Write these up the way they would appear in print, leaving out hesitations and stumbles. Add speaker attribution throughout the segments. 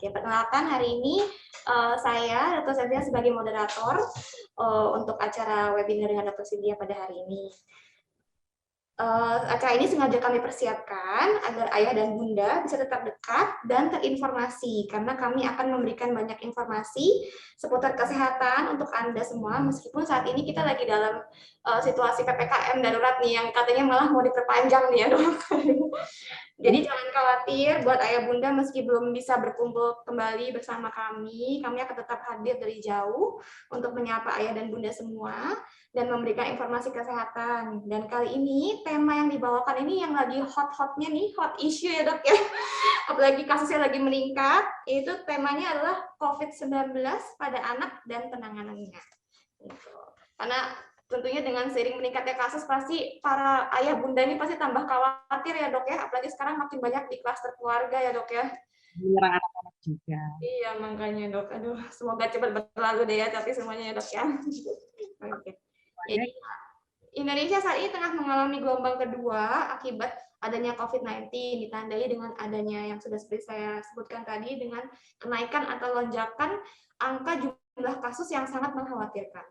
Speaker 1: Oke, perkenalkan hari ini saya Dr. Cynthia sebagai moderator untuk acara webinar dengan Dr. Cynthia pada hari ini. Acara ini sengaja kami persiapkan agar ayah dan bunda bisa tetap dekat dan terinformasi, karena kami akan memberikan banyak informasi seputar kesehatan untuk Anda semua, meskipun saat ini kita lagi dalam situasi PPKM darurat nih, yang katanya malah mau diperpanjang nih ya dok. Jadi jangan khawatir buat ayah bunda, meski belum bisa berkumpul kembali bersama kami akan tetap hadir dari jauh untuk menyapa ayah dan bunda semua dan memberikan informasi kesehatan. Dan kali ini tema yang dibawakan ini yang lagi hot-hotnya nih, hot issue ya dok ya, apalagi kasusnya lagi meningkat, itu temanya adalah COVID-19 pada anak dan penanganannya. Gitu. Karena tentunya dengan seiring meningkatnya kasus, pasti para ayah bunda ini pasti tambah khawatir ya dok ya, apalagi sekarang makin banyak di klaster keluarga ya dok ya.
Speaker 2: Menyerang anak-anak juga.
Speaker 1: Iya makanya dok, aduh semoga cepat berlalu deh ya, tapi semuanya ya dok ya. Oke. Jadi Indonesia saat ini tengah mengalami gelombang kedua akibat adanya COVID-19, ditandai dengan adanya yang sudah seperti saya sebutkan tadi, dengan kenaikan atau lonjakan angka jumlah kasus yang sangat mengkhawatirkan.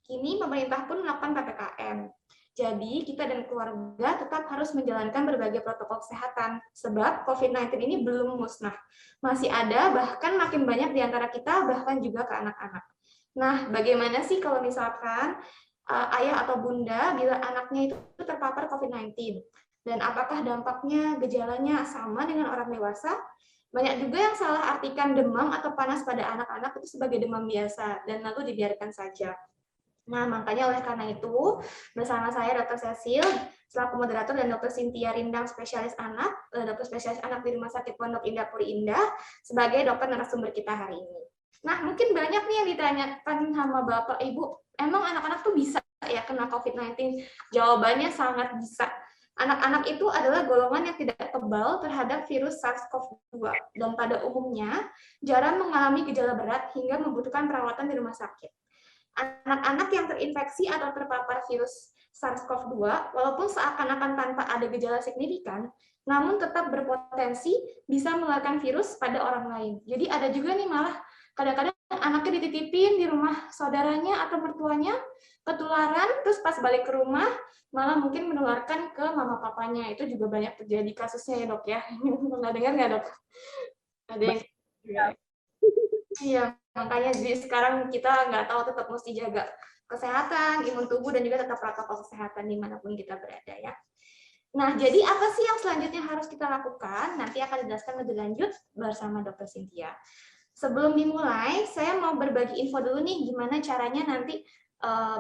Speaker 1: Kini pemerintah pun melakukan PPKM. Jadi kita dan keluarga tetap harus menjalankan berbagai protokol kesehatan, sebab COVID-19 ini belum musnah. Masih ada, bahkan makin banyak di antara kita, bahkan juga ke anak-anak. Nah, bagaimana sih kalau misalkan ayah atau bunda bila anaknya itu terpapar COVID-19? Dan apakah dampaknya, gejalanya sama dengan orang dewasa? Banyak juga yang salah artikan demam atau panas pada anak-anak itu sebagai demam biasa, dan lalu dibiarkan saja. Nah, makanya oleh karena itu, bersama saya Dr. Cecil, selaku moderator, dan Dr. Cynthia Rindang, spesialis anak, dokter spesialis anak di Rumah Sakit Pondok Indah Puri Indah, sebagai dokter narasumber kita hari ini. Nah, mungkin banyak nih yang ditanyakan sama Bapak Ibu, emang anak-anak tuh bisa ya kena COVID-19? Jawabannya sangat bisa. Anak-anak itu adalah golongan yang tidak tebal terhadap virus SARS-CoV-2, dan pada umumnya jarang mengalami gejala berat hingga membutuhkan perawatan di rumah sakit. Anak-anak yang terinfeksi atau terpapar virus SARS-CoV-2, walaupun seakan-akan tanpa ada gejala signifikan, namun tetap berpotensi bisa menularkan virus pada orang lain. Jadi ada juga nih malah kadang-kadang anaknya dititipin di rumah saudaranya atau mertuanya, ketularan, terus pas balik ke rumah malah mungkin menularkan ke mama papanya. Itu juga banyak terjadi kasusnya ya dok ya. Pernah dengar nggak dok? Ada yang iya, makanya jadi sekarang kita nggak tahu, tetap mesti jaga kesehatan, imun tubuh, dan juga tetap protokol kesehatan dimanapun kita berada ya. Nah, jadi apa sih yang selanjutnya harus kita lakukan? Nanti akan dijelaskan lebih lanjut bersama Dr. Cynthia. Sebelum dimulai, saya mau berbagi info dulu nih, gimana caranya nanti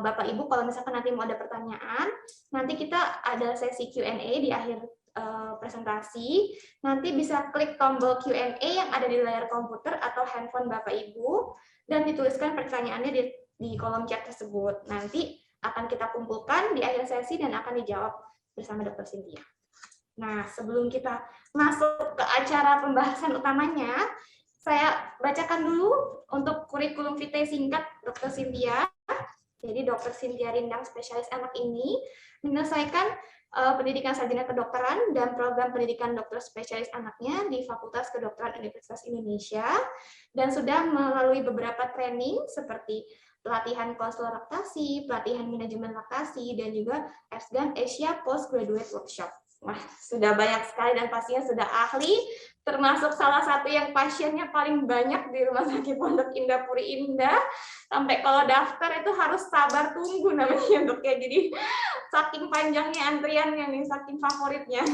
Speaker 1: Bapak Ibu kalau misalkan nanti mau ada pertanyaan, nanti kita ada sesi Q&A di akhir presentasi, nanti bisa klik tombol Q&A yang ada di layar komputer atau handphone Bapak Ibu, dan dituliskan pertanyaannya di kolom chat tersebut. Nanti akan kita kumpulkan di akhir sesi dan akan dijawab bersama Dr. Cynthia. Nah, sebelum kita masuk ke acara pembahasan utamanya, saya bacakan dulu untuk kurikulum vitae singkat Dr. Cynthia. Jadi Dr. Cynthia Rindang, spesialis anak ini, menyelesaikan pendidikan sarjana kedokteran dan program pendidikan dokter spesialis anaknya di Fakultas Kedokteran Universitas Indonesia, dan sudah melalui beberapa training seperti pelatihan konselor laktasi, pelatihan manajemen laktasi, dan juga FGAN Asia Postgraduate Workshop. Wah, sudah banyak sekali dan pastinya sudah ahli, termasuk salah satu yang pasiennya paling banyak di Rumah Sakit Pondok Indah Puri Indah. Sampai kalau daftar itu harus sabar tunggu namanya dok ya. Jadi saking panjangnya antriannya nih, saking favoritnya.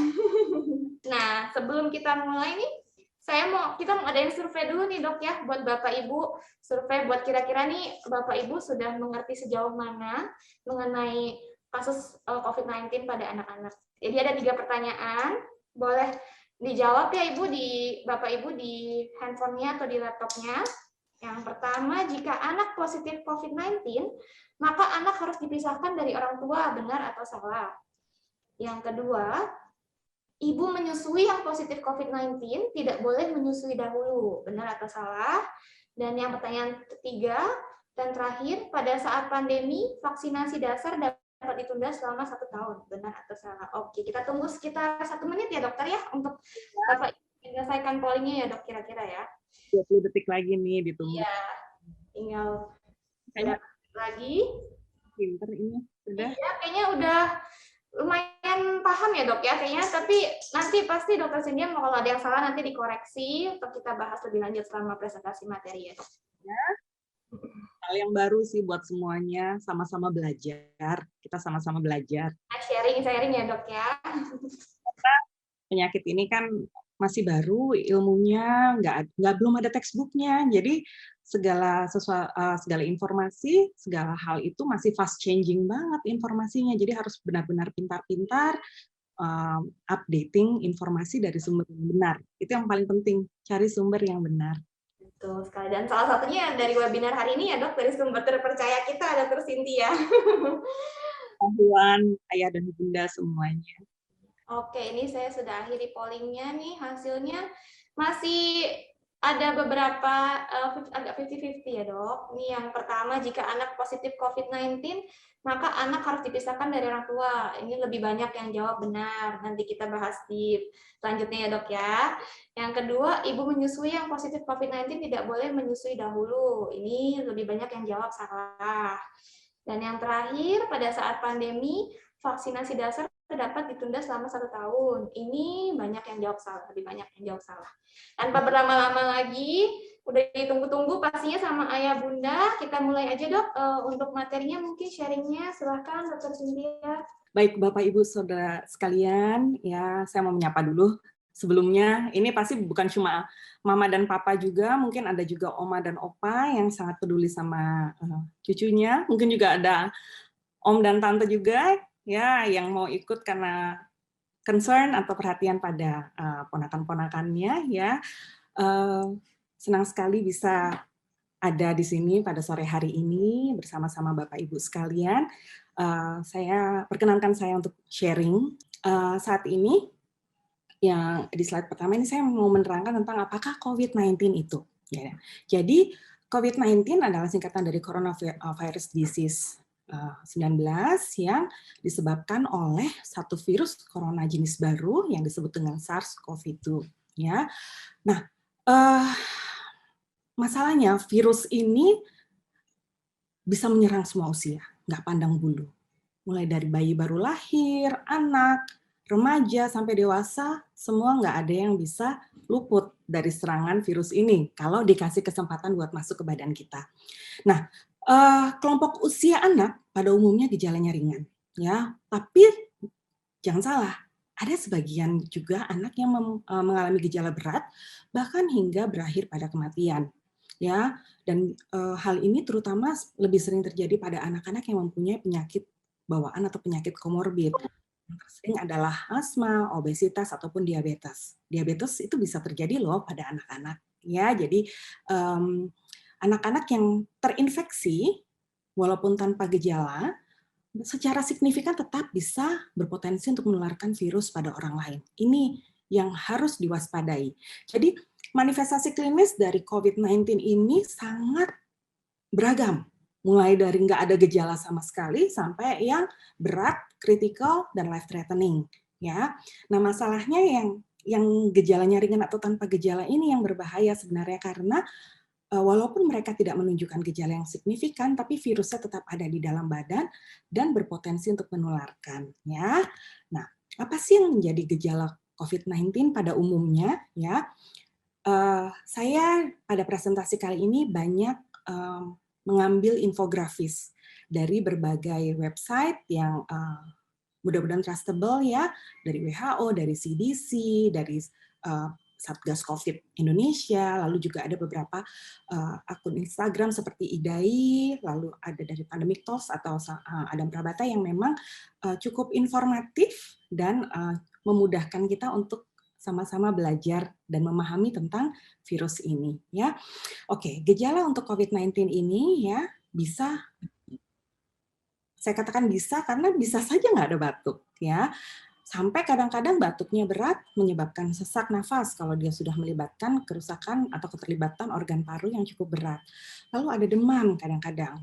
Speaker 1: Nah, sebelum kita mulai nih, kita mau adain survei dulu nih dok ya, buat Bapak Ibu. Survei buat kira-kira nih Bapak Ibu sudah mengerti sejauh mana mengenai kasus COVID-19 pada anak-anak. Jadi ada 3 pertanyaan, boleh dijawab ya Ibu Bapak Ibu di handphonenya atau di laptopnya. Yang pertama, jika anak positif COVID-19, maka anak harus dipisahkan dari orang tua, benar atau salah? Yang kedua, ibu menyusui yang positif COVID-19 tidak boleh menyusui dahulu, benar atau salah? Dan yang pertanyaan ketiga dan terakhir, pada saat pandemi, vaksinasi dasar dapat ditunda selama 1 tahun, benar atau salah? Oke, kita tunggu sekitar 1 menit ya dokter ya untuk Bapak Menyelesaikan pollingnya ya dok kira-kira ya.
Speaker 2: 20 detik lagi nih ditunggu.
Speaker 1: Iya, tinggal
Speaker 2: Kayaknya
Speaker 1: berapa detik lagi.
Speaker 2: pinter ini sudah.
Speaker 1: Iya, kayaknya udah lumayan paham ya dok ya kayaknya. Tapi nanti pasti dokter Cynthia mau kalau ada yang salah nanti dikoreksi atau kita bahas lebih lanjut selama presentasi materi ya dok.
Speaker 2: Ya, hal yang baru sih buat semuanya, sama-sama belajar. Kita sama-sama belajar.
Speaker 1: Nah, sharing-sharing ya dok ya.
Speaker 2: Penyakit ini kan masih baru, ilmunya belum ada textbooknya, jadi segala informasi, segala hal itu masih fast changing banget informasinya, jadi harus benar-benar pintar-pintar updating informasi dari sumber yang benar. Itu yang paling penting, cari sumber yang benar.
Speaker 1: Betul sekali. Dan salah satunya dari webinar hari ini ya dok, dari sumber terpercaya kita, Dr. Cynthia.
Speaker 2: Pengetahuan ayah dan bunda semuanya.
Speaker 1: Oke, ini saya sudah akhiri pollingnya nih, hasilnya masih ada beberapa agak 50-50 ya dok. Ini yang pertama, jika anak positif COVID-19, maka anak harus dipisahkan dari orang tua. Ini lebih banyak yang jawab benar. Nanti kita bahas di selanjutnya ya dok ya. Yang kedua, ibu menyusui yang positif COVID-19 tidak boleh menyusui dahulu. Ini lebih banyak yang jawab salah. Dan yang terakhir, pada saat pandemi, vaksinasi dasar dapat ditunda selama 1 tahun. Ini banyak yang jawab salah, lebih banyak yang jawab salah. Tanpa berlama-lama lagi, udah ditunggu-tunggu pastinya sama ayah bunda. Kita mulai aja dok, untuk materinya mungkin sharingnya. Silahkan Dr. Cynthia.
Speaker 2: Baik Bapak Ibu Saudara sekalian, ya saya mau menyapa dulu. Sebelumnya, ini pasti bukan cuma mama dan papa juga, mungkin ada juga oma dan opa yang sangat peduli sama cucunya. Mungkin juga ada om dan tante juga, ya yang mau ikut karena concern atau perhatian pada ponakan-ponakannya. Ya, senang sekali bisa ada di sini pada sore hari ini bersama-sama Bapak Ibu sekalian. Saya perkenankan saya untuk sharing saat ini. Yang di slide pertama ini saya mau menerangkan tentang apakah COVID-19 itu. Ya. Jadi COVID-19 adalah singkatan dari Coronavirus Disease 19 yang disebabkan oleh satu virus corona jenis baru yang disebut dengan SARS-CoV-2. Ya. Nah, masalahnya virus ini bisa menyerang semua usia, nggak pandang bulu. Mulai dari bayi baru lahir, anak, remaja, sampai dewasa, semua nggak ada yang bisa luput dari serangan virus ini kalau dikasih kesempatan buat masuk ke badan kita. Nah, kelompok usia anak pada umumnya gejalanya ringan, ya. Tapi jangan salah, ada sebagian juga anak yang mengalami gejala berat, bahkan hingga berakhir pada kematian. Ya, dan hal ini terutama lebih sering terjadi pada anak-anak yang mempunyai penyakit bawaan atau penyakit komorbid. Yang tersering adalah asma, obesitas, ataupun diabetes. Diabetes itu bisa terjadi loh pada anak-anak. Ya, jadi anak-anak yang terinfeksi walaupun tanpa gejala, secara signifikan tetap bisa berpotensi untuk menularkan virus pada orang lain. Ini yang harus diwaspadai. Jadi manifestasi klinis dari COVID-19 ini sangat beragam, mulai dari nggak ada gejala sama sekali sampai yang berat, kritikal, dan life threatening. Ya, nah masalahnya yang gejalanya ringan atau tanpa gejala ini yang berbahaya sebenarnya karena walaupun mereka tidak menunjukkan gejala yang signifikan, tapi virusnya tetap ada di dalam badan dan berpotensi untuk menularkan. Ya, nah apa sih yang menjadi gejala COVID-19 pada umumnya? Ya, saya pada presentasi kali ini banyak mengambil infografis dari berbagai website yang mudah-mudahan trustable ya, dari WHO, dari CDC, dari Satgas COVID Indonesia, lalu juga ada beberapa akun Instagram seperti IDAI, lalu ada dari Pandemic Talks atau Adam Prabata yang memang cukup informatif dan memudahkan kita untuk sama-sama belajar dan memahami tentang virus ini. Ya, oke, gejala untuk COVID-19 ini ya bisa, saya katakan bisa karena bisa saja nggak ada batuk, ya. Sampai kadang-kadang batuknya berat menyebabkan sesak nafas kalau dia sudah melibatkan kerusakan atau keterlibatan organ paru yang cukup berat. Lalu ada demam kadang-kadang,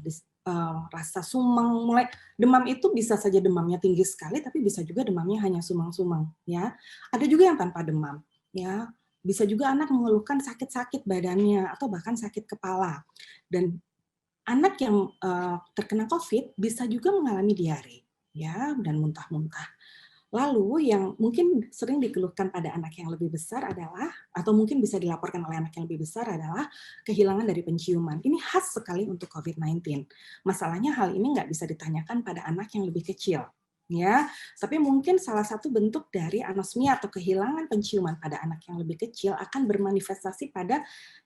Speaker 2: rasa sumeng, mulai demam itu bisa saja demamnya tinggi sekali, tapi bisa juga demamnya hanya sumang-sumang. Ya, ada juga yang tanpa demam. Ya, Bisa juga anak mengeluhkan sakit-sakit badannya atau bahkan sakit kepala. Dan anak yang terkena COVID bisa juga mengalami diare, ya, dan muntah-muntah. Lalu yang mungkin sering dikeluhkan pada anak yang lebih besar adalah, atau mungkin bisa dilaporkan oleh anak yang lebih besar adalah kehilangan dari penciuman. Ini khas sekali untuk COVID-19. Masalahnya hal ini nggak bisa ditanyakan pada anak yang lebih kecil, ya. Tapi mungkin salah satu bentuk dari anosmia atau kehilangan penciuman pada anak yang lebih kecil akan bermanifestasi pada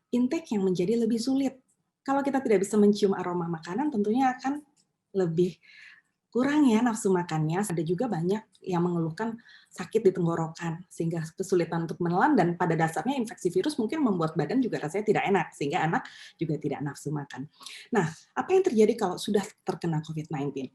Speaker 2: intake yang menjadi lebih sulit. Kalau kita tidak bisa mencium aroma makanan, tentunya akan lebih kurang ya nafsu makannya. Ada juga banyak yang mengeluhkan sakit di tenggorokan, sehingga kesulitan untuk menelan, dan pada dasarnya infeksi virus mungkin membuat badan juga rasanya tidak enak, sehingga anak juga tidak nafsu makan. Nah, apa yang terjadi kalau sudah terkena COVID-19?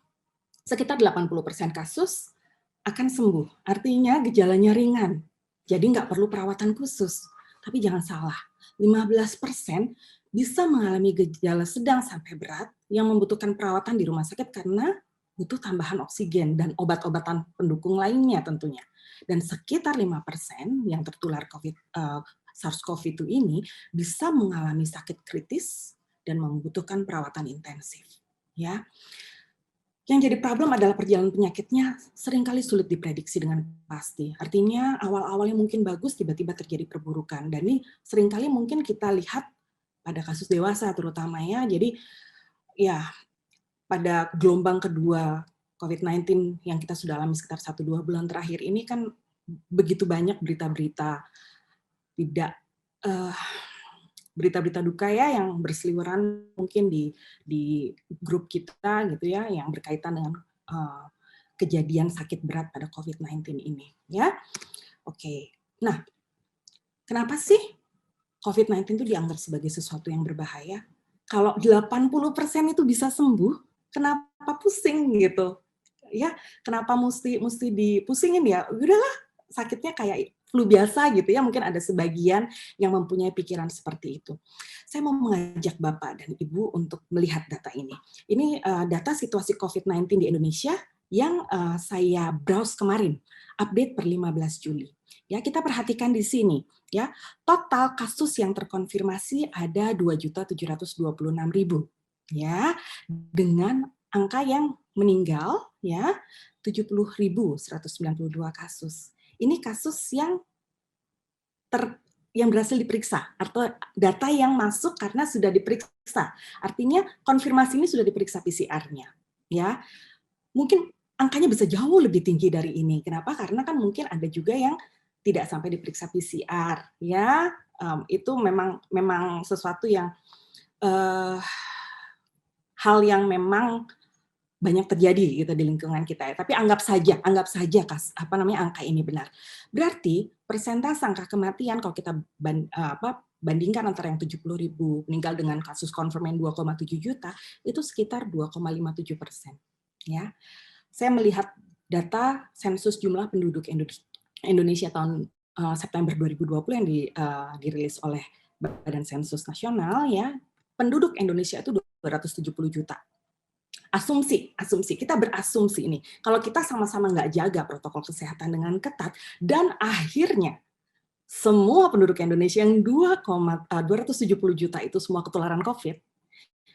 Speaker 2: Sekitar 80% kasus akan sembuh, artinya gejalanya ringan, jadi nggak perlu perawatan khusus. Tapi jangan salah, 15% bisa mengalami gejala sedang sampai berat yang membutuhkan perawatan di rumah sakit karena butuh tambahan oksigen dan obat-obatan pendukung lainnya tentunya. Dan sekitar 5% yang tertular SARS-CoV-2 ini bisa mengalami sakit kritis dan membutuhkan perawatan intensif. Ya. Yang jadi problem adalah perjalanan penyakitnya seringkali sulit diprediksi dengan pasti. Artinya awal-awalnya mungkin bagus, tiba-tiba terjadi perburukan. Dan ini seringkali mungkin kita lihat pada kasus dewasa terutama ya. Jadi ya pada gelombang kedua COVID-19 yang kita sudah alami sekitar 1-2 bulan terakhir ini kan begitu banyak berita-berita tidak berita-berita duka ya yang berseliweran mungkin di grup kita gitu ya, yang berkaitan dengan kejadian sakit berat pada COVID-19 ini ya. Oke. Nah, kenapa sih COVID-19 itu dianggap sebagai sesuatu yang berbahaya? Kalau 80% itu bisa sembuh, kenapa pusing gitu? Ya, kenapa mesti dipusingin ya? Udahlah, sakitnya kayak flu biasa gitu ya, mungkin ada sebagian yang mempunyai pikiran seperti itu. Saya mau mengajak Bapak dan Ibu untuk melihat data ini. Ini data situasi COVID-19 di Indonesia yang saya browse kemarin, update per 15 Juli. Ya, kita perhatikan di sini ya, total kasus yang terkonfirmasi ada 2.726.000 ya, dengan angka yang meninggal ya 70.192 kasus. Ini kasus yang berhasil diperiksa atau data yang masuk karena sudah diperiksa. Artinya konfirmasi ini sudah diperiksa PCR-nya. Ya. Mungkin angkanya bisa jauh lebih tinggi dari ini. Kenapa? Karena kan mungkin ada juga yang tidak sampai diperiksa PCR, ya. Itu memang sesuatu yang hal yang memang banyak terjadi gitu di lingkungan kita ya. Tapi anggap saja angka ini benar. Berarti persentase angka kematian kalau kita bandingkan antara yang 70.000 meninggal dengan kasus confirm yang 2,7 juta itu sekitar 2,57%. Ya. Saya melihat data sensus jumlah penduduk Indonesia tahun September 2020 yang dirilis oleh Badan Sensus Nasional ya. Penduduk Indonesia itu 270 juta. Asumsi, kita berasumsi ini. Kalau kita sama-sama nggak jaga protokol kesehatan dengan ketat, dan akhirnya semua penduduk Indonesia yang 270 juta itu semua ketularan COVID,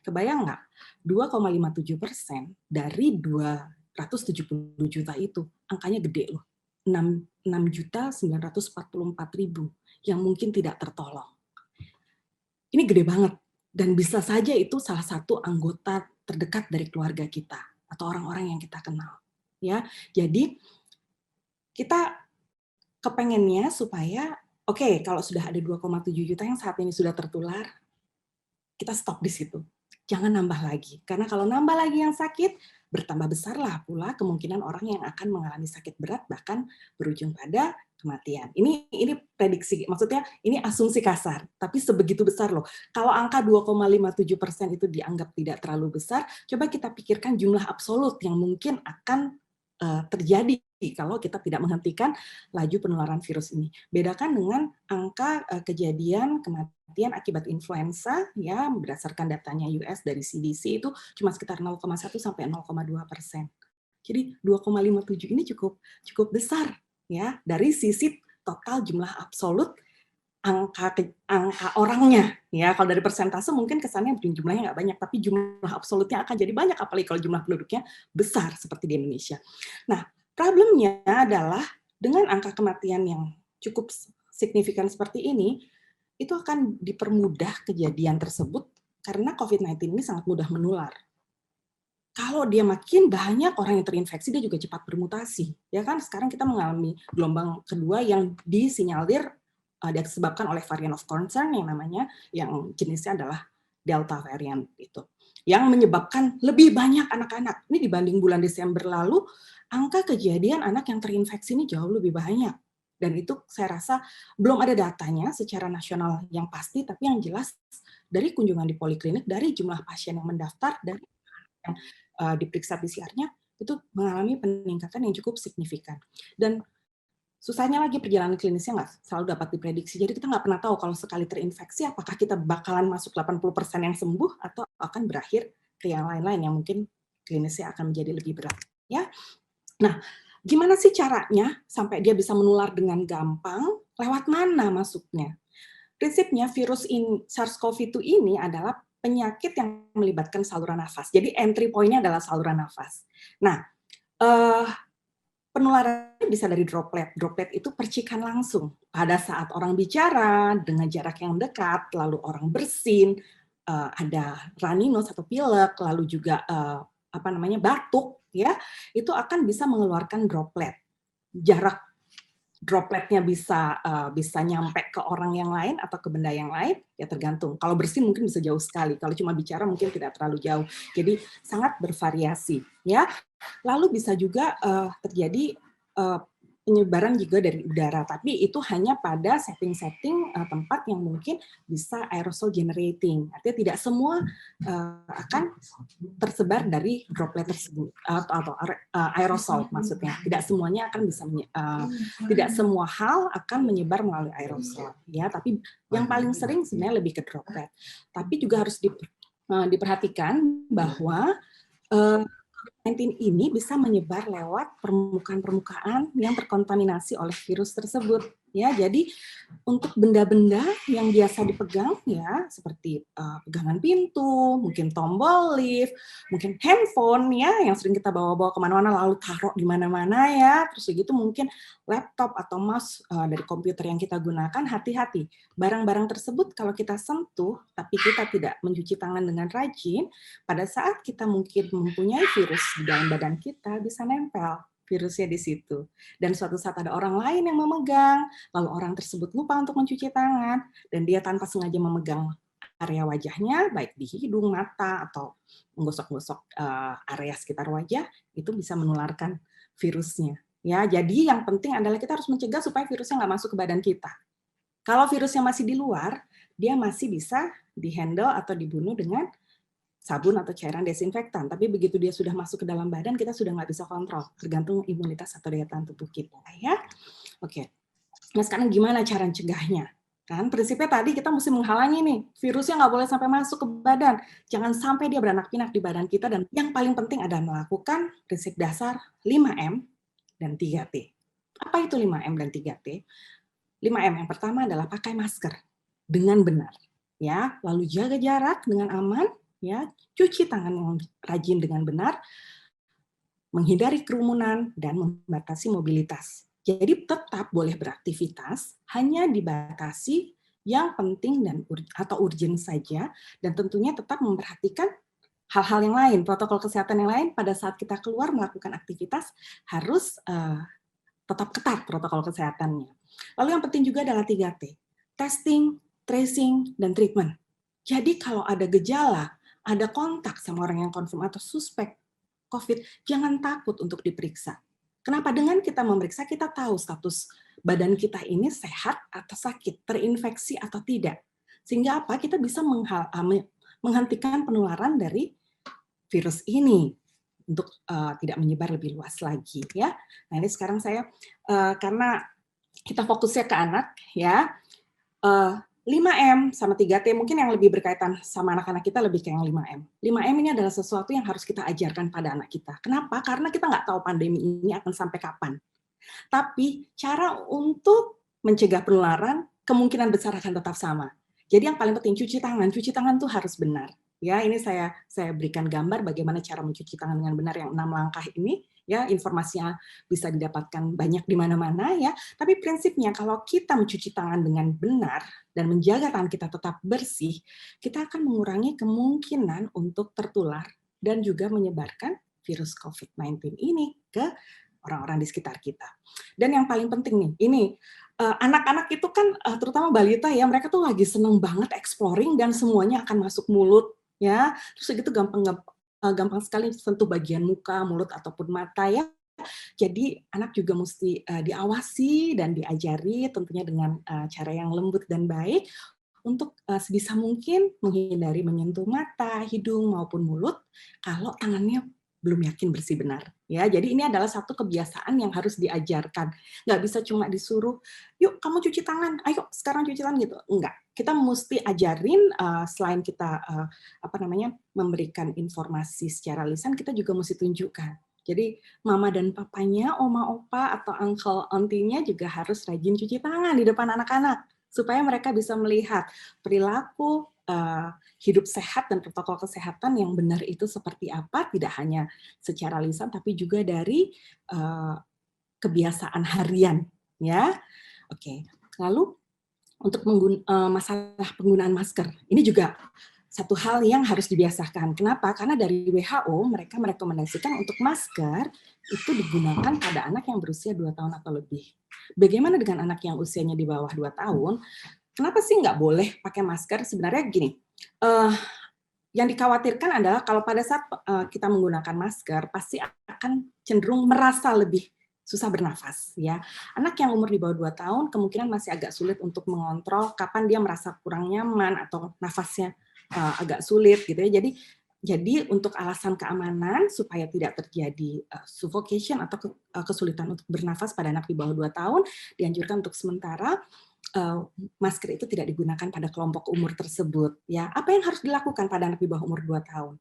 Speaker 2: kebayang nggak? 2,57% dari 270 juta itu, angkanya gede loh. 6.944.000 yang mungkin tidak tertolong. Ini gede banget. Dan bisa saja itu salah satu anggota terdekat dari keluarga kita atau orang-orang yang kita kenal. Ya, jadi kita kepengennya supaya kalau sudah ada 2,7 juta yang saat ini sudah tertular, kita stop di situ. Jangan nambah lagi. Karena kalau nambah lagi yang sakit, bertambah besarlah pula kemungkinan orang yang akan mengalami sakit berat bahkan berujung pada kematian. Ini prediksi, maksudnya ini asumsi kasar, tapi sebegitu besar loh. Kalau angka 2,57% itu dianggap tidak terlalu besar, coba kita pikirkan jumlah absolut yang mungkin akan terjadi kalau kita tidak menghentikan laju penularan virus ini. Bedakan dengan angka kejadian kematian akibat influenza ya, berdasarkan datanya US dari CDC itu cuma sekitar 0,1 sampai 0,2%. Jadi 2,57 ini cukup besar ya dari sisi total jumlah absolut angka orangnya, ya. Kalau dari persentase mungkin kesannya jumlahnya nggak banyak, tapi jumlah absolutnya akan jadi banyak, apalagi kalau jumlah penduduknya besar seperti di Indonesia. Nah, problemnya adalah dengan angka kematian yang cukup signifikan seperti ini, itu akan dipermudah kejadian tersebut karena COVID-19 ini sangat mudah menular. Kalau dia makin banyak orang yang terinfeksi, dia juga cepat bermutasi. Ya kan, sekarang kita mengalami gelombang kedua yang disinyalir disebabkan oleh varian of concern yang jenisnya adalah Delta variant itu. Yang menyebabkan lebih banyak anak-anak. Ini dibanding bulan Desember lalu, angka kejadian anak yang terinfeksi ini jauh lebih banyak. Dan itu saya rasa belum ada datanya secara nasional yang pasti, tapi yang jelas dari kunjungan di poliklinik, dari jumlah pasien yang mendaftar, dari yang diperiksa PCR-nya, itu mengalami peningkatan yang cukup signifikan. Dan susahnya lagi perjalanan klinisnya nggak selalu dapat diprediksi. Jadi kita nggak pernah tahu kalau sekali terinfeksi, apakah kita bakalan masuk 80% yang sembuh atau akan berakhir ke yang lain-lain yang mungkin klinisnya akan menjadi lebih berat. Ya, nah, gimana sih caranya sampai dia bisa menular dengan gampang? Lewat mana masuknya? Prinsipnya virus SARS-CoV-2 ini adalah penyakit yang melibatkan saluran nafas. Jadi entry point-nya adalah saluran nafas. Nah, penularannya bisa dari droplet. Droplet itu percikan langsung. Pada saat orang bicara dengan jarak yang dekat, lalu orang bersin, ada runny nose atau pilek, lalu juga batuk, ya, itu akan bisa mengeluarkan droplet. Jarak dropletnya bisa nyampe ke orang yang lain atau ke benda yang lain, ya tergantung. Kalau bersin mungkin bisa jauh sekali, kalau cuma bicara mungkin tidak terlalu jauh. Jadi sangat bervariasi, ya. Lalu bisa juga terjadi penyebaran juga dari udara, tapi itu hanya pada setting-setting tempat yang mungkin bisa aerosol generating. Artinya tidak semua akan tersebar dari droplet tersebut atau aerosol maksudnya. Tidak semuanya akan bisa tidak semua hal akan menyebar melalui aerosol, ya. Tapi yang paling sering sebenarnya lebih ke droplet. Tapi juga harus diperhatikan bahwa COVID-19 ini bisa menyebar lewat permukaan-permukaan yang terkontaminasi oleh virus tersebut. Ya, jadi untuk benda-benda yang biasa dipegang, ya, seperti pegangan pintu, mungkin tombol lift, mungkin handphone, ya, yang sering kita bawa-bawa kemana-mana lalu taruh di mana-mana, ya, terus begitu mungkin laptop atau mouse dari komputer yang kita gunakan, hati-hati. Barang-barang tersebut kalau kita sentuh, tapi kita tidak mencuci tangan dengan rajin, pada saat kita mungkin mempunyai virus di dalam badan kita, bisa nempel virusnya di situ. Dan suatu saat ada orang lain yang memegang, lalu orang tersebut lupa untuk mencuci tangan, dan dia tanpa sengaja memegang area wajahnya, baik di hidung, mata, atau menggosok-gosok area sekitar wajah, itu bisa menularkan virusnya. Ya, jadi yang penting adalah kita harus mencegah supaya virusnya nggak masuk ke badan kita. Kalau virusnya masih di luar, dia masih bisa dihandle atau dibunuh dengan sabun atau cairan desinfektan. Tapi begitu dia sudah masuk ke dalam badan, kita sudah nggak bisa kontrol, tergantung imunitas atau daya tahan tubuh kita. Ya, oke. Nah sekarang gimana cara mencegahnya? Kan prinsipnya tadi kita mesti menghalangi nih, virusnya nggak boleh sampai masuk ke badan. Jangan sampai dia beranak pinak di badan kita. Dan yang paling penting adalah melakukan prinsip dasar 5M dan 3T. Apa itu 5M dan 3T? 5M yang pertama adalah pakai masker dengan benar. Ya, lalu jaga jarak dengan aman, ya, cuci tangan yang rajin dengan benar, menghindari kerumunan, dan membatasi mobilitas. Jadi tetap boleh beraktivitas, hanya dibatasi yang penting dan atau urgent saja, dan tentunya tetap memperhatikan hal-hal yang lain, protokol kesehatan yang lain pada saat kita keluar melakukan aktivitas harus tetap ketat protokol kesehatannya. Lalu yang penting juga adalah 3T, testing, tracing, dan treatment. Jadi kalau ada gejala, ada kontak sama orang yang confirm atau suspek COVID, jangan takut untuk diperiksa. Kenapa? Dengan kita memeriksa, kita tahu status badan kita ini sehat atau sakit, terinfeksi atau tidak. Sehingga apa? Kita bisa menghentikan penularan dari virus ini untuk tidak menyebar lebih luas lagi, ya. Nah ini sekarang saya karena kita fokusnya ke anak, ya. 5M sama 3T mungkin yang lebih berkaitan sama anak-anak kita lebih ke yang 5M. 5M ini adalah sesuatu yang harus kita ajarkan pada anak kita. Kenapa? Karena kita nggak tahu pandemi ini akan sampai kapan. Tapi cara untuk mencegah penularan kemungkinan besar akan tetap sama. Jadi yang paling penting cuci tangan tuh harus benar. Ya, ini saya berikan gambar bagaimana cara mencuci tangan dengan benar yang 6 langkah ini. Ya, informasinya bisa didapatkan banyak di mana-mana ya. Tapi prinsipnya kalau kita mencuci tangan dengan benar dan menjaga tangan kita tetap bersih, kita akan mengurangi kemungkinan untuk tertular dan juga menyebarkan virus COVID-19 ini ke orang-orang di sekitar kita. Dan yang paling penting nih, ini anak-anak itu kan terutama balita ya, mereka tuh lagi seneng banget exploring dan semuanya akan masuk mulut ya. Terus gitu gampang sekali sentuh bagian muka, mulut ataupun mata ya. Jadi anak juga mesti diawasi dan diajari tentunya dengan cara yang lembut dan baik untuk sebisa mungkin menghindari menyentuh mata, hidung maupun mulut kalau tangannya belum yakin bersih benar. Ya, jadi ini adalah satu kebiasaan yang harus diajarkan. Nggak bisa cuma disuruh, yuk kamu cuci tangan, ayo sekarang cuci tangan gitu. Enggak. Kita mesti ajarin selain kita memberikan informasi secara lisan, kita juga mesti tunjukkan. Jadi mama dan papanya, oma, opa, atau uncle, auntie-nya juga harus rajin cuci tangan di depan anak-anak supaya mereka bisa melihat perilaku hidup sehat dan protokol kesehatan yang benar itu seperti apa, tidak hanya secara lisan tapi juga dari kebiasaan harian, ya. Oke. Lalu untuk masalah penggunaan masker, ini juga satu hal yang harus dibiasakan. Kenapa? Karena dari WHO mereka merekomendasikan untuk masker itu digunakan pada anak yang berusia 2 tahun atau lebih. Bagaimana dengan anak yang usianya di bawah 2 tahun? Kenapa sih nggak boleh pakai masker? Sebenarnya gini, yang dikhawatirkan adalah kalau pada saat kita menggunakan masker, pasti akan cenderung merasa lebih susah bernafas. Ya. Anak yang umur di bawah 2 tahun kemungkinan masih agak sulit untuk mengontrol kapan dia merasa kurang nyaman atau nafasnya agak sulit gitu ya. Jadi untuk alasan keamanan supaya tidak terjadi suffocation atau kesulitan untuk bernafas pada anak di bawah 2 tahun, dianjurkan untuk sementara masker itu tidak digunakan pada kelompok umur tersebut. Ya, apa yang harus dilakukan pada anak di bawah umur 2 tahun?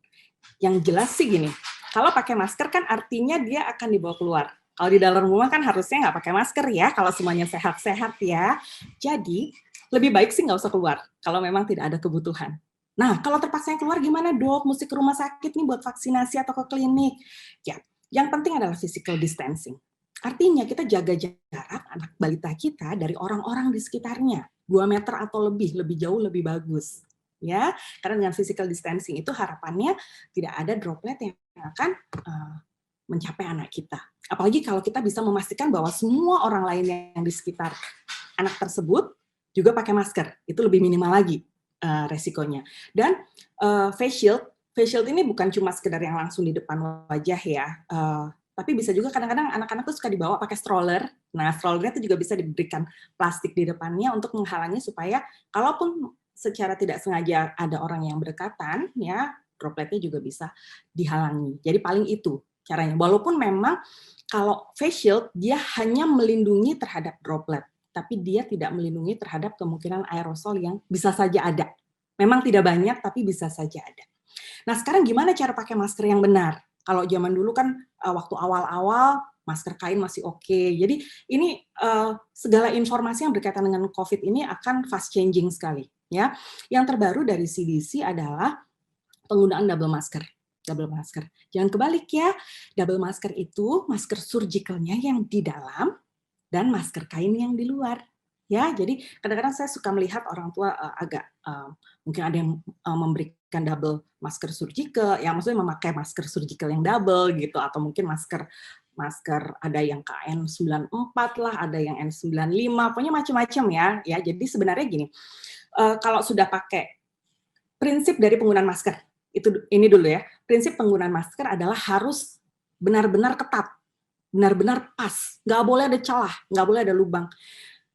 Speaker 2: Yang jelas sih gini, kalau pakai masker kan artinya dia akan dibawa keluar. Kalau di dalam rumah kan harusnya nggak pakai masker ya, kalau semuanya sehat-sehat ya. Jadi, lebih baik sih nggak usah keluar, kalau memang tidak ada kebutuhan. Nah, kalau terpaksa yang keluar gimana dok? Mesti ke rumah sakit nih buat vaksinasi atau ke klinik? Ya, yang penting adalah physical distancing. Artinya kita jaga jarak anak balita kita dari orang-orang di sekitarnya. 2 meter atau lebih jauh, lebih bagus. Ya, karena dengan physical distancing itu harapannya tidak ada droplet yang akan mencapai anak kita. Apalagi kalau kita bisa memastikan bahwa semua orang lain yang di sekitar anak tersebut juga pakai masker. Itu lebih minimal lagi resikonya. Dan face shield ini bukan cuma sekedar yang langsung di depan wajah ya. Tapi bisa juga kadang-kadang anak-anak tuh suka dibawa pakai stroller. Nah, strollernya itu juga bisa diberikan plastik di depannya untuk menghalangi supaya kalaupun secara tidak sengaja ada orang yang berdekatan, ya dropletnya juga bisa dihalangi. Jadi paling itu caranya. Walaupun memang kalau face shield dia hanya melindungi terhadap droplet, tapi dia tidak melindungi terhadap kemungkinan aerosol yang bisa saja ada. Memang tidak banyak, tapi bisa saja ada. Nah, sekarang gimana cara pakai masker yang benar? Kalau zaman dulu kan waktu awal-awal masker kain masih oke. Jadi ini segala informasi yang berkaitan dengan COVID ini akan fast changing sekali. Ya, yang terbaru dari CDC adalah penggunaan double masker. Double masker. Jangan kebalik ya. Double masker itu masker surgicalnya yang di dalam dan masker kain yang di luar. Ya, jadi kadang-kadang saya suka melihat orang tua agak mungkin ada yang memberikan double masker surgical, ya maksudnya memakai masker surgical yang double gitu, atau mungkin masker ada yang KN94 lah, ada yang N95, pokoknya macam-macam ya. Ya, jadi sebenarnya gini, kalau sudah pakai prinsip dari penggunaan masker ini dulu ya. Prinsip penggunaan masker adalah harus benar-benar ketat, benar-benar pas, nggak boleh ada celah, nggak boleh ada lubang.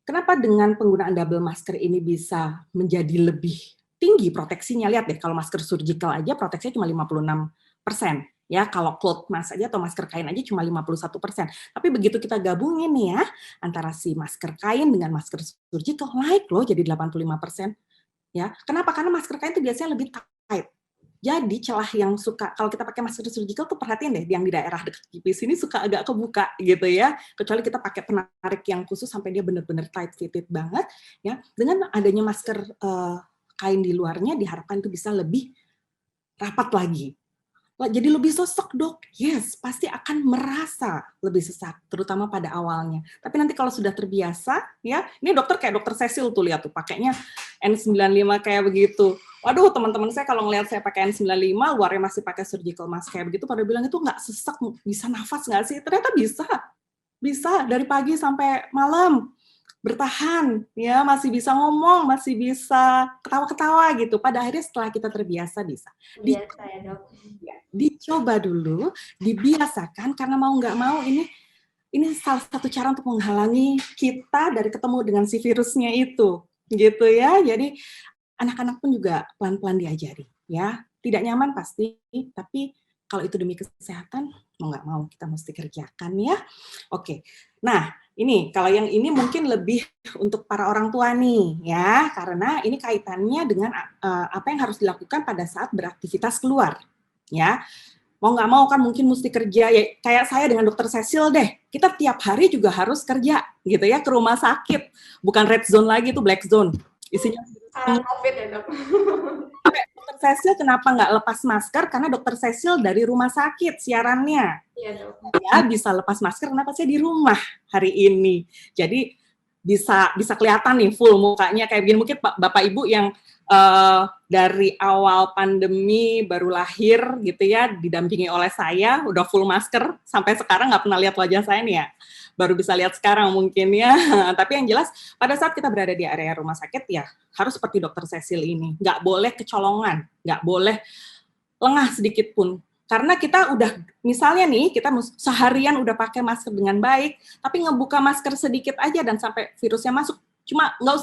Speaker 2: Kenapa dengan penggunaan double masker ini bisa menjadi lebih tinggi proteksinya? Lihat deh, kalau masker surgical aja proteksinya cuma 56%. Ya, kalau cloth mask aja atau masker kain aja cuma 51%. Tapi begitu kita gabungin nih ya, antara si masker kain dengan masker surgical, naik loh jadi 85%. Ya, kenapa? Karena masker kain itu biasanya lebih tight. Jadi celah yang suka, kalau kita pakai masker surgical tuh perhatiin deh, yang di daerah dekat pipi sini suka agak kebuka gitu ya. Kecuali kita pakai penarik yang khusus sampai dia benar-benar tight fitted banget ya. Dengan adanya masker kain di luarnya diharapkan itu bisa lebih rapat lagi. Jadi lebih sesek dok, yes, pasti akan merasa lebih sesak, terutama pada awalnya. Tapi nanti kalau sudah terbiasa, ya, ini dokter kayak dokter Cecil tuh lihat tuh, pakainya N95 kayak begitu. Waduh, teman-teman saya kalau ngelihat saya pakai N95, luarnya masih pakai surgical mask kayak begitu, pada bilang itu nggak sesek, bisa nafas nggak sih? Ternyata bisa dari pagi sampai malam bertahan, ya masih bisa ngomong, masih bisa ketawa-ketawa gitu. Pada akhirnya setelah kita terbiasa bisa.
Speaker 1: Biasa ya dok.
Speaker 2: Dicoba dulu, dibiasakan karena mau nggak mau ini salah satu cara untuk menghalangi kita dari ketemu dengan si virusnya itu, gitu ya. Jadi anak-anak pun juga pelan-pelan diajari, ya. Tidak nyaman pasti, tapi kalau itu demi kesehatan, mau nggak mau kita mesti kerjakan ya. Oke, nah ini kalau yang ini mungkin lebih untuk para orang tua nih ya, karena ini kaitannya dengan apa yang harus dilakukan pada saat beraktivitas keluar, ya. Mau nggak mau kan mungkin mesti kerja, ya kayak saya dengan dokter Cecil deh, kita tiap hari juga harus kerja gitu ya, ke rumah sakit, bukan red zone lagi, itu black zone, isinya
Speaker 1: Sekarang COVID ya dok.
Speaker 2: dokter Cecil kenapa nggak lepas masker? Karena dokter Cecil dari rumah sakit siarannya.
Speaker 1: Iya dok.
Speaker 2: Ya bisa lepas masker, kenapa saya di rumah hari ini? Jadi bisa kelihatan nih full mukanya kayak begini. Mungkin Bapak Ibu yang dari awal pandemi baru lahir gitu ya, didampingi oleh saya, udah full masker, sampai sekarang nggak pernah lihat wajah saya nih ya. Baru bisa lihat sekarang mungkin ya. Tapi yang jelas pada saat kita berada di area rumah sakit ya harus seperti dokter Cecil ini. Nggak boleh kecolongan, nggak boleh lengah sedikit pun. Karena kita udah, misalnya nih, kita seharian udah pakai masker dengan baik, tapi ngebuka masker sedikit aja dan sampai virusnya masuk. Cuma nggak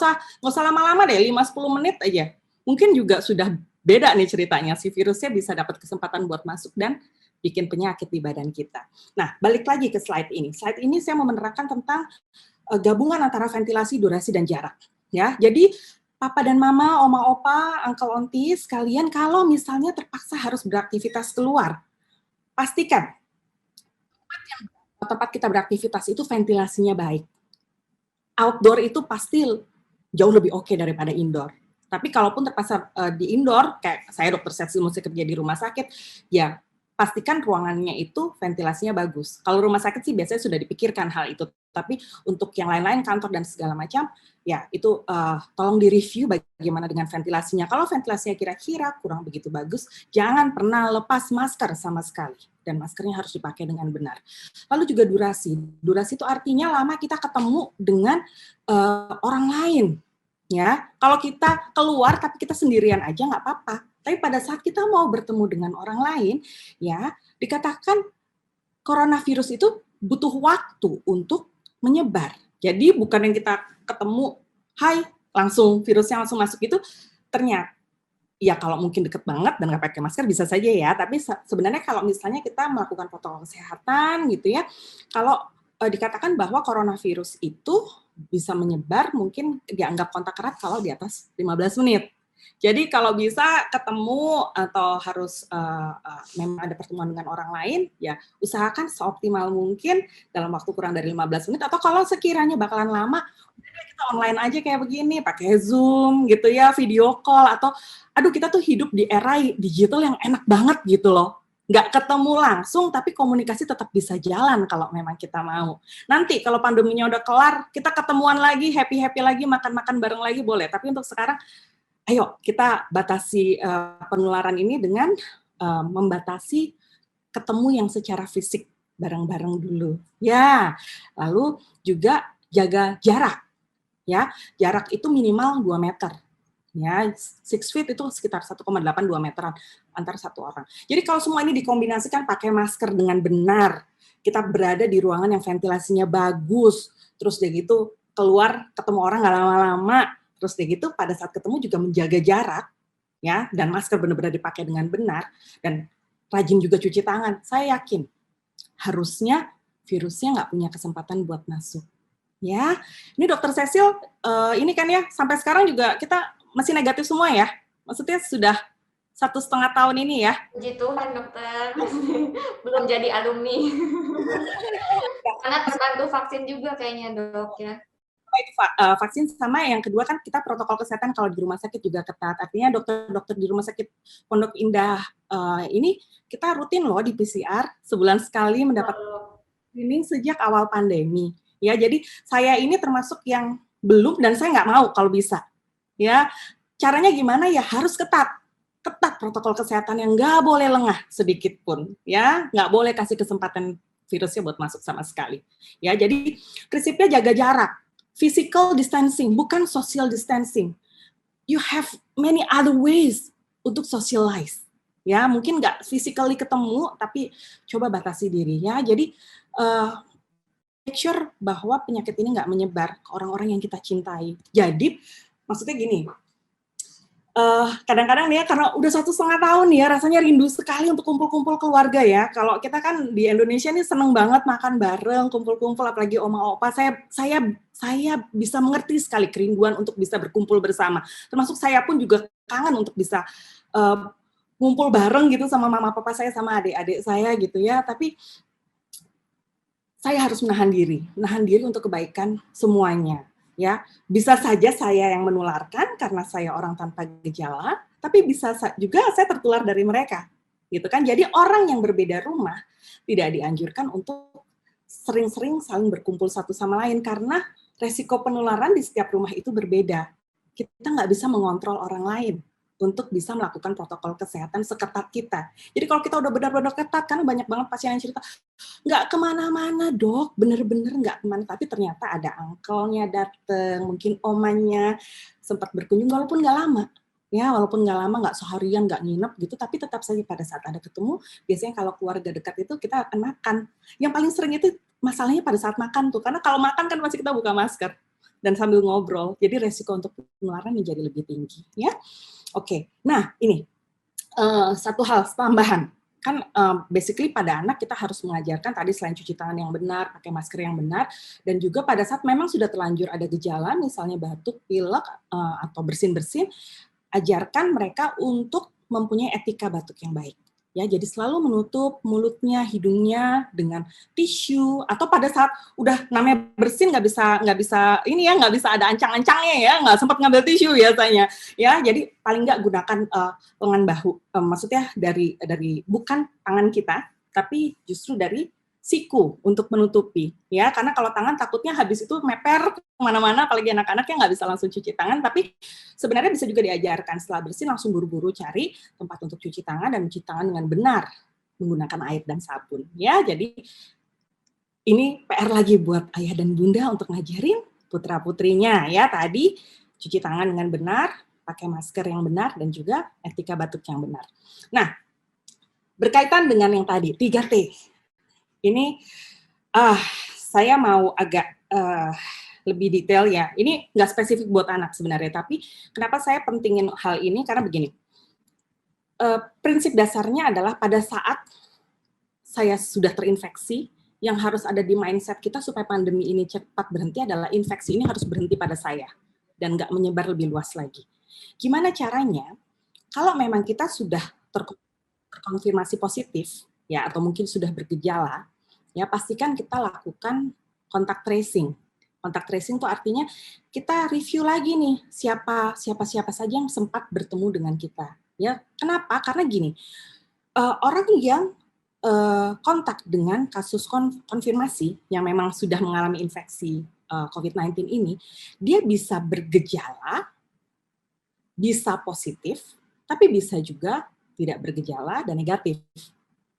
Speaker 2: usah lama-lama deh, 5-10 menit aja. Mungkin juga sudah beda nih ceritanya, si virusnya bisa dapat kesempatan buat masuk dan bikin penyakit di badan kita. Nah, balik lagi ke slide ini. Slide ini saya mau menerangkan tentang gabungan antara ventilasi, durasi, dan jarak. Ya, jadi Papa dan Mama, Oma, Opa, Uncle, Auntie, sekalian kalau misalnya terpaksa harus beraktivitas keluar, pastikan tempat kita beraktivitas itu ventilasinya baik. Outdoor itu pasti jauh lebih oke daripada indoor. Tapi kalaupun terpaksa di indoor, kayak saya dokter Cecil mesti kerja di rumah sakit, ya pastikan ruangannya itu ventilasinya bagus. Kalau rumah sakit sih biasanya sudah dipikirkan hal itu, tapi untuk yang lain-lain, kantor dan segala macam, ya itu tolong direview bagaimana dengan ventilasinya. Kalau ventilasinya kira-kira kurang begitu bagus, jangan pernah lepas masker sama sekali. Dan maskernya harus dipakai dengan benar. Lalu juga durasi. Durasi itu artinya lama kita ketemu dengan orang lain. Ya, kalau kita keluar tapi kita sendirian aja nggak apa-apa. Tapi pada saat kita mau bertemu dengan orang lain, ya dikatakan coronavirus itu butuh waktu untuk menyebar. Jadi bukan yang kita ketemu, hai, langsung virusnya langsung masuk itu, ternyata ya kalau mungkin deket banget dan nggak pakai masker bisa saja ya, tapi sebenarnya kalau misalnya kita melakukan protokol kesehatan gitu ya, kalau dikatakan bahwa coronavirus itu bisa menyebar mungkin dianggap kontak erat kalau di atas 15 menit. Jadi kalau bisa ketemu atau harus memang ada pertemuan dengan orang lain, ya usahakan seoptimal mungkin dalam waktu kurang dari 15 menit, atau kalau sekiranya bakalan lama, kita online aja kayak begini, pakai Zoom gitu ya, video call, atau aduh kita tuh hidup di era digital yang enak banget gitu loh. Nggak ketemu langsung, tapi komunikasi tetap bisa jalan kalau memang kita mau. Nanti kalau pandeminya udah kelar, kita ketemuan lagi, happy-happy lagi, makan-makan bareng lagi boleh. Tapi untuk sekarang, ayo kita batasi penularan ini dengan membatasi ketemu yang secara fisik bareng-bareng dulu. Ya, lalu juga jaga jarak. Ya, jarak itu minimal 2 meter. Ya, 6 feet itu sekitar 1,82 meteran antara satu orang. Jadi kalau semua ini dikombinasikan pakai masker dengan benar, kita berada di ruangan yang ventilasinya bagus, terus dia gitu keluar ketemu orang nggak lama-lama, terus dia gitu pada saat ketemu juga menjaga jarak, ya, dan masker benar-benar dipakai dengan benar, dan rajin juga cuci tangan. Saya yakin harusnya virusnya nggak punya kesempatan buat masuk. Ya, ini dokter Cecil, ini kan ya sampai sekarang juga kita masih negatif semua ya. Maksudnya sudah 1,5 tahun ini ya.
Speaker 1: Puji Tuhan dokter, belum jadi alumni. Karena terbantu vaksin juga kayaknya dok ya.
Speaker 2: Itu vaksin, sama yang kedua kan kita protokol kesehatan kalau di rumah sakit juga ketat. Artinya dokter-dokter di rumah sakit Pondok Indah ini kita rutin loh di PCR sebulan sekali mendapat screening sejak awal pandemi. Ya, jadi saya ini termasuk yang belum, dan saya nggak mau kalau bisa. Ya, caranya gimana ya, harus ketat protokol kesehatan yang nggak boleh lengah sedikit pun. Ya, nggak boleh kasih kesempatan virusnya buat masuk sama sekali. Ya, jadi prinsipnya jaga jarak. Physical distancing, bukan social distancing. You have many other ways untuk socialize. Ya, mungkin nggak physically ketemu, tapi coba batasi dirinya. Jadi, make sure bahwa penyakit ini nggak menyebar ke orang-orang yang kita cintai. Jadi, maksudnya gini, kadang-kadang nih ya, karena udah 1,5 tahun ya, rasanya rindu sekali untuk kumpul-kumpul keluarga ya. Kalau kita kan di Indonesia nih seneng banget makan bareng, kumpul-kumpul, apalagi oma opa. Saya bisa mengerti sekali kerinduan untuk bisa berkumpul bersama. Termasuk saya pun juga kangen untuk bisa ngumpul bareng gitu sama mama papa saya, sama adik-adik saya gitu ya. Tapi saya harus menahan diri untuk kebaikan semuanya. Ya, bisa saja saya yang menularkan karena saya orang tanpa gejala, tapi bisa juga saya tertular dari mereka, gitu kan? Jadi orang yang berbeda rumah tidak dianjurkan untuk sering-sering saling berkumpul satu sama lain karena resiko penularan di setiap rumah itu berbeda. Kita nggak bisa mengontrol orang lain untuk bisa melakukan protokol kesehatan seketat kita. Jadi kalau kita udah benar-benar ketat, karena banyak banget pasien yang cerita, nggak kemana-mana dok, bener-bener nggak kemana, tapi ternyata ada uncle-nya dateng, mungkin omanya sempat berkunjung, walaupun nggak lama, nggak seharian, nggak nginep gitu, tapi tetap saja pada saat ada ketemu, biasanya kalau keluarga dekat itu kita akan makan. Yang paling sering itu masalahnya pada saat makan tuh, karena kalau makan kan masih kita buka masker dan sambil ngobrol, jadi resiko untuk penularan menjadi lebih tinggi, ya. Oke, nah ini satu hal tambahan. Kan basically pada anak kita harus mengajarkan tadi selain cuci tangan yang benar, pakai masker yang benar, dan juga pada saat memang sudah terlanjur ada gejala, misalnya batuk, pilek, atau bersin-bersin, ajarkan mereka untuk mempunyai etika batuk yang baik. Ya, jadi selalu menutup mulutnya, hidungnya dengan tisu, atau pada saat udah namanya bersin nggak bisa ini ya, nggak bisa ada ancang-ancangnya ya, nggak sempat ngambil tisu biasanya ya. Jadi paling nggak gunakan lengan bahu, maksudnya dari bukan tangan kita, tapi justru dari siku untuk menutupi ya, karena kalau tangan takutnya habis itu meper kemana-mana, apalagi anak-anak yang nggak bisa langsung cuci tangan. Tapi sebenarnya bisa juga diajarkan setelah bersih langsung buru-buru cari tempat untuk cuci tangan dan cuci tangan dengan benar menggunakan air dan sabun ya. Jadi ini PR lagi buat ayah dan bunda untuk ngajarin putra putrinya ya, tadi cuci tangan dengan benar, pakai masker yang benar, dan juga etika batuk yang benar. Nah, berkaitan dengan yang tadi 3T, ini saya mau agak lebih detail ya. Ini nggak spesifik buat anak sebenarnya, tapi kenapa saya pentingin hal ini, karena begini. Prinsip dasarnya adalah pada saat saya sudah terinfeksi, yang harus ada di mindset kita supaya pandemi ini cepat berhenti adalah infeksi ini harus berhenti pada saya dan nggak menyebar lebih luas lagi. Gimana caranya? Kalau memang kita sudah terkonfirmasi positif, ya, atau mungkin sudah bergejala, ya pastikan kita lakukan kontak tracing. Kontak tracing itu artinya kita review lagi nih siapa saja yang sempat bertemu dengan kita. Ya, kenapa? Karena gini, orang yang kontak dengan kasus konfirmasi yang memang sudah mengalami infeksi COVID-19 ini, dia bisa bergejala, bisa positif, tapi bisa juga tidak bergejala dan negatif.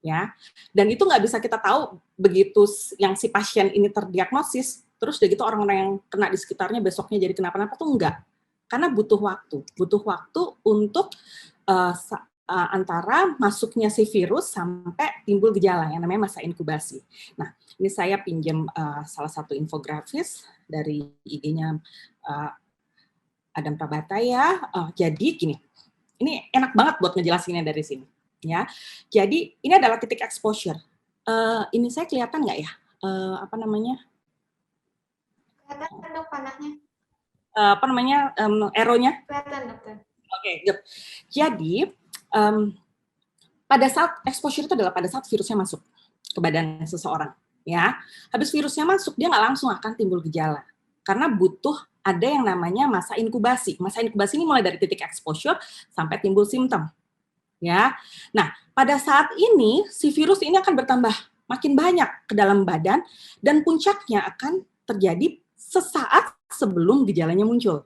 Speaker 2: Ya, dan itu nggak bisa kita tahu begitu yang si pasien ini terdiagnosis, terus udah gitu orang-orang yang kena di sekitarnya besoknya jadi kenapa-napa tuh enggak, karena butuh waktu untuk antara masuknya si virus sampai timbul gejala yang namanya masa inkubasi. Nah, ini saya pinjam salah satu infografis dari IG-nya Adam Prabata ya. Jadi gini, ini enak banget buat ngejelasinnya dari sini. Ya, jadi ini adalah titik exposure. Ini saya kelihatan nggak ya? Apa namanya?
Speaker 1: Kelihatan dok panahnya.
Speaker 2: Apa namanya? Arrow-nya?
Speaker 1: Kelihatan dokter.
Speaker 2: Oke, good. Jadi pada saat exposure itu adalah pada saat virusnya masuk ke badan seseorang, ya. Habis virusnya masuk, dia nggak langsung akan timbul gejala, karena butuh ada yang namanya masa inkubasi. Masa inkubasi ini mulai dari titik exposure sampai timbul simptom, ya. Nah, pada saat ini si virus ini akan bertambah makin banyak ke dalam badan dan puncaknya akan terjadi sesaat sebelum gejalanya muncul.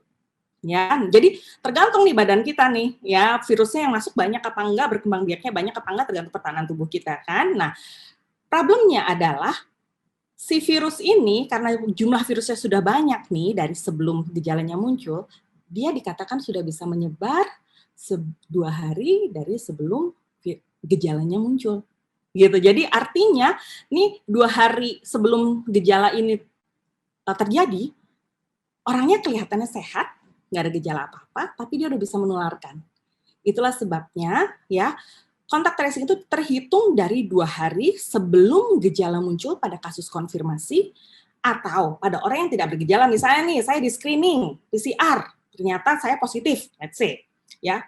Speaker 2: Ya, jadi tergantung nih badan kita nih, ya virusnya yang masuk banyak apa enggak, berkembang biaknya banyak apa enggak tergantung pertahanan tubuh kita kan. Nah, problemnya adalah si virus ini karena jumlah virusnya sudah banyak nih dari sebelum gejalanya muncul, dia dikatakan sudah bisa menyebar 2 hari dari sebelum gejalanya muncul. Gitu. Jadi artinya nih 2 hari sebelum gejala ini terjadi, orangnya kelihatannya sehat, nggak ada gejala apa-apa, tapi dia udah bisa menularkan. Itulah sebabnya ya kontak tracing itu terhitung dari 2 hari sebelum gejala muncul pada kasus konfirmasi atau pada orang yang tidak bergejala. Misalnya nih, saya di screening PCR, ternyata saya positif, let's say, ya.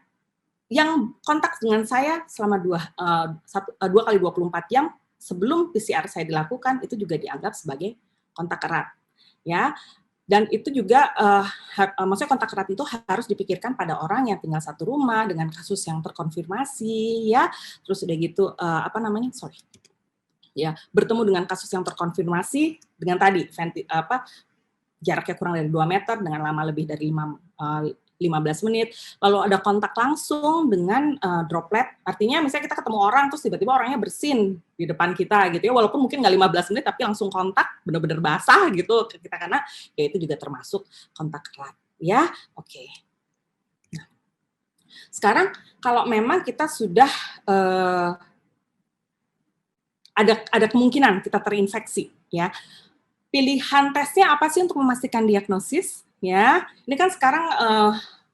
Speaker 2: Yang kontak dengan saya selama 2 kali 24 jam sebelum PCR saya dilakukan itu juga dianggap sebagai kontak erat, ya. Dan itu juga, maksudnya kontak erat itu harus dipikirkan pada orang yang tinggal satu rumah dengan kasus yang terkonfirmasi, ya. Terus udah gitu, bertemu dengan kasus yang terkonfirmasi dengan tadi, jaraknya kurang dari 2 meter dengan lama lebih dari 15 menit, lalu ada kontak langsung dengan droplet, artinya misalnya kita ketemu orang, terus tiba-tiba orangnya bersin di depan kita gitu ya, walaupun mungkin nggak 15 menit, tapi langsung kontak, benar-benar basah gitu ke kita, karena ya itu juga termasuk kontak erat, ya, oke. Nah, sekarang kalau memang kita sudah ada kemungkinan kita terinfeksi, ya, pilihan tesnya apa sih untuk memastikan diagnosis? Ya, ini kan sekarang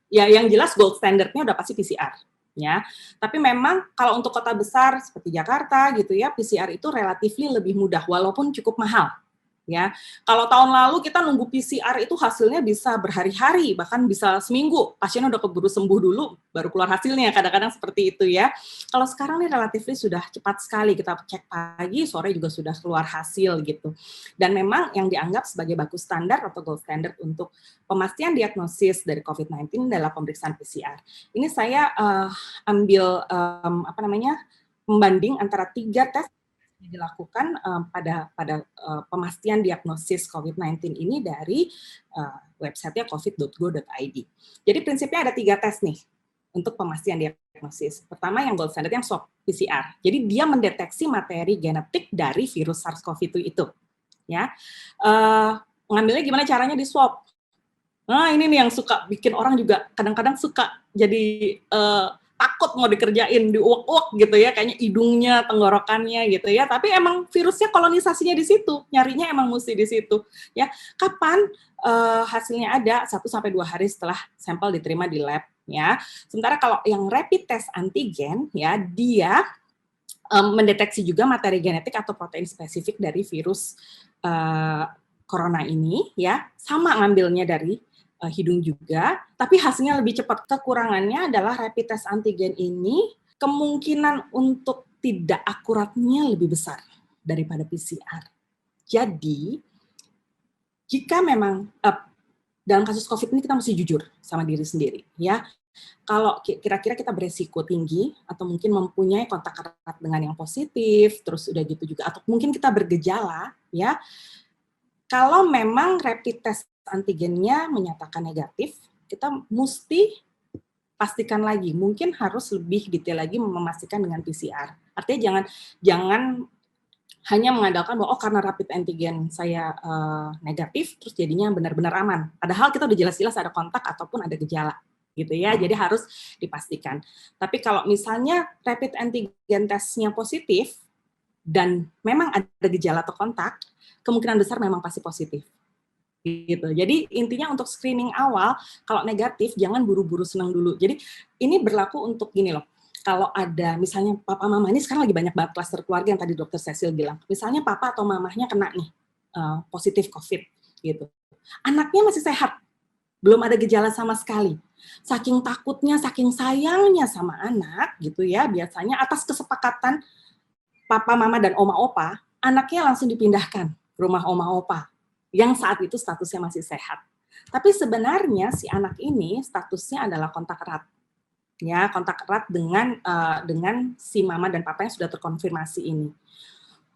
Speaker 2: ya yang jelas gold standardnya udah pasti PCR, ya. Tapi memang kalau untuk kota besar seperti Jakarta gitu ya, PCR itu relatifly lebih mudah walaupun cukup mahal. Ya, kalau tahun lalu kita nunggu PCR itu hasilnya bisa berhari-hari, bahkan bisa seminggu. Pasien udah keburu sembuh dulu, baru keluar hasilnya. Kadang-kadang seperti itu ya. Kalau sekarang nih relatif sudah cepat sekali. Kita cek pagi, sore juga sudah keluar hasil gitu. Dan memang yang dianggap sebagai baku standar atau gold standard untuk pemastian diagnosis dari COVID-19 adalah pemeriksaan PCR. Ini saya ambil pembanding antara 3 tes dilakukan pada pemastian diagnosis COVID-19 ini dari website-nya covid.go.id. Jadi prinsipnya ada 3 tes nih untuk pemastian diagnosis. Pertama yang gold standard yang swab PCR. Jadi dia mendeteksi materi genetik dari virus SARS-CoV-2 itu. Ya, ngambilnya gimana caranya di swab? Nah ini nih yang suka bikin orang juga kadang-kadang suka jadi takut mau dikerjain, diuak-uak gitu ya, kayaknya hidungnya, tenggorokannya gitu ya, tapi emang virusnya kolonisasinya di situ, nyarinya emang mesti di situ. Ya, kapan hasilnya ada? 1-2 hari setelah sampel diterima di lab ya. Sementara kalau yang rapid test antigen ya, dia mendeteksi juga materi genetik atau protein spesifik dari virus corona ini ya, sama ngambilnya dari hidung juga, tapi hasilnya lebih cepat. Kekurangannya adalah rapid test antigen ini kemungkinan untuk tidak akuratnya lebih besar daripada PCR. Jadi, jika memang dalam kasus COVID ini kita mesti jujur sama diri sendiri, ya. Kalau kira-kira kita beresiko tinggi atau mungkin mempunyai kontak erat dengan yang positif, terus udah gitu juga, atau mungkin kita bergejala, ya. Kalau memang rapid test antigennya menyatakan negatif, kita mesti pastikan lagi, mungkin harus lebih detail lagi memastikan dengan PCR. Artinya jangan hanya mengandalkan bahwa karena rapid antigen saya negatif, terus jadinya benar-benar aman. Padahal kita udah jelas-jelas ada kontak ataupun ada gejala, gitu ya. Jadi harus dipastikan. Tapi kalau misalnya rapid antigen tesnya positif dan memang ada gejala atau kontak, kemungkinan besar memang pasti positif. Gitu. Jadi intinya untuk screening awal, kalau negatif jangan buru-buru senang dulu. Jadi ini berlaku untuk gini loh. Kalau ada misalnya papa mama, ini sekarang lagi banyak banget klaster keluarga yang tadi dokter Cecil bilang. Misalnya papa atau mamahnya kena nih positif COVID gitu. Anaknya masih sehat. belum ada gejala sama sekali. Saking takutnya, saking sayangnya sama anak gitu ya, biasanya atas kesepakatan papa, mama, dan oma opa, anaknya langsung dipindahkan ke rumah oma opa yang saat itu statusnya masih sehat. Tapi sebenarnya si anak ini statusnya adalah kontak erat. Ya, kontak erat dengan si mama dan papa yang sudah terkonfirmasi ini.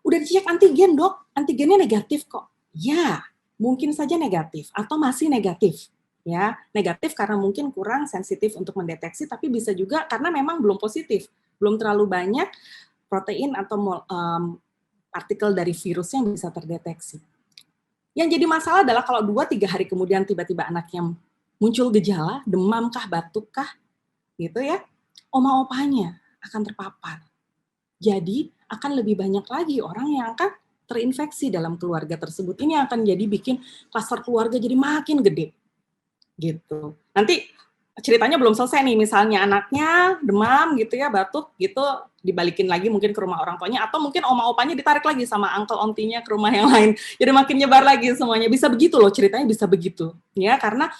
Speaker 2: Udah dicek antigen, Dok. Antigennya negatif kok. Ya, mungkin saja negatif atau masih negatif. Ya, negatif karena mungkin kurang sensitif untuk mendeteksi, tapi bisa juga karena memang belum positif. Belum terlalu banyak protein atau partikel dari virus yang bisa terdeteksi. Yang jadi masalah adalah kalau 2-3 hari kemudian tiba-tiba anaknya muncul gejala, demam kah, batuk kah, gitu ya, oma opanya akan terpapar. Jadi akan lebih banyak lagi orang yang akan terinfeksi dalam keluarga tersebut. Ini akan jadi bikin klaster keluarga jadi makin gede. Gitu. Nanti ceritanya belum selesai nih, misalnya anaknya demam gitu ya, batuk gitu, dibalikin lagi mungkin ke rumah orang tuanya, atau mungkin oma opanya ditarik lagi sama uncle ontinya ke rumah yang lain. Jadi makin nyebar lagi semuanya. Bisa begitu loh, ceritanya bisa begitu. Ya, karena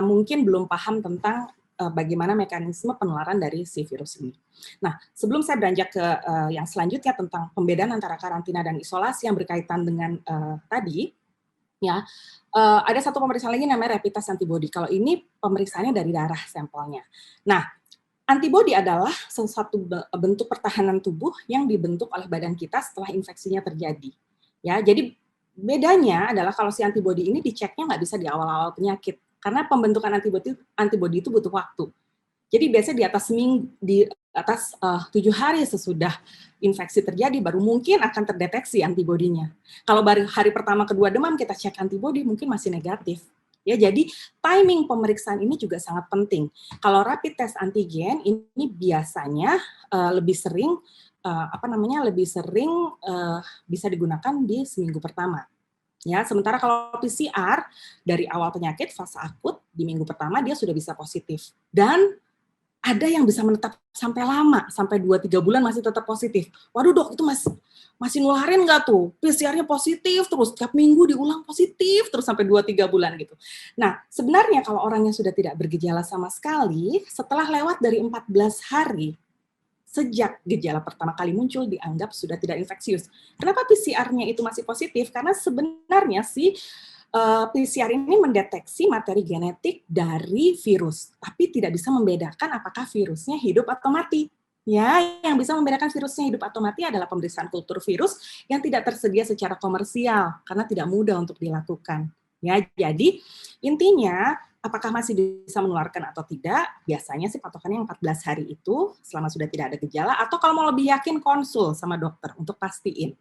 Speaker 2: mungkin belum paham tentang bagaimana mekanisme penularan dari si virus ini. Nah, sebelum saya beranjak ke yang selanjutnya tentang pembedaan antara karantina dan isolasi yang berkaitan dengan tadi, ya, ada satu pemeriksaan lagi namanya rapid test antibody. Kalau ini pemeriksaannya dari darah sampelnya. Nah, antibody adalah suatu bentuk pertahanan tubuh yang dibentuk oleh badan kita setelah infeksinya terjadi. Ya, jadi bedanya adalah kalau si antibody ini diceknya nggak bisa di awal-awal penyakit, karena pembentukan antibody itu butuh waktu. Jadi biasanya di atas 7 hari sesudah infeksi terjadi baru mungkin akan terdeteksi antibodinya. Kalau baru hari pertama kedua demam kita cek antibody mungkin masih negatif. Ya, jadi timing pemeriksaan ini juga sangat penting. Kalau rapid test antigen ini biasanya lebih sering bisa digunakan di seminggu pertama. Ya, sementara kalau PCR dari awal penyakit fase akut di minggu pertama dia sudah bisa positif. Dan ada yang bisa menetap sampai lama, sampai 2-3 bulan masih tetap positif. Waduh dok, itu masih nularin nggak tuh? PCR-nya positif terus, tiap minggu diulang positif terus sampai 2-3 bulan gitu. Nah, sebenarnya kalau orang yang sudah tidak bergejala sama sekali, setelah lewat dari 14 hari, sejak gejala pertama kali muncul dianggap sudah tidak infeksius. Kenapa PCR-nya itu masih positif? Karena sebenarnya sih PCR ini mendeteksi materi genetik dari virus, tapi tidak bisa membedakan apakah virusnya hidup atau mati. Ya, yang bisa membedakan virusnya hidup atau mati adalah pemeriksaan kultur virus yang tidak tersedia secara komersial karena tidak mudah untuk dilakukan. Ya, jadi intinya apakah masih bisa menularkan atau tidak? Biasanya sih patokannya 14 hari itu selama sudah tidak ada gejala, atau kalau mau lebih yakin konsul sama dokter untuk pastiin.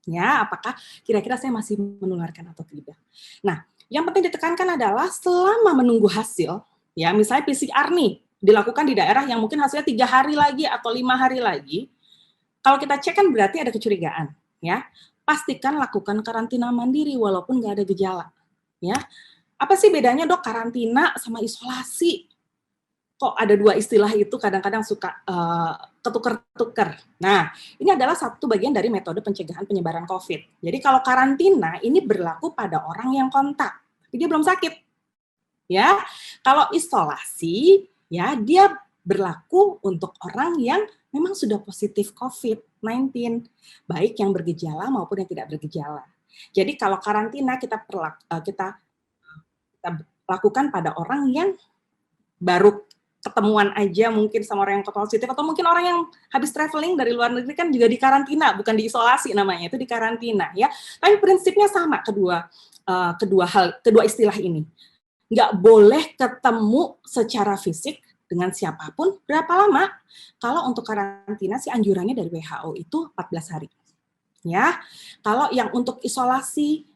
Speaker 2: Ya, apakah kira-kira saya masih menularkan atau tidak. Nah, yang penting ditekankan adalah selama menunggu hasil, ya misalnya PCR nih, dilakukan di daerah yang mungkin hasilnya 3 hari lagi atau 5 hari lagi, kalau kita cek kan berarti ada kecurigaan, ya. Pastikan lakukan karantina mandiri walaupun nggak ada gejala, ya. Apa sih bedanya dok karantina sama isolasi? Kok ada 2 istilah itu kadang-kadang suka ketuker-tuker. Nah, ini adalah satu bagian dari metode pencegahan penyebaran COVID. Jadi kalau karantina ini berlaku pada orang yang kontak, tapi dia belum sakit. Ya, kalau isolasi ya dia berlaku untuk orang yang memang sudah positif COVID-19, baik yang bergejala maupun yang tidak bergejala. Jadi kalau karantina kita lakukan pada orang yang baru ketemuan aja mungkin sama orang yang positif, atau mungkin orang yang habis traveling dari luar negeri kan juga di karantina, bukan di isolasi namanya, itu di karantina ya. Tapi prinsipnya sama kedua istilah ini. Nggak boleh ketemu secara fisik dengan siapapun berapa lama. Kalau untuk karantina sih anjurannya dari WHO itu 14 hari. Ya. Kalau yang untuk isolasi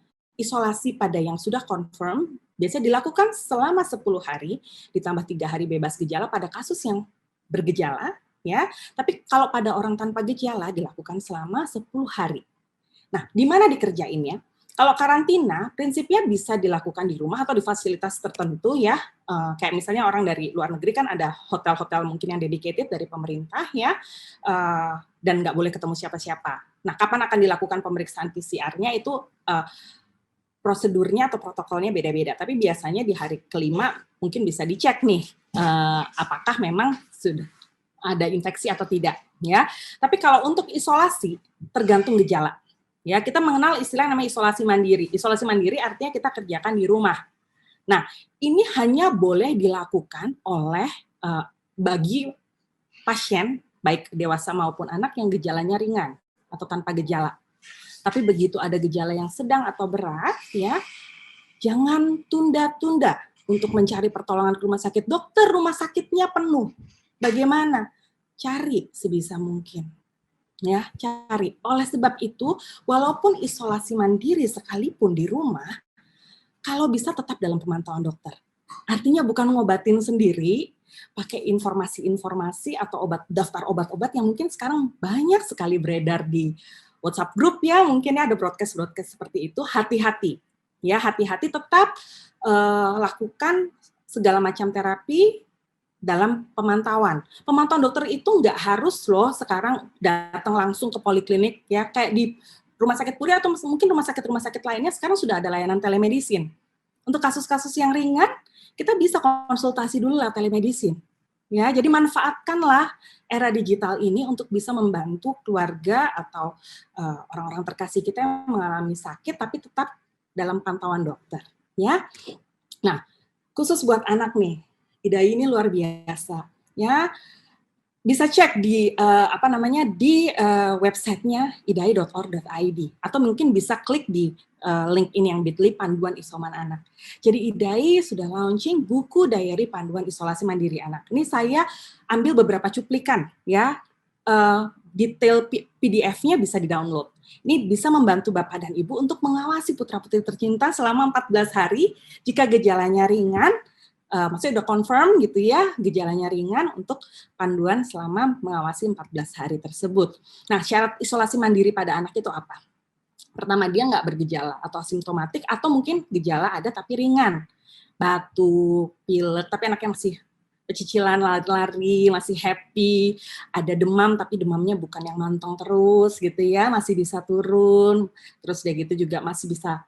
Speaker 2: pada yang sudah confirm biasanya dilakukan selama 10 hari, ditambah 3 hari bebas gejala pada kasus yang bergejala, ya. Tapi kalau pada orang tanpa gejala dilakukan selama 10 hari. Nah, di mana dikerjainnya? Kalau karantina, prinsipnya bisa dilakukan di rumah atau di fasilitas tertentu ya. Kayak misalnya orang dari luar negeri kan ada hotel-hotel mungkin yang dedicated dari pemerintah ya, dan nggak boleh ketemu siapa-siapa. Nah, kapan akan dilakukan pemeriksaan PCR-nya itu prosedurnya atau protokolnya beda-beda, tapi biasanya di hari kelima mungkin bisa dicek nih apakah memang sudah ada infeksi atau tidak, ya. Tapi kalau untuk isolasi tergantung gejala. Ya, kita mengenal istilah namanya isolasi mandiri. Isolasi mandiri artinya kita kerjakan di rumah. Nah, ini hanya boleh dilakukan oleh bagi pasien baik dewasa maupun anak yang gejalanya ringan atau tanpa gejala. Tapi begitu ada gejala yang sedang atau berat, ya, jangan tunda-tunda untuk mencari pertolongan ke rumah sakit. Dokter, rumah sakitnya penuh. Bagaimana? Cari sebisa mungkin. Ya, cari. Oleh sebab itu, walaupun isolasi mandiri sekalipun di rumah, kalau bisa tetap dalam pemantauan dokter. Artinya bukan ngobatin sendiri, pakai informasi-informasi atau daftar obat-obat yang mungkin sekarang banyak sekali beredar di WhatsApp group, ya, mungkin ada broadcast-broadcast seperti itu. Hati-hati, ya, hati-hati, tetap lakukan segala macam terapi dalam pemantauan. Pemantauan dokter itu nggak harus loh sekarang datang langsung ke poliklinik, ya, kayak di Rumah Sakit Puri atau mungkin rumah sakit lainnya sekarang sudah ada layanan telemedicine. Untuk kasus-kasus yang ringan, kita bisa konsultasi dulu lewat telemedicine. Ya, jadi manfaatkanlah era digital ini untuk bisa membantu keluarga atau orang-orang terkasih kita yang mengalami sakit tapi tetap dalam pantauan dokter, ya. Nah, khusus buat anak nih, IDAI ini luar biasa, ya. Bisa cek di websitenya idai.org.id atau mungkin bisa klik di link ini yang bit.ly Panduan Isoman Anak. Jadi IDAI sudah launching buku diary Panduan Isolasi Mandiri Anak. Ini saya ambil beberapa cuplikan, ya, detail PDF-nya bisa di-download. Ini bisa membantu Bapak dan Ibu untuk mengawasi putra-putri tercinta selama 14 hari jika gejalanya ringan. Maksudnya udah confirm gitu ya, gejalanya ringan untuk panduan selama mengawasi 14 hari tersebut. Nah, syarat isolasi mandiri pada anak itu apa? Pertama, dia nggak bergejala atau asimptomatik, atau mungkin gejala ada tapi ringan. Batuk, pilek, tapi anaknya masih pecicilan, lari-lari, masih happy, ada demam tapi demamnya bukan yang mantong terus gitu ya, masih bisa turun, terus dia gitu juga masih bisa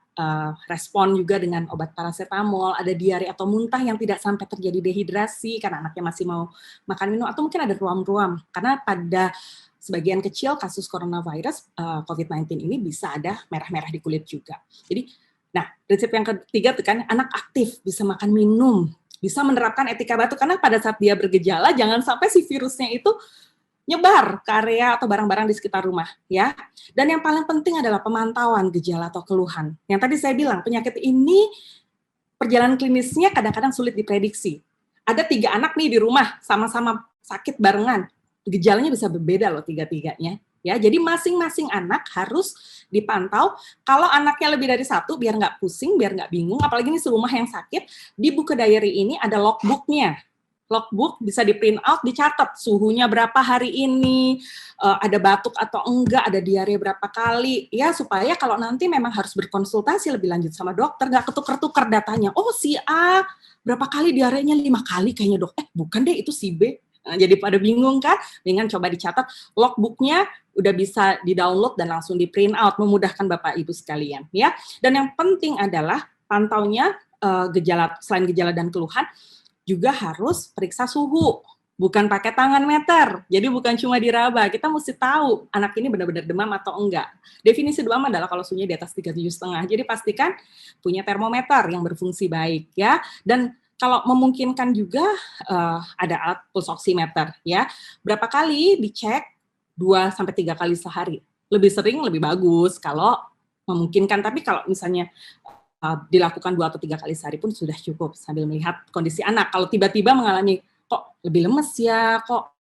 Speaker 2: respon juga dengan obat paracetamol, ada diare atau muntah yang tidak sampai terjadi dehidrasi karena anaknya masih mau makan minum, atau mungkin ada ruam-ruam, karena pada sebagian kecil kasus coronavirus COVID-19 ini bisa ada merah-merah di kulit juga. Jadi, nah, prinsip yang ketiga itu kan anak aktif, bisa makan minum, bisa menerapkan etika batuk, karena pada saat dia bergejala jangan sampai si virusnya itu nyebar ke area atau barang-barang di sekitar rumah, ya. Dan yang paling penting adalah pemantauan gejala atau keluhan. Yang tadi saya bilang, penyakit ini perjalanan klinisnya kadang-kadang sulit diprediksi. Ada 3 anak nih di rumah sama-sama sakit barengan, gejalanya bisa berbeda loh tiga-tiganya. Ya, jadi masing-masing anak harus dipantau. Kalau anaknya lebih dari 1, biar nggak pusing, biar nggak bingung, apalagi ini serumah yang sakit, di buku diary ini ada logbook-nya. Logbook bisa di print out, dicatat suhunya berapa hari ini, ada batuk atau enggak, ada diare berapa kali, ya, supaya kalau nanti memang harus berkonsultasi lebih lanjut sama dokter, nggak ketukar-tukar datanya. Oh, si A berapa kali diarenya, 5 kali kayaknya, dok. Bukan deh, itu si B. Nah, jadi pada bingung kan? Dengan coba dicatat, logbooknya udah bisa di-download dan langsung di-print out, memudahkan Bapak Ibu sekalian, ya. Dan yang penting adalah pantaunya gejala, selain gejala dan keluhan, juga harus periksa suhu, bukan pakai tangan meter. Jadi bukan cuma diraba, kita mesti tahu anak ini benar-benar demam atau enggak. Definisi demam adalah kalau suhunya di atas 37,5. Jadi pastikan punya termometer yang berfungsi baik, ya. Dan kalau memungkinkan juga ada alat pulse oximeter, ya. Berapa kali dicek? 2-3 kali sehari. Lebih sering lebih bagus kalau memungkinkan, tapi kalau misalnya dilakukan 2 atau 3 kali sehari pun sudah cukup sambil melihat kondisi anak. Kalau tiba-tiba mengalami kok lebih lemes ya, kok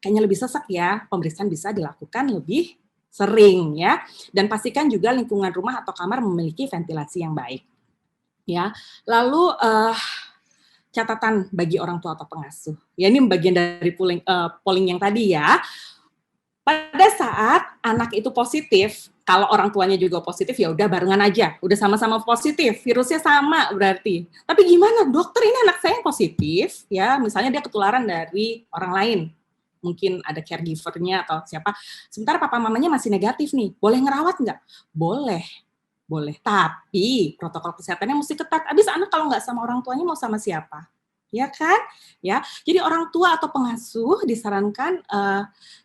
Speaker 2: kayaknya lebih sesak ya, pemeriksaan bisa dilakukan lebih sering, ya. Dan pastikan juga lingkungan rumah atau kamar memiliki ventilasi yang baik, ya. Lalu catatan bagi orang tua atau pengasuh. Ya, ini bagian dari polling yang tadi, ya. Pada saat anak itu positif, kalau orang tuanya juga positif, ya udah barengan aja, udah sama-sama positif, virusnya sama berarti. Tapi gimana, dokter, ini anak saya positif, ya, misalnya dia ketularan dari orang lain, mungkin ada caregiver-nya atau siapa, sementara papa mamanya masih negatif nih, boleh ngerawat nggak? Boleh. boleh. Tapi protokol kesehatannya mesti ketat. Abis anak kalau nggak sama orang tuanya mau sama siapa? Ya kan? Ya. Jadi orang tua atau pengasuh disarankan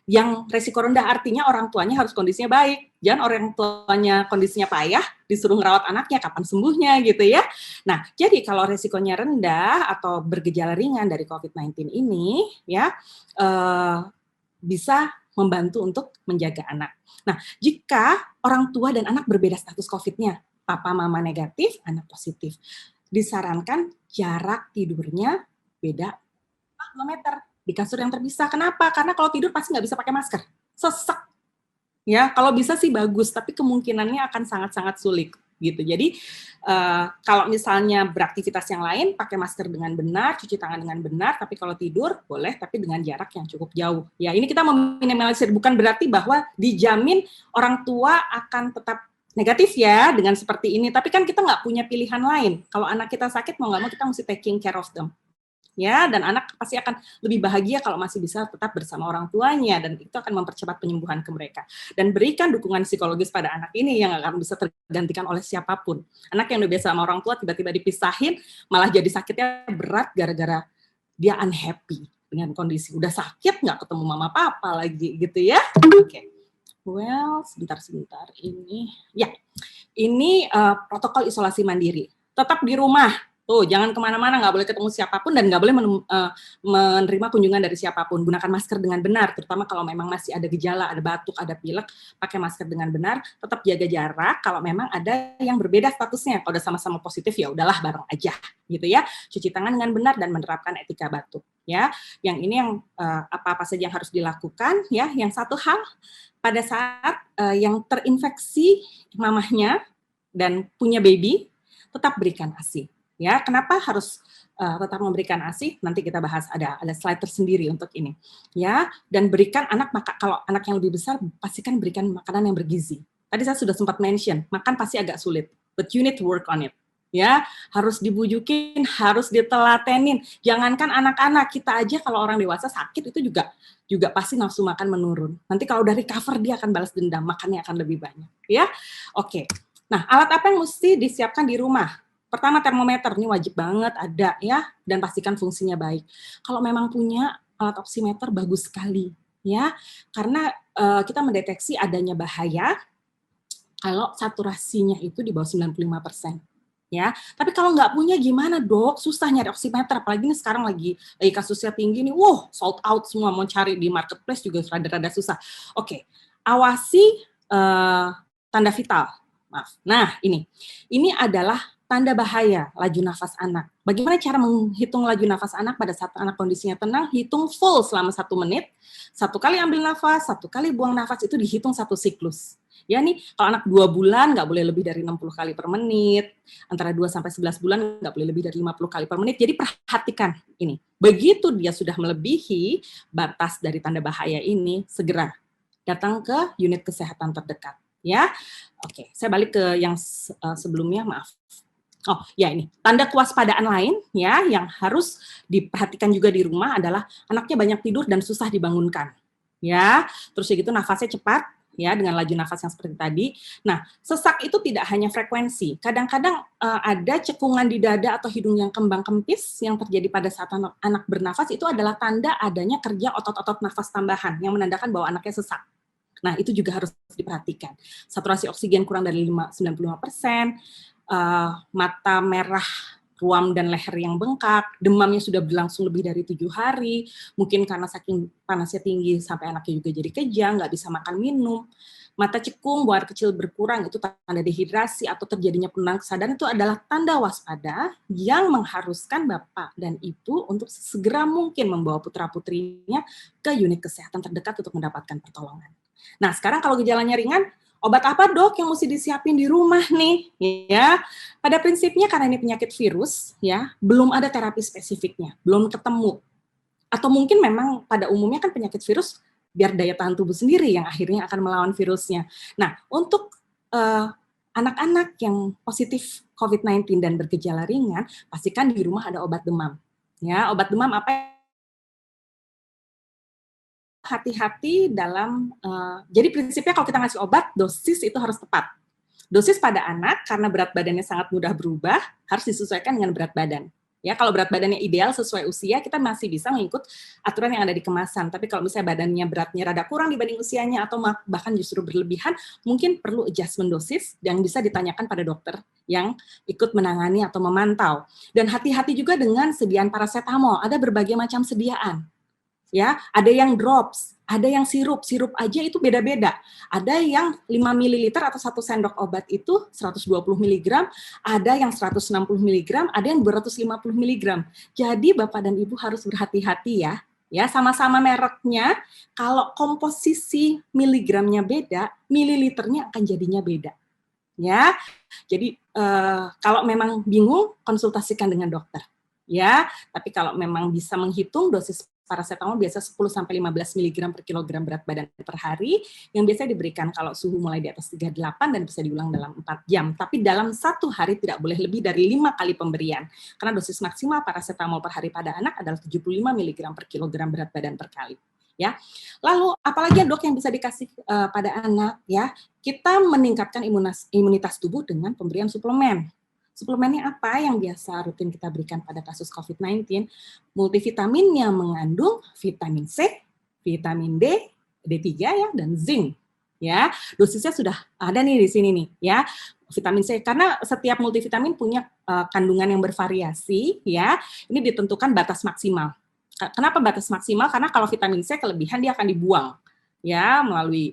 Speaker 2: yang resiko rendah, artinya orang tuanya harus kondisinya baik. Jangan orang tuanya kondisinya payah disuruh ngerawat anaknya, kapan sembuhnya gitu ya. Nah, jadi kalau resikonya rendah atau bergejala ringan dari COVID-19 ini ya bisa membantu untuk menjaga anak. Nah, jika orang tua dan anak berbeda status COVID-nya, papa mama negatif, anak positif, disarankan jarak tidurnya beda 2 meter di kasur yang terpisah. Kenapa? Karena kalau tidur pasti nggak bisa pakai masker. Sesek. Ya, kalau bisa sih bagus, tapi kemungkinannya akan sangat-sangat sulit gitu. Jadi kalau misalnya beraktivitas yang lain pakai masker dengan benar, cuci tangan dengan benar, tapi kalau tidur boleh tapi dengan jarak yang cukup jauh. Ya, ini kita meminimalisir, bukan berarti bahwa dijamin orang tua akan tetap negatif ya dengan seperti ini, tapi kan kita nggak punya pilihan lain. Kalau anak kita sakit mau nggak mau kita mesti taking care of them. Ya, dan anak pasti akan lebih bahagia kalau masih bisa tetap bersama orang tuanya, dan itu akan mempercepat penyembuhan ke mereka. Dan berikan dukungan psikologis pada anak ini yang akan bisa tergantikan oleh siapapun. Anak yang udah biasa sama orang tua tiba-tiba dipisahin, malah jadi sakitnya berat gara-gara dia unhappy dengan kondisi. Udah sakit, nggak ketemu mama papa lagi gitu ya. Oke. Well, sebentar. Ini protokol isolasi mandiri. Tetap di rumah. Tuh, jangan kemana-mana, nggak boleh ketemu siapapun dan nggak boleh menerima kunjungan dari siapapun. Gunakan masker dengan benar, terutama kalau memang masih ada gejala, ada batuk, ada pilek, pakai masker dengan benar. Tetap jaga jarak. Kalau memang ada yang berbeda statusnya, kalau udah sama-sama positif ya udahlah bareng aja, gitu ya. Cuci tangan dengan benar dan menerapkan etika batuk. Ya, yang ini yang apa-apa saja yang harus dilakukan. Ya, yang satu hal pada saat yang terinfeksi mamahnya dan punya baby, tetap berikan ASI. Ya, kenapa harus tetap memberikan ASI? Nanti kita bahas, ada slide tersendiri untuk ini. Ya, dan berikan anak, kalau anak yang lebih besar pastikan berikan makanan yang bergizi. Tadi saya sudah sempat mention, makan pasti agak sulit, but you need to work on it. Ya, harus dibujukin, harus ditelatenin. Jangankan anak-anak, kita aja kalau orang dewasa sakit itu juga pasti nafsu makan menurun. Nanti kalau udah recover dia akan balas dendam, makannya akan lebih banyak. Ya, oke. Nah, alat apa yang mesti disiapkan di rumah? Pertama, termometer, ini wajib banget ada ya, dan pastikan fungsinya baik. Kalau memang punya alat oximeter bagus sekali ya, karena kita mendeteksi adanya bahaya kalau saturasinya itu di bawah 95%. Ya, tapi kalau nggak punya gimana dok? Susah nyari oximeter, apalagi ini sekarang lagi kasusnya tinggi nih, sold out semua, mau cari di marketplace juga rada-rada susah. Oke, awasi tanda vital. Maaf. Nah, ini adalah tanda bahaya laju nafas anak. Bagaimana cara menghitung laju nafas anak pada saat anak kondisinya tenang? Hitung full selama 1 menit. 1 kali ambil nafas, 1 kali buang nafas, itu dihitung 1 siklus. Ya nih, kalau anak 2 bulan nggak boleh lebih dari 60 kali per menit, antara 2 sampai 11 bulan nggak boleh lebih dari 50 kali per menit. Jadi perhatikan ini. Begitu dia sudah melebihi batas dari tanda bahaya ini, segera datang ke unit kesehatan terdekat. Ya, oke. Saya balik ke yang sebelumnya, maaf. Oh ya, ini tanda kewaspadaan lain ya yang harus diperhatikan juga di rumah adalah anaknya banyak tidur dan susah dibangunkan. Ya, terus gitu nafasnya cepat ya dengan laju nafas yang seperti tadi. Nah, sesak itu tidak hanya frekuensi. Kadang-kadang ada cekungan di dada atau hidung yang kembang kempis yang terjadi pada saat anak bernafas, itu adalah tanda adanya kerja otot-otot nafas tambahan yang menandakan bahwa anaknya sesak. Nah, itu juga harus diperhatikan. Saturasi oksigen kurang dari 95%, mata merah, ruam dan leher yang bengkak, demamnya sudah berlangsung lebih dari 7 hari, mungkin karena saking panasnya tinggi sampai anaknya juga jadi kejang, nggak bisa makan minum, mata cekung, buang air kecil berkurang, itu tanda dehidrasi atau terjadinya penurunan kesadaran, itu adalah tanda waspada yang mengharuskan Bapak dan Ibu untuk segera mungkin membawa putra-putrinya ke unit kesehatan terdekat untuk mendapatkan pertolongan. Nah, sekarang kalau gejalanya ringan, obat apa dok yang mesti disiapin di rumah nih? Ya, pada prinsipnya karena ini penyakit virus, ya, belum ada terapi spesifiknya, belum ketemu. Atau mungkin memang pada umumnya kan penyakit virus biar daya tahan tubuh sendiri yang akhirnya akan melawan virusnya. Nah, untuk anak-anak yang positif COVID-19 dan bergejala ringan, pastikan di rumah ada obat demam. Ya, obat demam apa? Hati-hati dalam, jadi prinsipnya kalau kita ngasih obat, dosis itu harus tepat. Dosis pada anak karena berat badannya sangat mudah berubah harus disesuaikan dengan berat badan. Ya, kalau berat badannya ideal sesuai usia, kita masih bisa mengikut aturan yang ada di kemasan. Tapi kalau misalnya badannya beratnya rada kurang dibanding usianya atau bahkan justru berlebihan, mungkin perlu adjustment dosis yang bisa ditanyakan pada dokter yang ikut menangani atau memantau. Dan hati-hati juga dengan sediaan paracetamol. Ada berbagai macam sediaan. Ya, ada yang drops, ada yang sirup aja itu beda-beda. Ada yang 5 ml atau 1 sendok obat itu 120 mg, ada yang 160 mg, ada yang 250 mg. Jadi Bapak dan Ibu harus berhati-hati ya. Ya, sama-sama mereknya, kalau komposisi miligramnya beda, mililiternya akan jadinya beda. Ya. Jadi kalau memang bingung, konsultasikan dengan dokter. Ya, tapi kalau memang bisa menghitung dosis paracetamol biasa 10-15 mg per kilogram berat badan per hari, yang biasa diberikan kalau suhu mulai di atas 38 dan bisa diulang dalam 4 jam. Tapi dalam 1 hari tidak boleh lebih dari 5 kali pemberian. Karena dosis maksimal paracetamol per hari pada anak adalah 75 mg per kilogram berat badan per kali. Ya, lalu apalagi dok yang bisa dikasih pada anak ya? Kita meningkatkan imunitas tubuh dengan pemberian suplemen. Suplemennya apa yang biasa rutin kita berikan pada kasus COVID-19? Multivitamin yang mengandung vitamin C, vitamin D, D3 ya, dan zinc. Ya, dosisnya sudah ada nih di sini nih ya. Vitamin C karena setiap multivitamin punya kandungan yang bervariasi ya. Ini ditentukan batas maksimal. Kenapa batas maksimal? Karena kalau vitamin C kelebihan dia akan dibuang ya melalui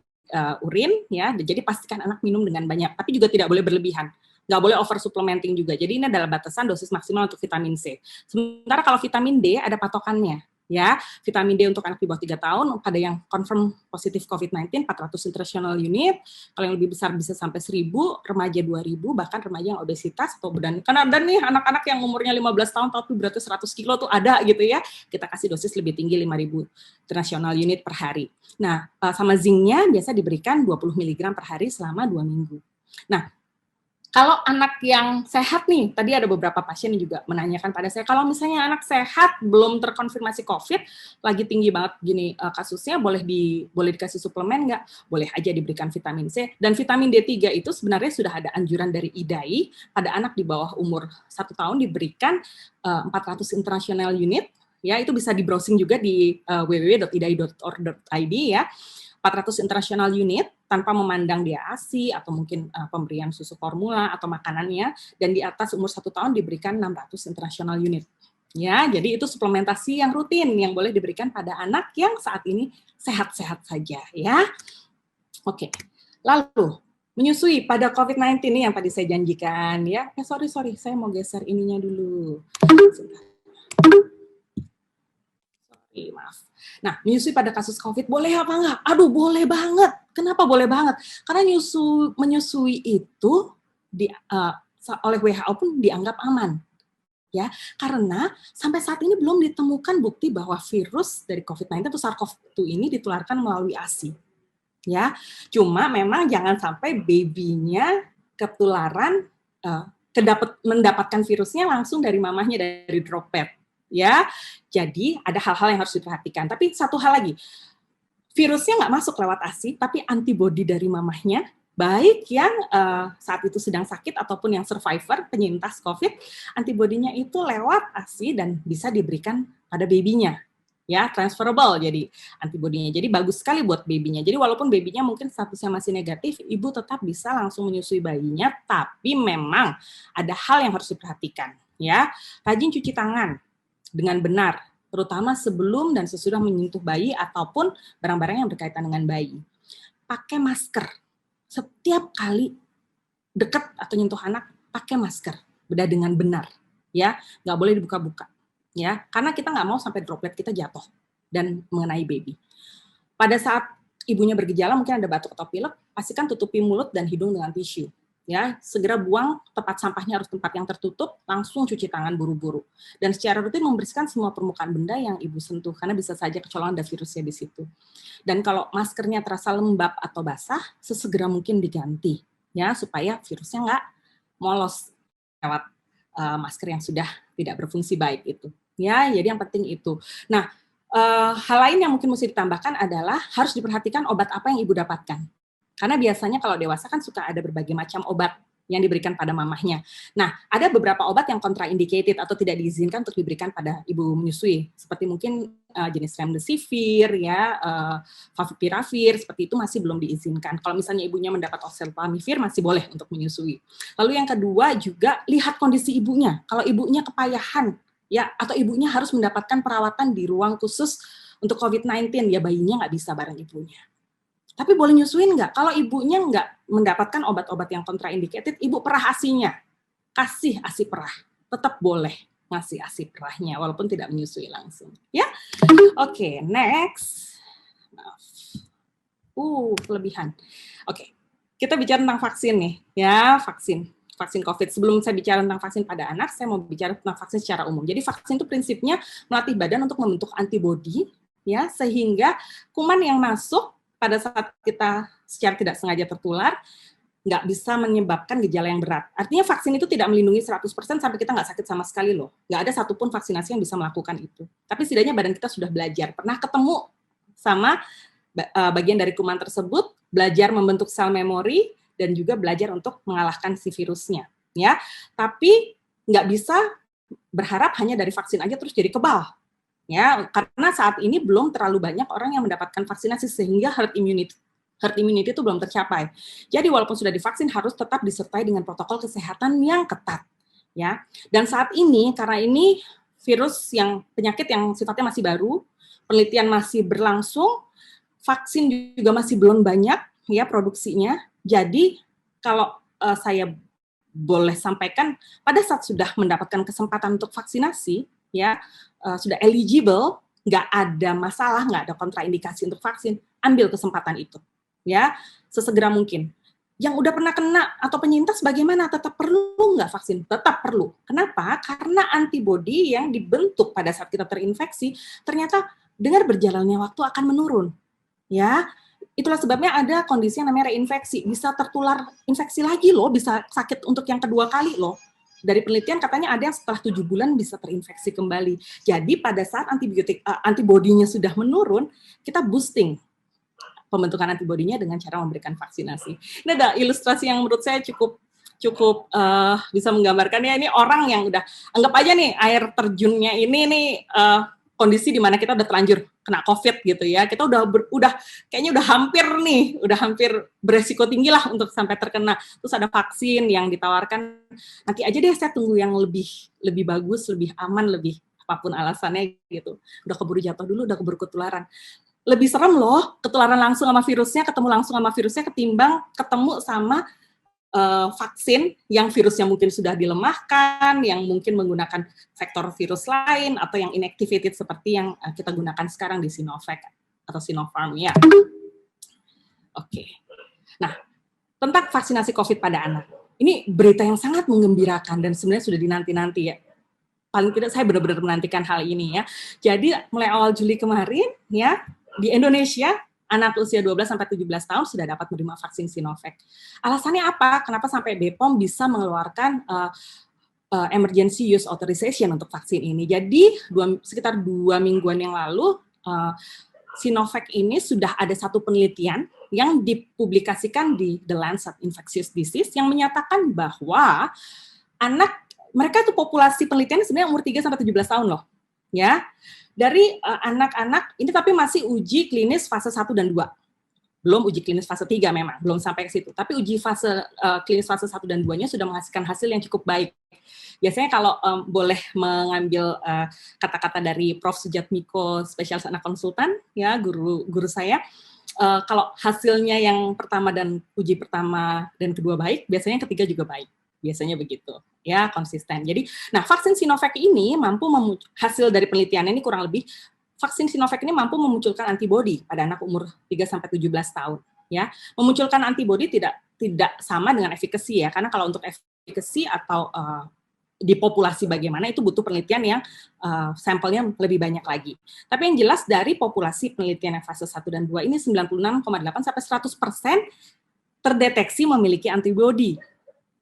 Speaker 2: urin ya. Jadi pastikan anak minum dengan banyak, tapi juga tidak boleh berlebihan. Nggak boleh over supplementing juga. Jadi ini adalah batasan dosis maksimal untuk vitamin C. Sementara kalau vitamin D ada patokannya. Ya, vitamin D untuk anak di bawah 3 tahun, ada yang confirm positif COVID-19, 400 international unit, kalau yang lebih besar bisa sampai 1.000, remaja 2.000, bahkan remaja yang obesitas atau bedan. Karena ada nih anak-anak yang umurnya 15 tahun tapi beratnya 100 kilo tuh ada gitu ya, kita kasih dosis lebih tinggi 5.000 international unit per hari. Nah, sama zincnya biasa diberikan 20 mg per hari selama 2 minggu. Nah, kalau anak yang sehat nih, tadi ada beberapa pasien yang juga menanyakan pada saya, kalau misalnya anak sehat belum terkonfirmasi COVID, lagi tinggi banget gini kasusnya, boleh dikasih suplemen nggak? Boleh aja diberikan vitamin C. Dan vitamin D3 itu sebenarnya sudah ada anjuran dari IDAI, pada anak di bawah umur 1 tahun diberikan 400 international unit, ya itu bisa di browsing juga di www.idai.org.id ya. 400 international unit tanpa memandang dia ASI atau mungkin pemberian susu formula atau makanannya, dan di atas umur 1 tahun diberikan 600 international unit. Ya, jadi itu suplementasi yang rutin yang boleh diberikan pada anak yang saat ini sehat-sehat saja ya. Oke. Lalu menyusui pada COVID-19 ini yang tadi saya janjikan ya. Sorry, saya mau geser ininya dulu. Maaf. Nah, menyusui pada kasus COVID boleh apa enggak? Aduh, boleh banget. Kenapa boleh banget? Karena menyusui itu oleh WHO pun dianggap aman. Ya, karena sampai saat ini belum ditemukan bukti bahwa virus dari COVID-19 atau SARS-CoV-2 ini ditularkan melalui ASI. Ya, cuma memang jangan sampai babynya ketularan mendapatkan virusnya langsung dari mamahnya dari droplet. Ya, jadi ada hal-hal yang harus diperhatikan. Tapi satu hal lagi, virusnya nggak masuk lewat ASI, tapi antibodi dari mamahnya, baik yang saat itu sedang sakit ataupun yang survivor, penyintas COVID, antibodinya itu lewat ASI dan bisa diberikan pada babynya. Ya, transferable jadi antibodinya. Jadi bagus sekali buat babynya. Jadi walaupun babynya mungkin statusnya masih negatif, ibu tetap bisa langsung menyusui bayinya, tapi memang ada hal yang harus diperhatikan. Ya, rajin cuci tangan dengan benar, terutama sebelum dan sesudah menyentuh bayi ataupun barang-barang yang berkaitan dengan bayi. Pakai masker. Setiap kali dekat atau nyentuh anak, pakai masker. Beda dengan benar. Ya, nggak boleh dibuka-buka. Ya, karena kita nggak mau sampai droplet kita jatuh dan mengenai baby. Pada saat ibunya bergejala, mungkin ada batuk atau pilek, pastikan tutupi mulut dan hidung dengan tisu. Ya, segera buang, tempat sampahnya harus tempat yang tertutup, langsung cuci tangan buru-buru. Dan secara rutin membersihkan semua permukaan benda yang ibu sentuh, karena bisa saja kecolongan ada virusnya di situ. Dan kalau maskernya terasa lembab atau basah, sesegera mungkin diganti, ya, supaya virusnya nggak molos lewat masker yang sudah tidak berfungsi baik itu. Ya, jadi yang penting itu. Nah, hal lain yang mungkin mesti ditambahkan adalah harus diperhatikan obat apa yang ibu dapatkan. Karena biasanya kalau dewasa kan suka ada berbagai macam obat yang diberikan pada mamahnya. Nah, ada beberapa obat yang contraindicated atau tidak diizinkan untuk diberikan pada ibu menyusui, seperti mungkin jenis remdesivir, ya, favipiravir, seperti itu masih belum diizinkan. Kalau misalnya ibunya mendapat oseltamivir, masih boleh untuk menyusui. Lalu yang kedua juga lihat kondisi ibunya. Kalau ibunya kepayahan, ya, atau ibunya harus mendapatkan perawatan di ruang khusus untuk COVID-19, ya bayinya nggak bisa bareng ibunya. Tapi boleh nyusuin nggak? Kalau ibunya nggak mendapatkan obat-obat yang contraindicated, ibu perah ASI-nya. Kasih ASI perah. Tetap boleh ngasih ASI perahnya, walaupun tidak menyusui langsung. Ya, oke, next. Kelebihan. Oke, kita bicara tentang vaksin nih. Ya, vaksin COVID. Sebelum saya bicara tentang vaksin pada anak, saya mau bicara tentang vaksin secara umum. Jadi vaksin itu prinsipnya melatih badan untuk membentuk antibodi, ya, sehingga kuman yang masuk pada saat kita secara tidak sengaja tertular, nggak bisa menyebabkan gejala yang berat. Artinya vaksin itu tidak melindungi 100% sampai kita nggak sakit sama sekali loh. Nggak ada satupun vaksinasi yang bisa melakukan itu. Tapi setidaknya badan kita sudah belajar, pernah ketemu sama bagian dari kuman tersebut, belajar membentuk sel memori, dan juga belajar untuk mengalahkan si virusnya. Ya, tapi nggak bisa berharap hanya dari vaksin aja terus jadi kebal. Ya, karena saat ini belum terlalu banyak orang yang mendapatkan vaksinasi sehingga herd immunity itu belum tercapai. Jadi walaupun sudah divaksin harus tetap disertai dengan protokol kesehatan yang ketat, ya. Dan saat ini karena ini penyakit yang sifatnya masih baru, penelitian masih berlangsung, vaksin juga masih belum banyak ya produksinya. Jadi kalau saya boleh sampaikan, pada saat sudah mendapatkan kesempatan untuk vaksinasi, ya, sudah eligible, nggak ada masalah, nggak ada kontraindikasi untuk vaksin, ambil kesempatan itu, ya, sesegera mungkin. Yang udah pernah kena atau penyintas bagaimana? Tetap perlu nggak vaksin? Tetap perlu. Kenapa? Karena antibodi yang dibentuk pada saat kita terinfeksi, ternyata dengan berjalannya waktu akan menurun, ya. Itulah sebabnya ada kondisi yang namanya reinfeksi, bisa tertular infeksi lagi loh, bisa sakit untuk yang kedua kali loh. Dari penelitian katanya ada yang setelah 7 bulan bisa terinfeksi kembali. Jadi pada saat antibodinya sudah menurun, kita boosting pembentukan antibodinya dengan cara memberikan vaksinasi. Ini ada ilustrasi yang menurut saya cukup bisa menggambarkan ya, ini orang yang udah, anggap aja nih air terjunnya ini nih kondisi di mana kita udah terlanjur kena COVID gitu ya, kita udah kayaknya udah hampir beresiko tinggi lah untuk sampai terkena. Terus ada vaksin yang ditawarkan, nanti aja deh saya tunggu yang lebih bagus, lebih aman, lebih apapun alasannya gitu. Udah keburu jatuh dulu, udah keburu ketularan. Lebih serem loh ketularan langsung sama virusnya, ketemu langsung sama virusnya ketimbang ketemu sama vaksin yang virusnya mungkin sudah dilemahkan, yang mungkin menggunakan vektor virus lain, atau yang inactivated seperti yang kita gunakan sekarang di Sinovac atau Sinopharm, ya. Oke. Nah, tentang vaksinasi COVID pada anak. Ini berita yang sangat menggembirakan dan sebenarnya sudah dinanti-nanti ya. Paling tidak saya benar-benar menantikan hal ini ya. Jadi mulai awal Juli kemarin ya, di Indonesia anak usia 12-17 tahun sudah dapat menerima vaksin Sinovac. Alasannya apa? Kenapa sampai BPOM bisa mengeluarkan emergency use authorization untuk vaksin ini? Jadi sekitar 2 mingguan yang lalu, Sinovac ini sudah ada satu penelitian yang dipublikasikan di The Lancet Infectious Disease yang menyatakan bahwa mereka itu populasi penelitian sebenarnya umur 3-17 tahun loh. Ya. Dari anak-anak ini tapi masih uji klinis fase 1 dan 2. Belum uji klinis fase 3 memang, belum sampai ke situ. Tapi uji klinis fase 1 dan 2-nya sudah menghasilkan hasil yang cukup baik. Biasanya kalau boleh mengambil kata-kata dari Prof. Sujatmiko, spesialis anak konsultan, ya guru saya, kalau hasilnya yang pertama dan uji pertama dan kedua baik, biasanya yang ketiga juga baik. Biasanya begitu, ya, konsisten. Jadi, nah vaksin Sinovac ini hasil dari penelitiannya ini kurang lebih, vaksin Sinovac ini mampu memunculkan antibodi pada anak umur 3-17 tahun. Ya, memunculkan antibodi tidak sama dengan efikasi ya, karena kalau untuk efikasi atau di populasi bagaimana itu butuh penelitian yang sampelnya lebih banyak lagi. Tapi yang jelas dari populasi penelitian yang fase 1 dan 2 ini 96,8 sampai 100% terdeteksi memiliki antibodi.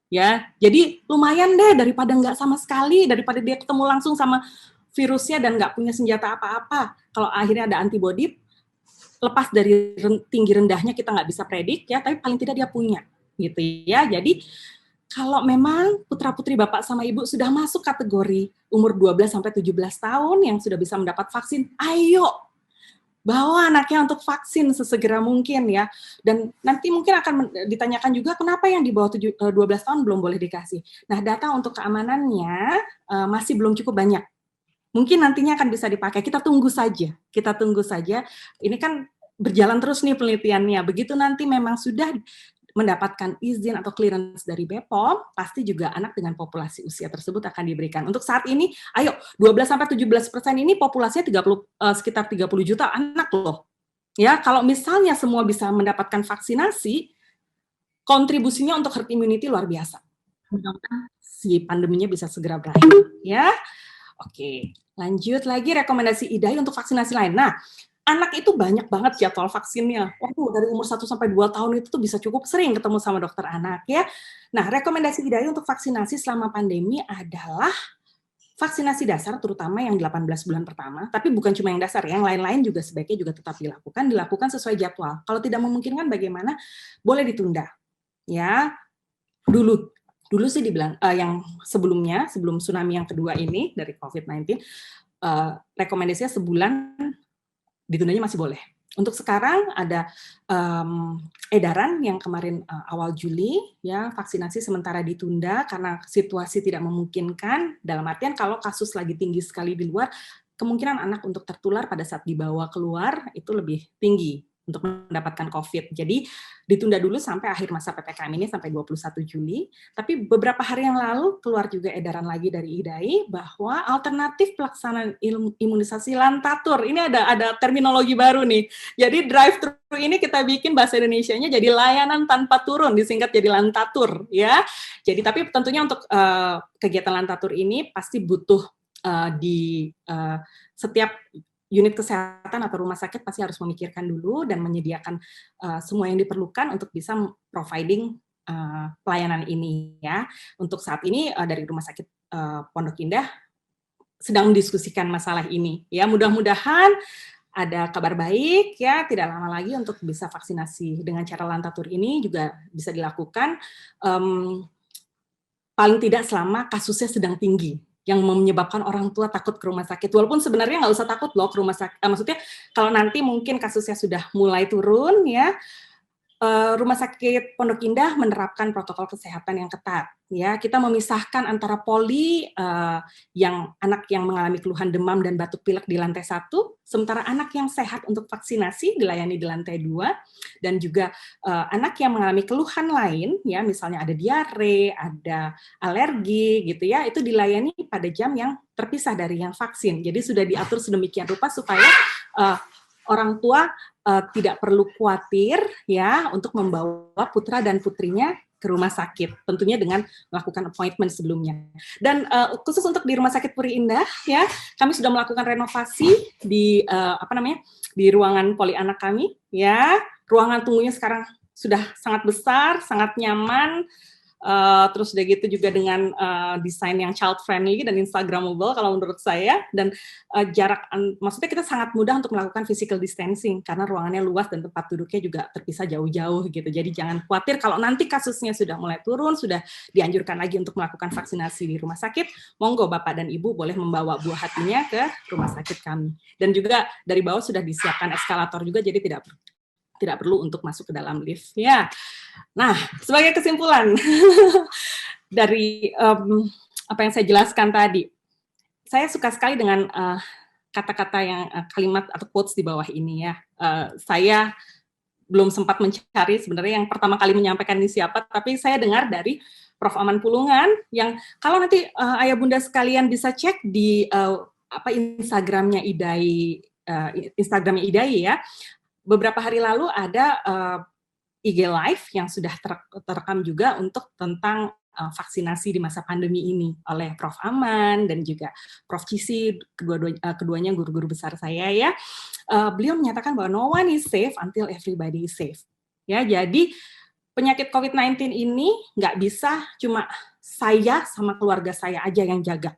Speaker 2: Ya, jadi lumayan deh daripada nggak sama sekali, daripada dia ketemu langsung sama virusnya dan nggak punya senjata apa-apa. Kalau akhirnya ada antibodi, lepas dari tinggi rendahnya kita nggak bisa predik ya, tapi paling tidak dia punya gitu ya. Jadi kalau memang putra-putri Bapak sama Ibu sudah masuk kategori umur 12 sampai 17 tahun yang sudah bisa mendapat vaksin, ayo bawa anaknya untuk vaksin sesegera mungkin ya. Dan nanti mungkin akan ditanyakan juga kenapa yang di bawah 12 tahun belum boleh dikasih. Nah, data untuk keamanannya masih belum cukup banyak. Mungkin nantinya akan bisa dipakai. Kita tunggu saja. Kita tunggu saja. Ini kan berjalan terus nih penelitiannya. Begitu nanti memang sudah mendapatkan izin atau clearance dari BPOM, pasti juga anak dengan populasi usia tersebut akan diberikan. Untuk saat ini, ayo 12-17% ini populasinya sekitar 30 juta anak loh. Ya, kalau misalnya semua bisa mendapatkan vaksinasi, kontribusinya untuk herd immunity luar biasa. Mudah-mudahan si pandeminya bisa segera berakhir. Ya, oke. Lanjut lagi rekomendasi IDAI untuk vaksinasi lain. Nah, anak itu banyak banget jadwal vaksinnya. Dari umur 1 sampai 2 tahun itu tuh bisa cukup sering ketemu sama dokter anak ya. Nah, rekomendasi IDAI untuk vaksinasi selama pandemi adalah vaksinasi dasar terutama yang 18 bulan pertama, tapi bukan cuma yang dasar, yang lain-lain juga sebaiknya juga tetap dilakukan sesuai jadwal. Kalau tidak memungkinkan bagaimana? Boleh ditunda. Ya. Dulu sih dibilang yang sebelumnya, sebelum tsunami yang kedua ini dari COVID-19, rekomendasinya sebulan ditundanya masih boleh. Untuk sekarang ada edaran yang kemarin awal Juli, ya vaksinasi sementara ditunda karena situasi tidak memungkinkan. Dalam artian kalau kasus lagi tinggi sekali di luar, kemungkinan anak untuk tertular pada saat dibawa keluar itu lebih tinggi untuk mendapatkan COVID. Jadi ditunda dulu sampai akhir masa PPKM ini sampai 21 Juli. Tapi beberapa hari yang lalu keluar juga edaran lagi dari IDAI bahwa alternatif pelaksanaan imunisasi lantatur. Ini ada terminologi baru nih. Jadi drive-thru ini kita bikin bahasa Indonesianya jadi layanan tanpa turun, disingkat jadi lantatur ya. Jadi tapi tentunya untuk kegiatan lantatur ini pasti butuh di setiap unit kesehatan atau rumah sakit pasti harus memikirkan dulu dan menyediakan semua yang diperlukan untuk bisa providing pelayanan ini ya. Untuk saat ini dari Rumah Sakit Pondok Indah sedang mendiskusikan masalah ini ya. Mudah-mudahan ada kabar baik ya, tidak lama lagi untuk bisa vaksinasi dengan cara lantatur ini juga bisa dilakukan paling tidak selama kasusnya sedang tinggi, yang menyebabkan orang tua takut ke rumah sakit. Walaupun sebenarnya nggak usah takut loh ke rumah sakit. Maksudnya kalau nanti mungkin kasusnya sudah mulai turun ya, Rumah Sakit Pondok Indah menerapkan protokol kesehatan yang ketat. Ya, kita memisahkan antara poli yang anak yang mengalami keluhan demam dan batuk pilek di lantai 1, sementara anak yang sehat untuk vaksinasi dilayani di lantai 2, dan juga anak yang mengalami keluhan lain, ya misalnya ada diare, ada alergi, gitu ya, itu dilayani pada jam yang terpisah dari yang vaksin. Jadi sudah diatur sedemikian rupa supaya orang tua tidak perlu khawatir ya untuk membawa putra dan putrinya ke rumah sakit, tentunya dengan melakukan appointment sebelumnya. Dan khusus untuk di Rumah Sakit Puri Indah ya, kami sudah melakukan renovasi di di ruangan poli anak kami ya. Ruangan tunggunya sekarang sudah sangat besar, sangat nyaman. Terus udah gitu juga dengan desain yang child friendly dan instagramable kalau menurut saya, dan maksudnya kita sangat mudah untuk melakukan physical distancing karena ruangannya luas dan tempat duduknya juga terpisah jauh-jauh gitu. Jadi jangan khawatir kalau nanti kasusnya sudah mulai turun, sudah dianjurkan lagi untuk melakukan vaksinasi di rumah sakit, monggo Bapak dan Ibu boleh membawa buah hatinya ke rumah sakit kami. Dan juga dari bawah sudah disiapkan eskalator juga, jadi tidak perlu untuk masuk ke dalam lift ya. Nah, sebagai kesimpulan dari apa yang saya jelaskan tadi, saya suka sekali dengan kata-kata yang kalimat atau quotes di bawah ini ya. Saya belum sempat mencari sebenarnya yang pertama kali menyampaikan ini siapa, tapi saya dengar dari Prof. Aman Pulungan yang kalau nanti ayah bunda sekalian bisa cek di Instagramnya IDAI ya. Beberapa hari lalu ada IG Live yang sudah terekam juga untuk tentang vaksinasi di masa pandemi ini oleh Prof. Aman dan juga Prof. Cisi, keduanya guru-guru besar saya ya. Beliau menyatakan bahwa no one is safe until everybody is safe. Ya, jadi penyakit COVID-19 ini nggak bisa cuma saya sama keluarga saya aja yang jaga.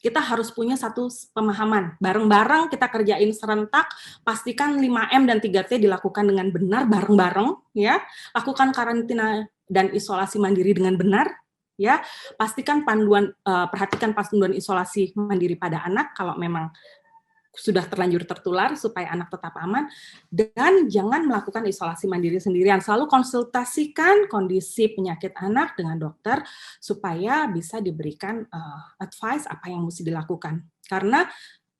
Speaker 2: kita harus punya satu pemahaman. Bareng-bareng kita kerjain serentak, pastikan 5M dan 3T dilakukan dengan benar bareng-bareng, ya. Lakukan karantina dan isolasi mandiri dengan benar, ya. Pastikan perhatikan panduan isolasi mandiri pada anak kalau memang sudah terlanjur tertular supaya anak tetap aman, dan jangan melakukan isolasi mandiri sendirian. Selalu konsultasikan kondisi penyakit anak dengan dokter supaya bisa diberikan advice apa yang mesti dilakukan. Karena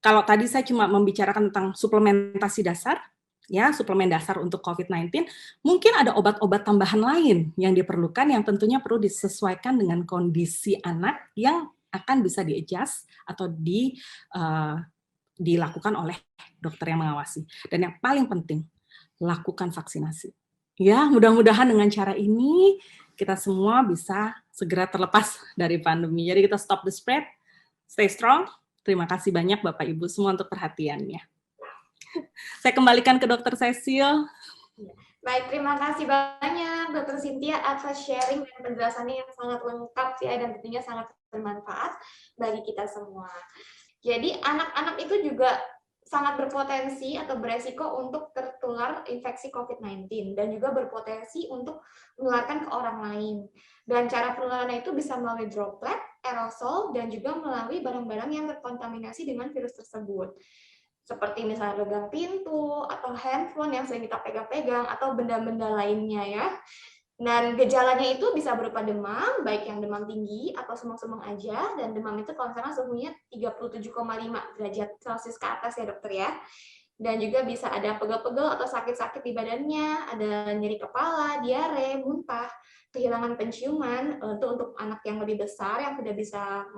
Speaker 2: kalau tadi saya cuma membicarakan tentang suplementasi dasar, ya, suplemen dasar untuk COVID-19, mungkin ada obat-obat tambahan lain yang diperlukan yang tentunya perlu disesuaikan dengan kondisi anak yang akan bisa di-adjust atau dilakukan oleh dokter yang mengawasi. Dan yang paling penting, lakukan vaksinasi. Ya, mudah-mudahan dengan cara ini kita semua bisa segera terlepas dari pandemi. Jadi kita stop the spread, stay strong. Terima kasih banyak Bapak Ibu semua untuk perhatiannya. Saya kembalikan ke Dr. Cecil.
Speaker 1: Baik, terima kasih banyak Dr. Cynthia atas sharing dan penjelasannya yang sangat lengkap ya, dan tentunya sangat bermanfaat bagi kita semua. Jadi anak-anak itu juga sangat berpotensi atau beresiko untuk tertular infeksi COVID-19 dan juga berpotensi untuk menularkan ke orang lain. Dan cara penularannya itu bisa melalui droplet, aerosol, dan juga melalui barang-barang yang terkontaminasi dengan virus tersebut. Seperti misalnya pegang pintu, atau handphone yang sering kita pegang-pegang, atau benda-benda lainnya ya. Dan gejalanya itu bisa berupa demam, baik yang demam tinggi atau semang-semang aja, dan demam itu kalau misalkan suhunya 37,5 derajat Celcius ke atas ya dokter ya. Dan juga bisa ada pegel-pegel atau sakit-sakit di badannya, ada nyeri kepala, diare, muntah, kehilangan penciuman, itu untuk anak yang lebih besar yang tidak bisa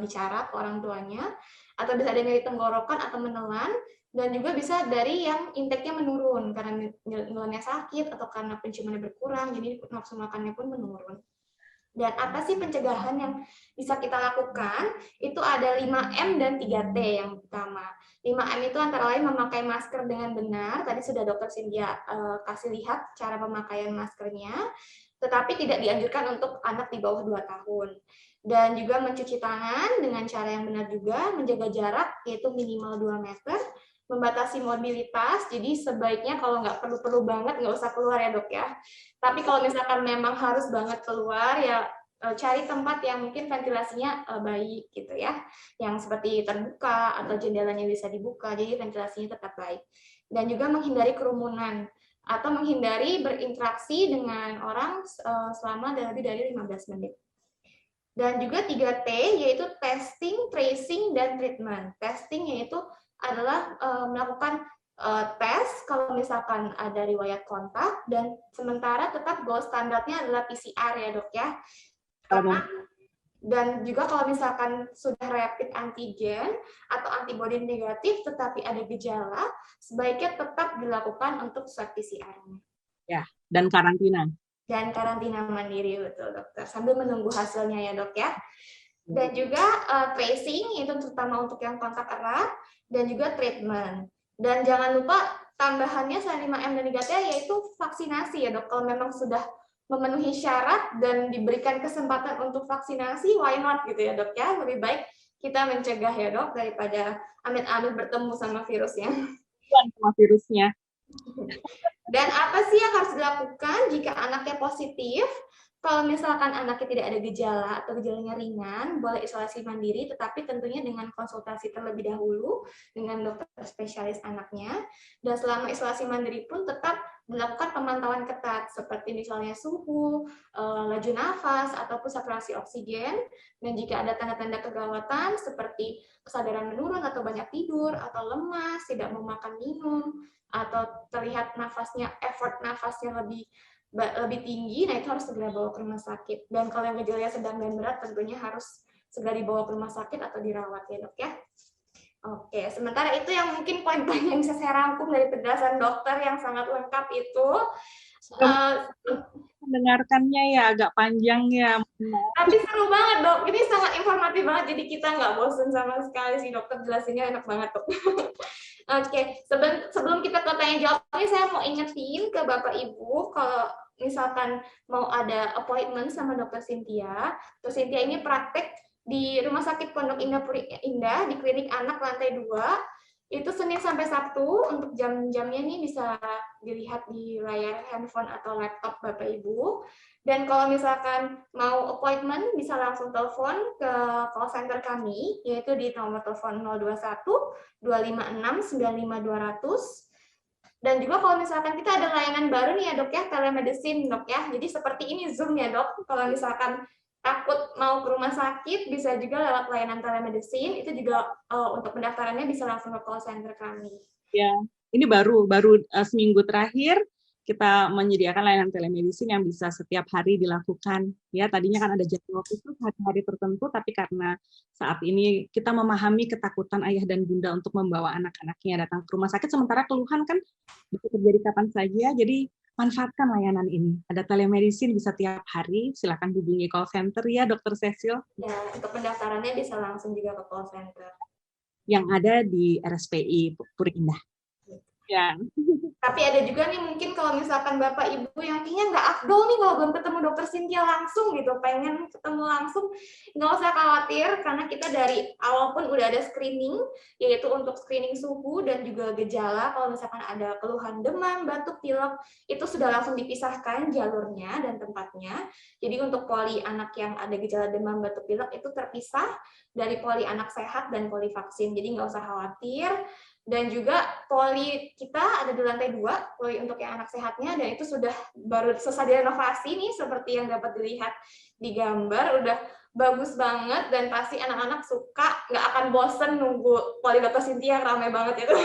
Speaker 1: bicara ke orang tuanya, atau bisa ada nyeri tenggorokan atau menelan, dan juga bisa dari yang intake-nya menurun karena nelannya sakit atau karena penciumannya berkurang, jadi nafsu makannya pun menurun. Dan apa sih pencegahan yang bisa kita lakukan? Itu ada 5M dan 3T yang pertama. 5M itu antara lain memakai masker dengan benar. Tadi sudah Dr. Cynthia kasih lihat cara pemakaian maskernya, tetapi tidak dianjurkan untuk anak di bawah 2 tahun. Dan juga mencuci tangan dengan cara yang benar juga, menjaga jarak yaitu minimal 2 meter, membatasi mobilitas, jadi sebaiknya kalau nggak perlu-perlu banget nggak usah keluar ya dok ya. Tapi kalau misalkan memang harus banget keluar ya cari tempat yang mungkin ventilasinya baik gitu ya, yang seperti terbuka atau jendelanya bisa dibuka, jadi ventilasinya tetap baik. Dan juga menghindari kerumunan atau menghindari berinteraksi dengan orang selama lebih dari 15 menit. Dan juga 3T yaitu testing, tracing, dan treatment. Testing yaitu adalah melakukan tes kalau misalkan ada riwayat kontak, dan sementara tetap gold standarnya adalah PCR ya dok ya. Dan juga kalau misalkan sudah rapid antigen atau antibodi negatif tetapi ada gejala, sebaiknya tetap dilakukan untuk swab PCR-nya.
Speaker 2: Ya, dan karantina.
Speaker 1: Dan karantina mandiri, betul dokter, sambil menunggu hasilnya ya dok ya. Dan juga tracing itu terutama untuk yang kontak erat, dan juga treatment. Dan jangan lupa tambahannya selain 5M dan 3T yaitu vaksinasi ya dok. Kalau memang sudah memenuhi syarat dan diberikan kesempatan untuk vaksinasi, why not gitu ya dok ya. Lebih baik kita mencegah ya dok daripada amit-amit bertemu sama virusnya.
Speaker 2: Sama virusnya.
Speaker 1: Dan apa sih yang harus dilakukan jika anaknya positif? Kalau misalkan anaknya tidak ada gejala atau gejalanya ringan, boleh isolasi mandiri, tetapi tentunya dengan konsultasi terlebih dahulu dengan dokter spesialis anaknya. Dan selama isolasi mandiri pun tetap dilakukan pemantauan ketat, seperti misalnya suhu, laju nafas, ataupun saturasi oksigen. Dan jika ada tanda-tanda kegawatan seperti kesadaran menurun atau banyak tidur, atau lemas, tidak mau makan minum, atau terlihat nafasnya, effort nafasnya lebih tinggi, nah itu harus segera bawa ke rumah sakit. Dan kalau yang gejalanya sedang dan berat, tentunya harus segera dibawa ke rumah sakit atau dirawat ya dok ya. Oke, sementara itu yang mungkin poin-poin yang bisa saya rangkum dari penjelasan dokter yang sangat lengkap itu.
Speaker 2: Mendengarkannya ya agak panjang ya.
Speaker 1: Tapi seru banget dok, ini sangat informatif banget, jadi kita nggak bosen sama sekali sih dokter, jelasinnya enak banget dok. Oke, sebelum kita ke tanya jawab ini, saya mau ingetin ke Bapak Ibu kalau misalkan mau ada appointment sama Dokter Cynthia. Dokter Cynthia ini praktek di Rumah Sakit Pondok Indah Puri Indah di Klinik Anak lantai 2. Itu Senin sampai Sabtu. Untuk jam-jamnya nih bisa dilihat di layar handphone atau laptop Bapak Ibu. Dan kalau misalkan mau appointment bisa langsung telepon ke call center kami, yaitu di nomor telepon 021 256 95200. Dan juga kalau misalkan kita ada layanan baru nih ya dok ya, telemedicine dok ya. Jadi seperti ini Zoom ya dok. Kalau misalkan takut mau ke rumah sakit, bisa juga lewat layanan telemedicine. Itu juga untuk pendaftarannya bisa langsung ke call center kami.
Speaker 3: Ya, ini baru seminggu terakhir kita menyediakan layanan telemedicine yang bisa setiap hari dilakukan. Ya, tadinya kan ada jadwal khusus hari-hari tertentu, tapi karena saat ini kita memahami ketakutan ayah dan bunda untuk membawa anak-anaknya datang ke rumah sakit, sementara keluhan kan bisa terjadi kapan saja. Jadi manfaatkan layanan ini. Ada telemedicine bisa tiap hari. Silakan hubungi call center ya, Dr. Cecil.
Speaker 1: Ya, untuk pendaftarannya bisa langsung juga ke call center
Speaker 3: yang ada di RSPI Puri Indah. Ya.
Speaker 1: Tapi ada juga nih mungkin kalau misalkan Bapak Ibu yang kayaknya nggak afdol nih kalau belum ketemu Dokter Cynthia langsung gitu, pengen ketemu langsung, nggak usah khawatir karena kita dari awal pun udah ada screening, yaitu untuk screening suhu dan juga gejala. Kalau misalkan ada keluhan demam, batuk, pilek, itu sudah langsung dipisahkan jalurnya dan tempatnya. Jadi untuk poli anak yang ada gejala demam, batuk, pilek itu terpisah dari poli anak sehat dan poli vaksin. Jadi nggak usah khawatir. Dan juga poli kita ada di lantai 2, poli untuk yang anak sehatnya, dan itu sudah baru selesai direnovasi nih, seperti yang dapat dilihat di gambar, udah bagus banget, dan pasti anak-anak suka, nggak akan bosen nunggu poli Dr. Cynthia, ramai banget itu.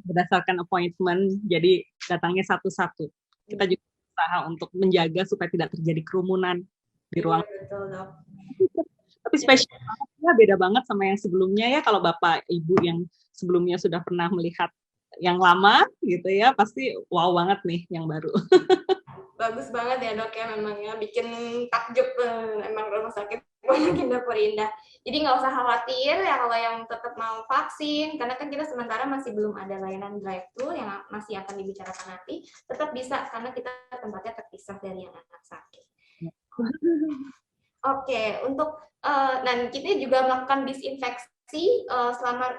Speaker 3: Berdasarkan appointment, jadi datangnya satu-satu. Kita juga berusaha untuk menjaga supaya tidak terjadi kerumunan di ruang.
Speaker 1: Betul, dok.
Speaker 3: Tapi spesial banget ya, beda banget sama yang sebelumnya ya. Kalau Bapak Ibu yang sebelumnya sudah pernah melihat yang lama gitu ya, pasti wow banget nih yang baru.
Speaker 1: Bagus banget ya dok ya, memang ya, bikin takjub emang rumah sakit Pondok Indah Puri Indah. Jadi nggak usah khawatir ya kalau yang tetap mau vaksin, karena kan kita sementara masih belum ada layanan drive-thru yang masih akan dibicarakan nanti, tetap bisa karena kita tempatnya terpisah dari yang anak sakit. Oke, untuk dan kita juga melakukan disinfeksi selama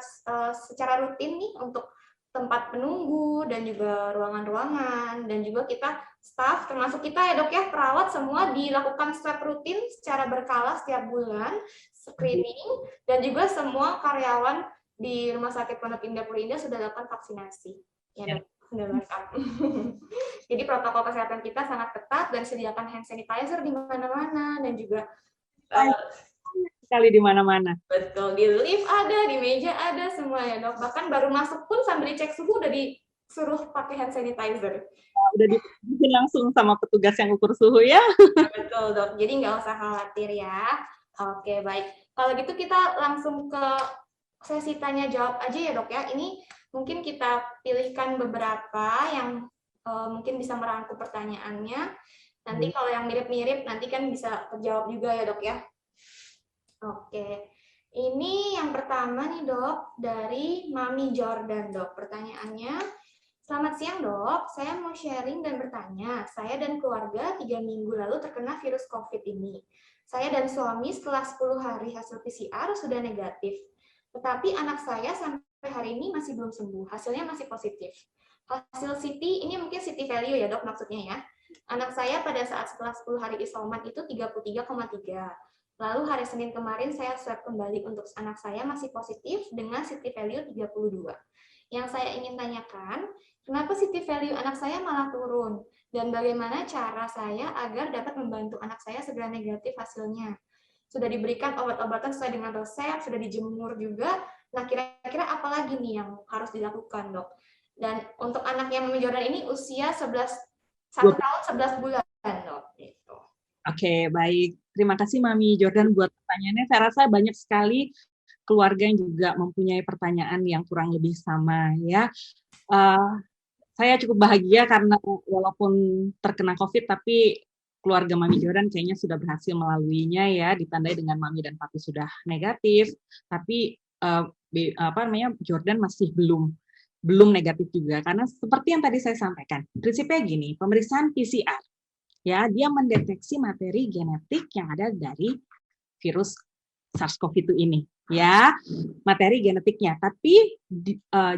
Speaker 1: secara rutin nih untuk tempat penunggu dan juga ruangan-ruangan, dan juga kita staff termasuk kita ya dok ya, perawat semua dilakukan swab rutin secara berkala setiap bulan, screening, dan juga semua karyawan di Rumah Sakit Pondok Indah Puri Indah sudah dilakukan vaksinasi. Ya, dok. Sudah lengkap. Jadi protokol kesehatan kita sangat ketat dan sediakan hand sanitizer di mana-mana dan juga
Speaker 3: sekali di mana-mana.
Speaker 1: Betul, di lift ada, di meja ada, semua ya dok. Bahkan baru masuk pun sambil dicek suhu udah disuruh pakai hand sanitizer.
Speaker 3: Nah, udah dibikin langsung sama petugas yang ukur suhu ya.
Speaker 1: Betul dok, jadi nggak usah khawatir ya. Oke baik, kalau gitu kita langsung ke sesi tanya jawab aja ya dok ya. Ini mungkin kita pilihkan beberapa yang mungkin bisa merangkum pertanyaannya. Nanti kalau yang mirip-mirip nanti kan bisa terjawab juga ya dok ya. Oke, ini yang pertama nih dok, dari Mami Jordan dok. Pertanyaannya, selamat siang dok, saya mau sharing dan bertanya, saya dan keluarga 3 minggu lalu terkena virus COVID ini. Saya dan suami setelah 10 hari hasil PCR sudah negatif. Tetapi anak saya sampai hari ini masih belum sembuh, hasilnya masih positif. Hasil CT, ini mungkin CT value ya dok maksudnya ya. Anak saya pada saat setelah 10 hari isoman itu 33,3. Lalu hari Senin kemarin saya swab kembali untuk anak saya masih positif dengan CT value 32. Yang saya ingin tanyakan, kenapa CT value anak saya malah turun? Dan bagaimana cara saya agar dapat membantu anak saya segera negatif hasilnya? Sudah diberikan obat-obatan sesuai dengan resep, sudah dijemur juga. Nah, kira-kira apa lagi nih yang harus dilakukan, dok? Dan untuk anak yang Mami Jordan ini usia 1 tahun 11 bulan, dok. Gitu.
Speaker 3: Oke, baik. Terima kasih Mami Jordan buat pertanyaannya. Saya rasa banyak sekali keluarga yang juga mempunyai pertanyaan yang kurang lebih sama ya. Saya cukup bahagia karena walaupun terkena COVID, tapi keluarga Mami Jordan kayaknya sudah berhasil melaluinya ya, ditandai dengan Mami dan Papi sudah negatif, tapi Jordan masih belum negatif juga, karena seperti yang tadi saya sampaikan, prinsipnya gini, pemeriksaan PCR Ya, dia mendeteksi materi genetik yang ada dari virus SARS-CoV-2 ini, ya, materi genetiknya. Tapi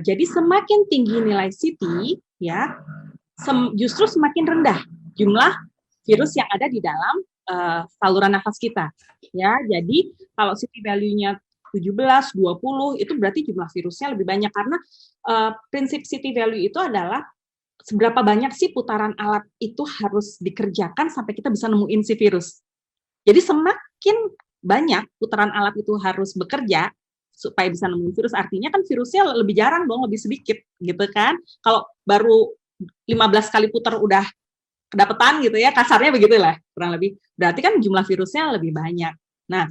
Speaker 3: jadi semakin tinggi nilai CT, ya, justru semakin rendah jumlah virus yang ada di dalam saluran nafas kita, ya. Jadi kalau CT value-nya 17, 20 itu berarti jumlah virusnya lebih banyak karena prinsip CT value itu adalah seberapa banyak sih putaran alat itu harus dikerjakan sampai kita bisa nemuin si virus. Jadi semakin banyak putaran alat itu harus bekerja supaya bisa nemuin virus, artinya kan virusnya lebih jarang dong, lebih sedikit gitu kan. Kalau baru 15 kali putar udah kedapetan gitu ya, kasarnya begitulah kurang lebih. Berarti kan jumlah virusnya lebih banyak. Nah,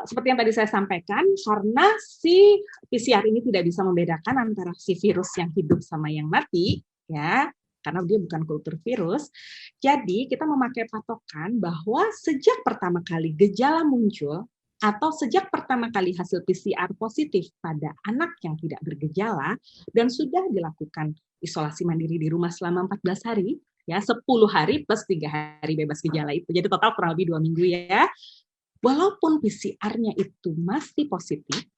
Speaker 3: seperti yang tadi saya sampaikan, karena si PCR ini tidak bisa membedakan antara si virus yang hidup sama yang mati, ya, karena dia bukan kultur virus, jadi kita memakai patokan bahwa sejak pertama kali gejala muncul atau sejak pertama kali hasil PCR positif pada anak yang tidak bergejala dan sudah dilakukan isolasi mandiri di rumah selama 14 hari, ya 10 hari plus 3 hari bebas gejala itu, jadi total kurang lebih 2 minggu ya. Walaupun PCR-nya itu masih positif,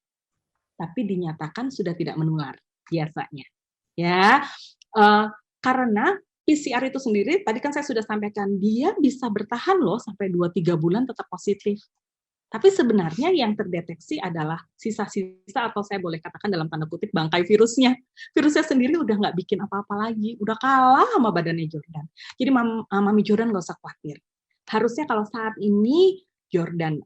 Speaker 3: tapi dinyatakan sudah tidak menular biasanya, ya. Karena PCR itu sendiri, tadi kan saya sudah sampaikan, dia bisa bertahan loh sampai 2-3 bulan tetap positif. Tapi sebenarnya yang terdeteksi adalah sisa-sisa, atau saya boleh katakan dalam tanda kutip, bangkai virusnya. Virusnya sendiri udah nggak bikin apa-apa lagi, udah kalah sama badannya Jordan. Jadi Mami Jordan nggak usah khawatir. Harusnya kalau saat ini Jordan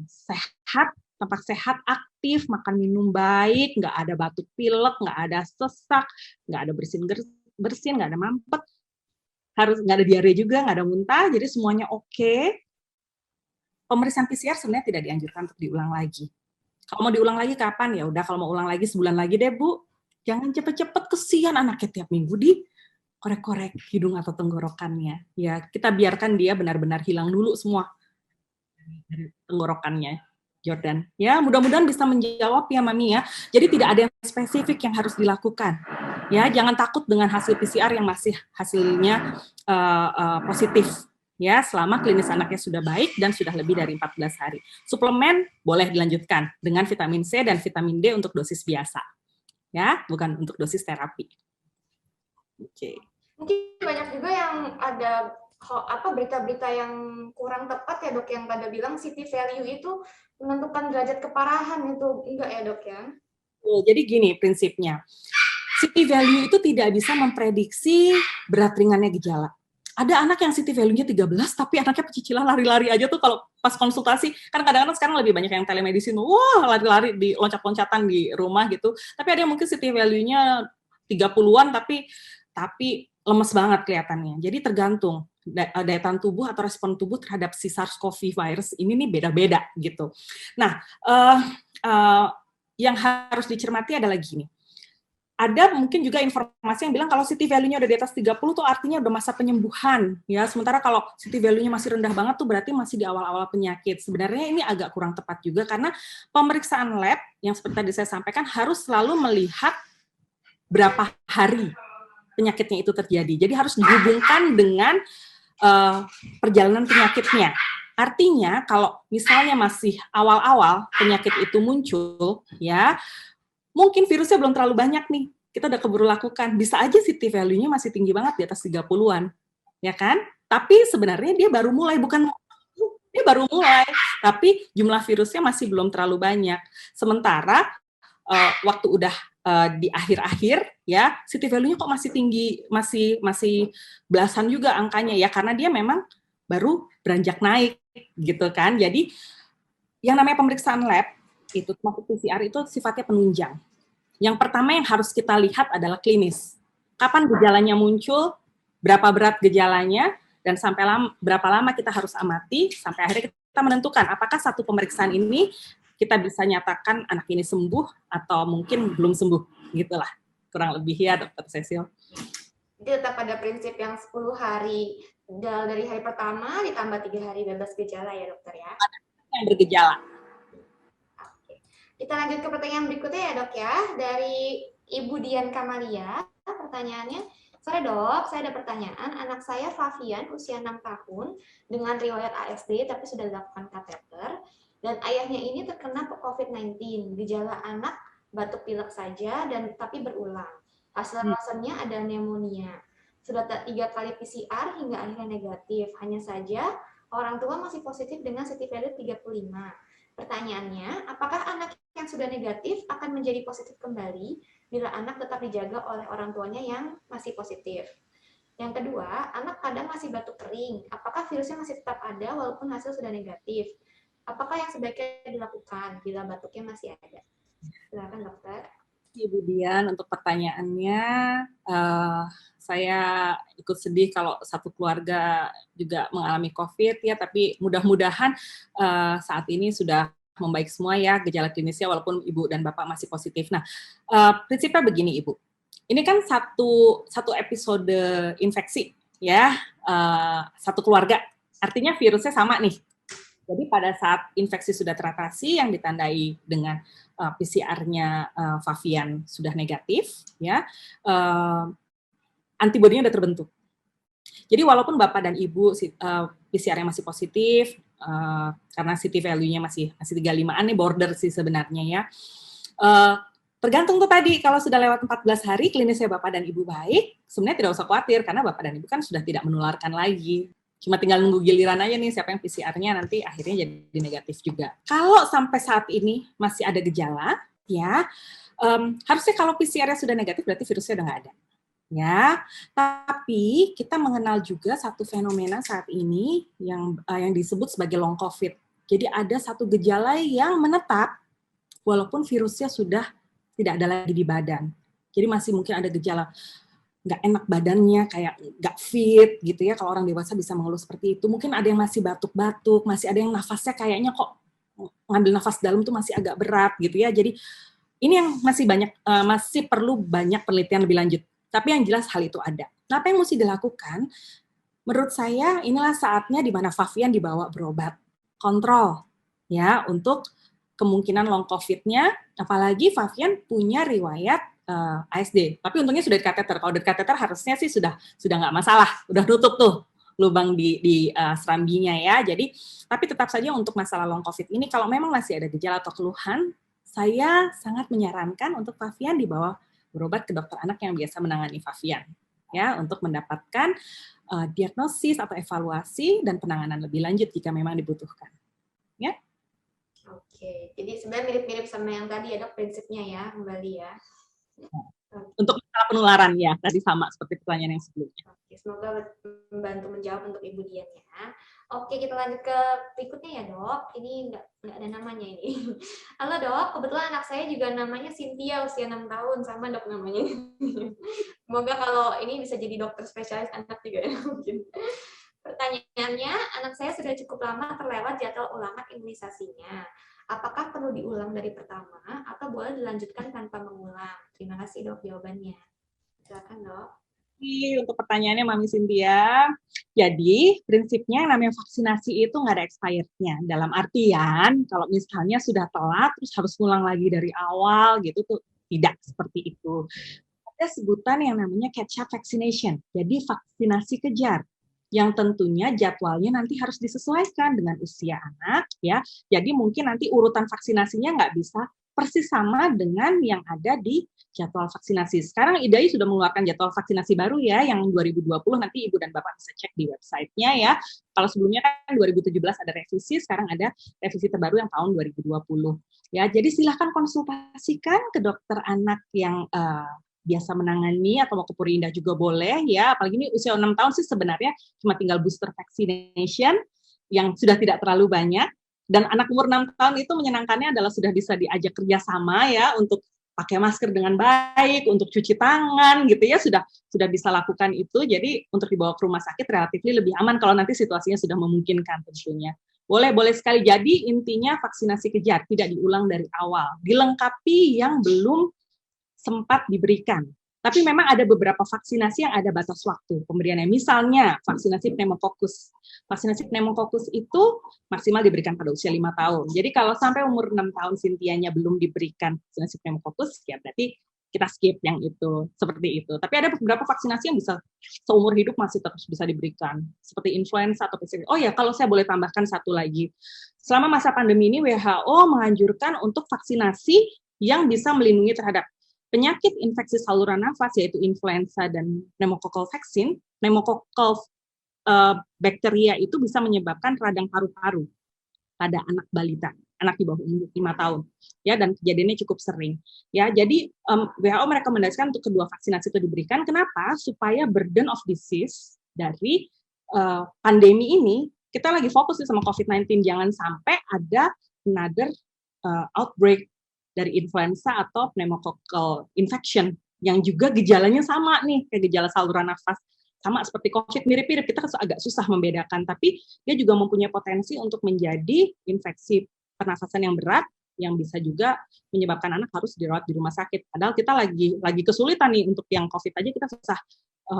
Speaker 3: sehat, tampak sehat, aktif, makan minum baik, nggak ada batuk pilek, nggak ada sesak, nggak ada bersin, nggak ada mampet, harus nggak ada diare juga, nggak ada muntah, jadi semuanya oke. Pemeriksaan PCR sebenarnya tidak dianjurkan untuk diulang lagi. Kalau mau diulang lagi kapan? Ya udah, kalau mau ulang lagi sebulan lagi deh, Bu. Jangan cepet-cepet, kesian anaknya tiap minggu di korek-korek hidung atau tenggorokannya. Ya, kita biarkan dia benar-benar hilang dulu semua dari tenggorokannya, Jordan. Ya, mudah-mudahan bisa menjawab ya, Mami ya. Jadi tidak ada yang spesifik yang harus dilakukan. Ya, jangan takut dengan hasil PCR yang masih hasilnya positif. Ya, selama klinis anaknya sudah baik dan sudah lebih dari 14 hari. Suplemen boleh dilanjutkan dengan vitamin C dan vitamin D untuk dosis biasa. Ya, bukan untuk dosis terapi. Oke.
Speaker 1: Mungkin banyak juga yang ada berita-berita yang kurang tepat ya, Dok, yang pada bilang CT value itu menentukan derajat keparahan, itu enggak ya, Dok ya?
Speaker 2: Jadi gini prinsipnya. CT value itu tidak bisa memprediksi berat ringannya gejala. Ada anak yang CT value-nya 13, tapi anaknya pecicilan lari-lari aja tuh kalau pas konsultasi. Kan kadang-kadang sekarang lebih banyak yang telemedicine, wah lari-lari di loncat-loncatan di rumah gitu. Tapi ada yang mungkin CT value-nya 30-an, tapi lemes banget kelihatannya. Jadi tergantung daya tahan tubuh atau respon tubuh terhadap si SARS-CoV virus ini nih beda-beda gitu. Nah, yang harus dicermati adalah gini. Ada mungkin juga informasi yang bilang kalau CT value-nya udah di atas 30 tuh artinya udah masa penyembuhan ya. Sementara kalau CT value-nya masih rendah banget tuh berarti masih di awal-awal penyakit. Sebenarnya ini agak kurang tepat juga karena pemeriksaan lab yang seperti tadi saya sampaikan harus selalu melihat berapa hari penyakitnya itu terjadi. Jadi harus dihubungkan dengan perjalanan penyakitnya. Artinya kalau misalnya masih awal-awal penyakit itu muncul ya, mungkin virusnya belum terlalu banyak nih, kita udah keburu lakukan. Bisa aja CT value-nya masih tinggi banget di atas 30-an, ya kan? Tapi sebenarnya dia baru mulai, tapi jumlah virusnya masih belum terlalu banyak. Sementara waktu udah di akhir-akhir, ya CT value-nya kok masih tinggi, masih belasan juga angkanya, ya karena dia memang baru beranjak naik, gitu kan? Jadi yang namanya pemeriksaan lab, itu termasuk PCR itu sifatnya penunjang. Yang pertama yang harus kita lihat adalah klinis. Kapan gejalanya muncul, berapa berat gejalanya, dan berapa lama kita harus amati, sampai akhirnya kita menentukan apakah satu pemeriksaan ini kita bisa nyatakan anak ini sembuh atau mungkin belum sembuh. Gitulah, kurang lebih ya, Dr. Cecil.
Speaker 1: Jadi tetap pada prinsip yang 10 hari dari hari pertama ditambah 3 hari bebas gejala ya, Dokter ya?
Speaker 2: Yang bergejala.
Speaker 1: Kita lanjut ke pertanyaan berikutnya ya, Dok ya. Dari Ibu Dian Kamalia, pertanyaannya, Sore dok, saya ada pertanyaan. Anak saya Favian, usia 6 tahun, dengan riwayat ASD tapi sudah dilakukan kateter, dan ayahnya ini terkena COVID-19. Gejala anak batuk pilek saja dan tapi berulang. Hasil ronsennya ada pneumonia. Sudah 3 kali PCR hingga akhirnya negatif. Hanya saja orang tua masih positif dengan CT value 35. Pertanyaannya, apakah anak yang sudah negatif akan menjadi positif kembali bila anak tetap dijaga oleh orang tuanya yang masih positif? Yang kedua, anak kadang masih batuk kering. Apakah virusnya masih tetap ada walaupun hasil sudah negatif? Apakah yang sebaiknya dilakukan bila batuknya masih ada? Silakan dokter.
Speaker 3: Ibu Dian, untuk pertanyaannya, saya ikut sedih kalau satu keluarga juga mengalami COVID ya, tapi mudah-mudahan saat ini sudah membaik semua ya gejala klinisnya walaupun Ibu dan Bapak masih positif. Nah, prinsipnya begini Ibu, ini kan satu episode infeksi ya, satu keluarga, artinya virusnya sama nih. Jadi pada saat infeksi sudah teratasi yang ditandai dengan PCR-nya Favian sudah negatif, ya, antibodinya sudah terbentuk. Jadi walaupun Bapak dan Ibu PCR-nya masih positif, karena CT value-nya masih 35-an nih, border sih sebenarnya ya, tergantung tuh tadi, kalau sudah lewat 14 hari klinisnya Bapak dan Ibu baik, sebenarnya tidak usah khawatir, karena Bapak dan Ibu kan sudah tidak menularkan lagi. Cuma tinggal nunggu giliran aja nih siapa yang PCR-nya nanti akhirnya jadi negatif juga. Kalau sampai saat ini masih ada gejala, ya harusnya kalau PCR-nya sudah negatif berarti virusnya udah nggak ada. Ya, tapi kita mengenal juga satu fenomena saat ini yang disebut sebagai long COVID. Jadi ada satu gejala yang menetap walaupun virusnya sudah tidak ada lagi di badan. Jadi masih mungkin ada gejala nggak enak badannya, kayak nggak fit gitu ya, kalau orang dewasa bisa mengeluh seperti itu. Mungkin ada yang masih batuk-batuk, masih ada yang nafasnya kayaknya kok ngambil nafas dalam tuh masih agak berat gitu ya. Jadi ini yang masih perlu banyak penelitian lebih lanjut. Tapi yang jelas hal itu ada. Nah, apa yang mesti dilakukan? Menurut saya inilah saatnya di mana Favian dibawa berobat. Kontrol ya untuk kemungkinan long COVID-nya, apalagi Favian punya riwayat ASD. Tapi untungnya sudah di kateter. Kalau di kateter harusnya sih sudah nggak masalah, udah tutup tuh lubang di serambinya ya. Jadi, tapi tetap saja untuk masalah long COVID ini, kalau memang masih ada gejala atau keluhan, saya sangat menyarankan untuk Favian dibawa berobat ke dokter anak yang biasa menangani Favian, ya, untuk mendapatkan diagnosis atau evaluasi dan penanganan lebih lanjut jika memang dibutuhkan. Ya.
Speaker 1: Oke, jadi sebenarnya mirip-mirip sama yang tadi ya dok, prinsipnya ya, kembali ya.
Speaker 3: Untuk masalah penularan ya, tadi sama seperti pertanyaan yang sebelumnya.
Speaker 1: Oke, semoga membantu menjawab untuk Ibu Dian ya. Oke, kita lanjut ke berikutnya ya dok. Ini nggak ada namanya ini. Halo dok, kebetulan anak saya juga namanya Cynthia, usia 6 tahun, sama dok namanya. Semoga kalau ini bisa jadi dokter spesialis anak juga ya mungkin. Pertanyaannya, anak saya sudah cukup lama terlewat jadwal ulangan imunisasinya. Apakah perlu diulang dari pertama atau boleh dilanjutkan tanpa mengulang? Terima kasih dok jawabannya. Silakan dok.
Speaker 3: Untuk pertanyaannya Mami Cynthia, jadi prinsipnya yang namanya vaksinasi itu nggak ada expirednya. Dalam artian kalau misalnya sudah telat terus harus ngulang lagi dari awal gitu tuh tidak seperti itu. Ada sebutan yang namanya catch-up vaccination, jadi vaksinasi kejar, yang tentunya jadwalnya nanti harus disesuaikan dengan usia anak ya. Jadi mungkin nanti urutan vaksinasinya nggak bisa persis sama dengan yang ada di jadwal vaksinasi. Sekarang IDAI sudah mengeluarkan jadwal vaksinasi baru ya, yang 2020, nanti Ibu dan Bapak bisa cek di website-nya ya. Kalau sebelumnya kan 2017 ada revisi, sekarang ada revisi terbaru yang tahun 2020. Ya, jadi silahkan konsultasikan ke dokter anak yang biasa menangani atau mau ke Puri Indah juga boleh ya, apalagi ini usia 6 tahun sih sebenarnya cuma tinggal booster vaccination yang sudah tidak terlalu banyak, dan anak umur 6 tahun itu menyenangkannya adalah sudah bisa diajak kerjasama ya untuk pakai masker dengan baik, untuk cuci tangan gitu ya, sudah bisa lakukan itu, jadi untuk dibawa ke rumah sakit relatif lebih aman kalau nanti situasinya sudah memungkinkan tentunya. Boleh sekali, jadi intinya vaksinasi kejar, tidak diulang dari awal, dilengkapi yang belum sempat diberikan. Tapi memang ada beberapa vaksinasi yang ada batas waktu pemberiannya. Misalnya vaksinasi pneumokokus. Vaksinasi pneumokokus itu maksimal diberikan pada usia 5 tahun. Jadi kalau sampai umur 6 tahun Cynthia-nya belum diberikan vaksinasi pneumokokus, ya berarti kita skip yang itu, seperti itu. Tapi ada beberapa vaksinasi yang bisa seumur hidup masih terus bisa diberikan, seperti influenza atau PCR. Oh ya, kalau saya boleh tambahkan satu lagi. Selama masa pandemi ini, WHO menganjurkan untuk vaksinasi yang bisa melindungi terhadap penyakit infeksi saluran nafas, yaitu influenza dan pneumococcal vaccine. Pneumococcal bakteria itu bisa menyebabkan radang paru-paru pada anak balita, anak di bawah umur 5 tahun, ya, dan kejadiannya cukup sering, ya. Jadi WHO merekomendasikan untuk kedua vaksinasi itu diberikan. Kenapa? Supaya burden of disease dari pandemi ini, kita lagi fokus sama COVID-19, jangan sampai ada another outbreak dari influenza atau pneumococcal infection yang juga gejalanya sama nih, kayak gejala saluran nafas. Sama seperti COVID, mirip-mirip, kita agak susah membedakan, tapi dia juga mempunyai potensi untuk menjadi infeksi pernafasan yang berat, yang bisa juga menyebabkan anak harus dirawat di rumah sakit. Padahal kita lagi kesulitan nih, untuk yang COVID aja kita susah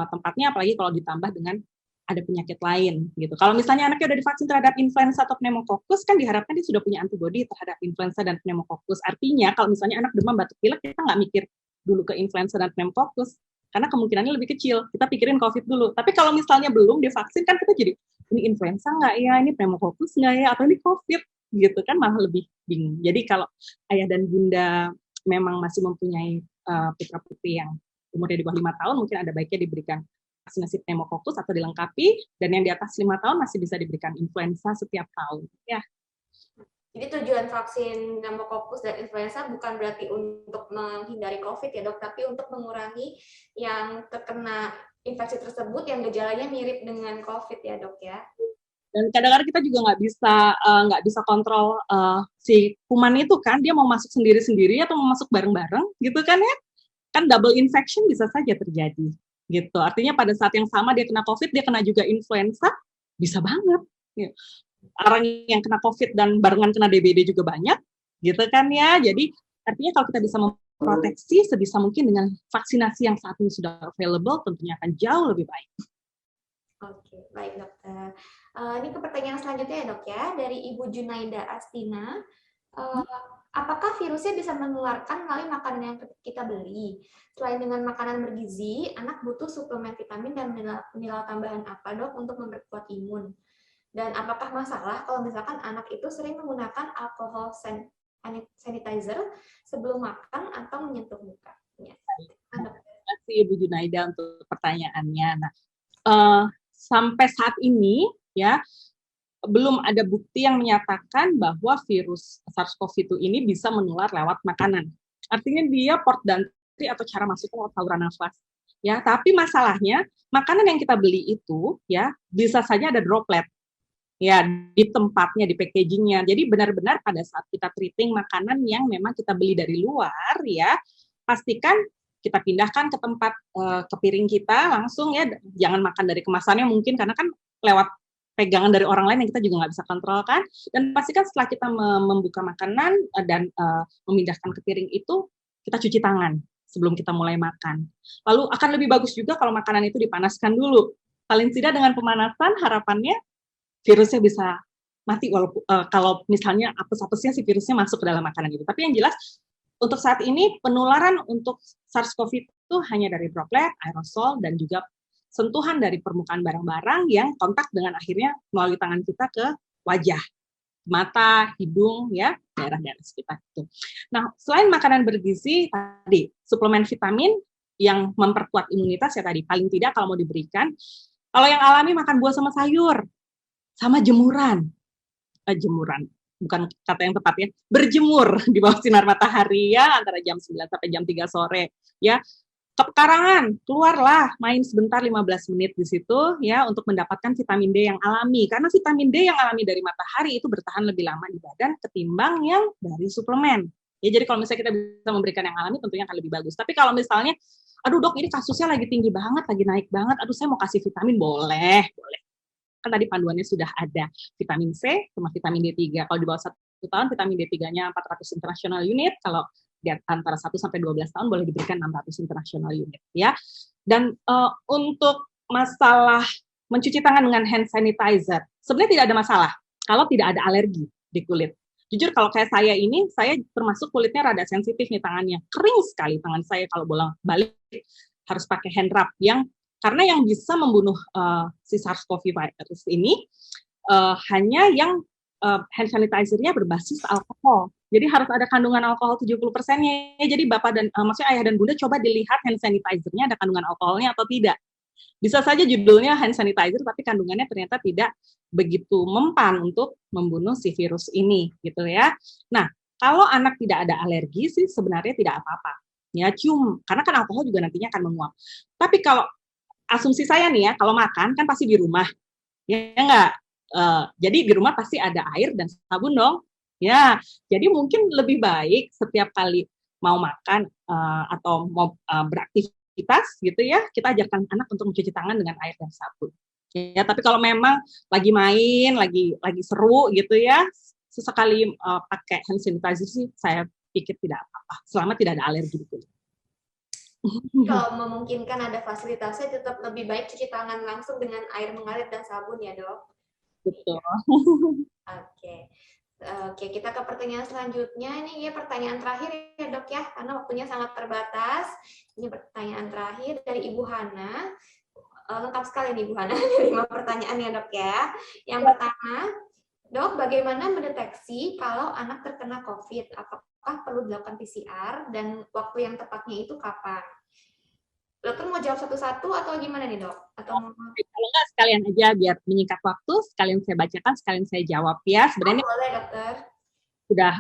Speaker 3: tempatnya, apalagi kalau ditambah dengan ada penyakit lain gitu. Kalau misalnya anaknya udah divaksin terhadap influenza atau pneumokokus, kan diharapkan dia sudah punya antibodi terhadap influenza dan pneumokokus. Artinya kalau misalnya anak demam, batuk, pilek, kita nggak mikir dulu ke influenza dan pneumokokus, karena kemungkinannya lebih kecil. Kita pikirin COVID dulu. Tapi kalau misalnya belum divaksin, kan kita jadi, ini influenza nggak ya, ini pneumokokus nggak ya, atau ini COVID, gitu kan, malah lebih bingung. Jadi kalau ayah dan bunda memang masih mempunyai putra-putri yang umurnya di bawah 5 tahun, mungkin ada baiknya diberikan vaksinasi pneumokokus atau dilengkapi, dan yang di atas 5 tahun masih bisa diberikan influenza setiap tahun. Ya.
Speaker 1: Jadi tujuan vaksin pneumokokus dan influenza bukan berarti untuk menghindari COVID ya dok, tapi untuk mengurangi yang terkena infeksi tersebut yang gejalanya mirip dengan COVID ya dok ya.
Speaker 3: Dan kadang-kadang kita juga nggak bisa kontrol si kuman itu kan, dia mau masuk sendiri-sendiri atau mau masuk bareng-bareng gitu kan ya. Kan double infection bisa saja terjadi gitu. Artinya pada saat yang sama dia kena COVID, dia kena juga influenza, bisa banget. Gitu. Orang yang kena COVID dan barengan kena DBD juga banyak, gitu kan ya. Jadi artinya kalau kita bisa memproteksi sebisa mungkin dengan vaksinasi yang saat ini sudah available, tentunya akan jauh lebih baik.
Speaker 1: Oke, baik dokter. Ini ke pertanyaan selanjutnya ya dok ya, dari Ibu Junaida Astina. Apakah virusnya bisa menularkan melalui makanan yang kita beli? Selain dengan makanan bergizi, anak butuh suplemen vitamin dan mineral tambahan apa dok untuk memperkuat imun? Dan apakah masalah kalau misalkan anak itu sering menggunakan alkohol sanitizer sebelum makan atau menyentuh muka?
Speaker 3: Terima kasih Ibu Junaida untuk pertanyaannya. Nah, sampai saat ini ya belum ada bukti yang menyatakan bahwa virus SARS-CoV-2 ini bisa menular lewat makanan. Artinya dia port d'entry atau cara masuk lewat saluran nafas. Ya, tapi masalahnya makanan yang kita beli itu ya bisa saja ada droplet. Ya, di tempatnya, di packagingnya. Jadi benar-benar pada saat kita treating makanan yang memang kita beli dari luar, ya, pastikan kita pindahkan ke tempat, ke piring kita langsung ya, jangan makan dari kemasannya mungkin, karena kan lewat pegangan dari orang lain yang kita juga nggak bisa kontrol kan. Dan pastikan setelah kita membuka makanan dan memindahkan ke piring itu, kita cuci tangan sebelum kita mulai makan. Lalu akan lebih bagus juga kalau makanan itu dipanaskan dulu. Paling tidak dengan pemanasan harapannya virusnya bisa mati, walaupun kalau misalnya apes-apesnya si virusnya masuk ke dalam makanan itu. Tapi yang jelas untuk saat ini penularan untuk SARS-CoV itu hanya dari droplet, aerosol, dan juga sentuhan dari permukaan barang-barang yang kontak dengan akhirnya melalui tangan kita ke wajah, mata, hidung, ya, daerah-daerah sekitar itu. Nah, selain makanan bergizi tadi, suplemen vitamin yang memperkuat imunitas ya tadi, paling tidak kalau mau diberikan, kalau yang alami makan buah sama sayur, sama jemuran, bukan kata yang tepat ya, berjemur di bawah sinar matahari ya, antara jam 9 sampai jam 3 sore, ya. Ke pekarangan, keluarlah, main sebentar 15 menit di situ ya untuk mendapatkan vitamin D yang alami. Karena vitamin D yang alami dari matahari itu bertahan lebih lama di badan ketimbang yang dari suplemen. Ya, jadi kalau misalnya kita bisa memberikan yang alami tentunya akan lebih bagus. Tapi kalau misalnya, aduh dok ini kasusnya lagi tinggi banget, lagi naik banget, aduh saya mau kasih vitamin, boleh. Kan tadi panduannya sudah ada vitamin C sama vitamin D3. Kalau di bawah 1 tahun vitamin D3-nya 400 international unit, kalau di antara 1 sampai 12 tahun boleh diberikan 600 international unit ya. Dan untuk masalah mencuci tangan dengan hand sanitizer, sebenarnya tidak ada masalah kalau tidak ada alergi di kulit. Jujur kalau kayak saya ini, saya termasuk kulitnya rada sensitif nih tangannya. Kering sekali tangan saya kalau bolak-balik harus pakai hand rub karena yang bisa membunuh si SARS-CoV virus ini hanya yang hand sanitizer-nya berbasis alkohol. Jadi harus ada kandungan alkohol 70%-nya. Jadi Bapak dan maksudnya ayah dan Bunda coba dilihat hand sanitizer-nya ada kandungan alkoholnya atau tidak. Bisa saja judulnya hand sanitizer tapi kandungannya ternyata tidak begitu mempan untuk membunuh si virus ini gitu ya. Nah, kalau anak tidak ada alergi sih sebenarnya tidak apa-apa. Ya, karena kan alkohol juga nantinya akan menguap. Tapi kalau asumsi saya nih ya, kalau makan kan pasti di rumah. Ya enggak? Jadi di rumah pasti ada air dan sabun dong. Ya, jadi mungkin lebih baik setiap kali mau makan atau mau beraktivitas gitu ya, kita ajarkan anak untuk mencuci tangan dengan air dan sabun. Ya, tapi kalau memang lagi main, lagi seru gitu ya, sesekali pakai hand sanitizer sih saya pikir tidak apa-apa, selama tidak ada alergi di kulit.
Speaker 1: Kalau memungkinkan ada fasilitasnya, tetap lebih baik cuci tangan langsung dengan air mengalir dan sabun ya, Dok.
Speaker 3: Betul.
Speaker 1: Oke. Oke, kita ke pertanyaan selanjutnya. Ini ya pertanyaan terakhir ya, Dok ya, karena waktunya sangat terbatas. Ini pertanyaan terakhir dari Ibu Hana. Lengkap sekali nih Ibu Hana, 5 pertanyaan ya, Dok ya. Yang pertama, Dok, bagaimana mendeteksi kalau anak terkena COVID? Apakah perlu dilakukan PCR dan waktu yang tepatnya itu kapan? Dokter mau jawab satu-satu atau gimana nih, Dok? Atau
Speaker 3: kalau nggak sekalian aja biar menyingkat waktu, sekalian saya bacakan, sekalian saya jawab ya. Sebenarnya
Speaker 1: boleh, Dokter.
Speaker 3: Sudah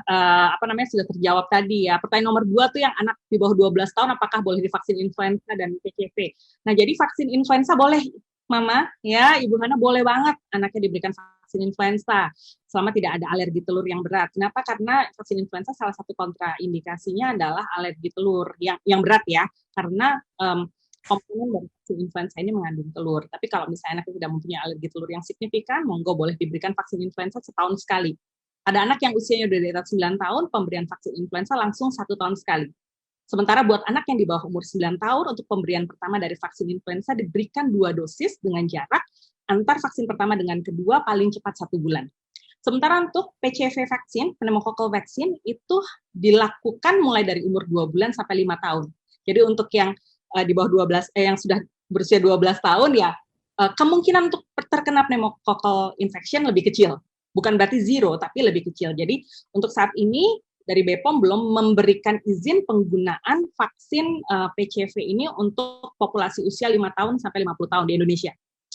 Speaker 3: sudah terjawab tadi ya. Pertanyaan nomor 2 tuh yang anak di bawah 12 tahun apakah boleh divaksin influenza dan PCV. Nah, jadi vaksin influenza boleh, Mama, ya, Ibu Hana boleh banget anaknya diberikan vaksin influenza selama tidak ada alergi telur yang berat. Kenapa? Karena vaksin influenza salah satu kontraindikasinya adalah alergi telur yang berat ya, karena komponen dari vaksin influenza ini mengandung telur. Tapi kalau misalnya anaknya tidak mempunyai alergi telur yang signifikan, monggo boleh diberikan vaksin influenza setahun sekali. Ada anak yang usianya udah di atas 9 tahun, pemberian vaksin influenza langsung 1 tahun sekali. Sementara buat anak yang di bawah umur 9 tahun, untuk pemberian pertama dari vaksin influenza diberikan 2 dosis dengan jarak antar vaksin pertama dengan kedua paling cepat 1 bulan. Sementara untuk PCV vaksin, pneumococcal vaccine, itu dilakukan mulai dari umur 2 bulan sampai 5 tahun. Jadi untuk yang di bawah 12, yang sudah berusia 12 tahun ya, kemungkinan untuk terkena pneumococcal infection lebih kecil. Bukan berarti zero, tapi lebih kecil. Jadi untuk saat ini dari BPOM belum memberikan izin penggunaan vaksin PCV ini untuk populasi usia 5 tahun sampai 50 tahun di Indonesia.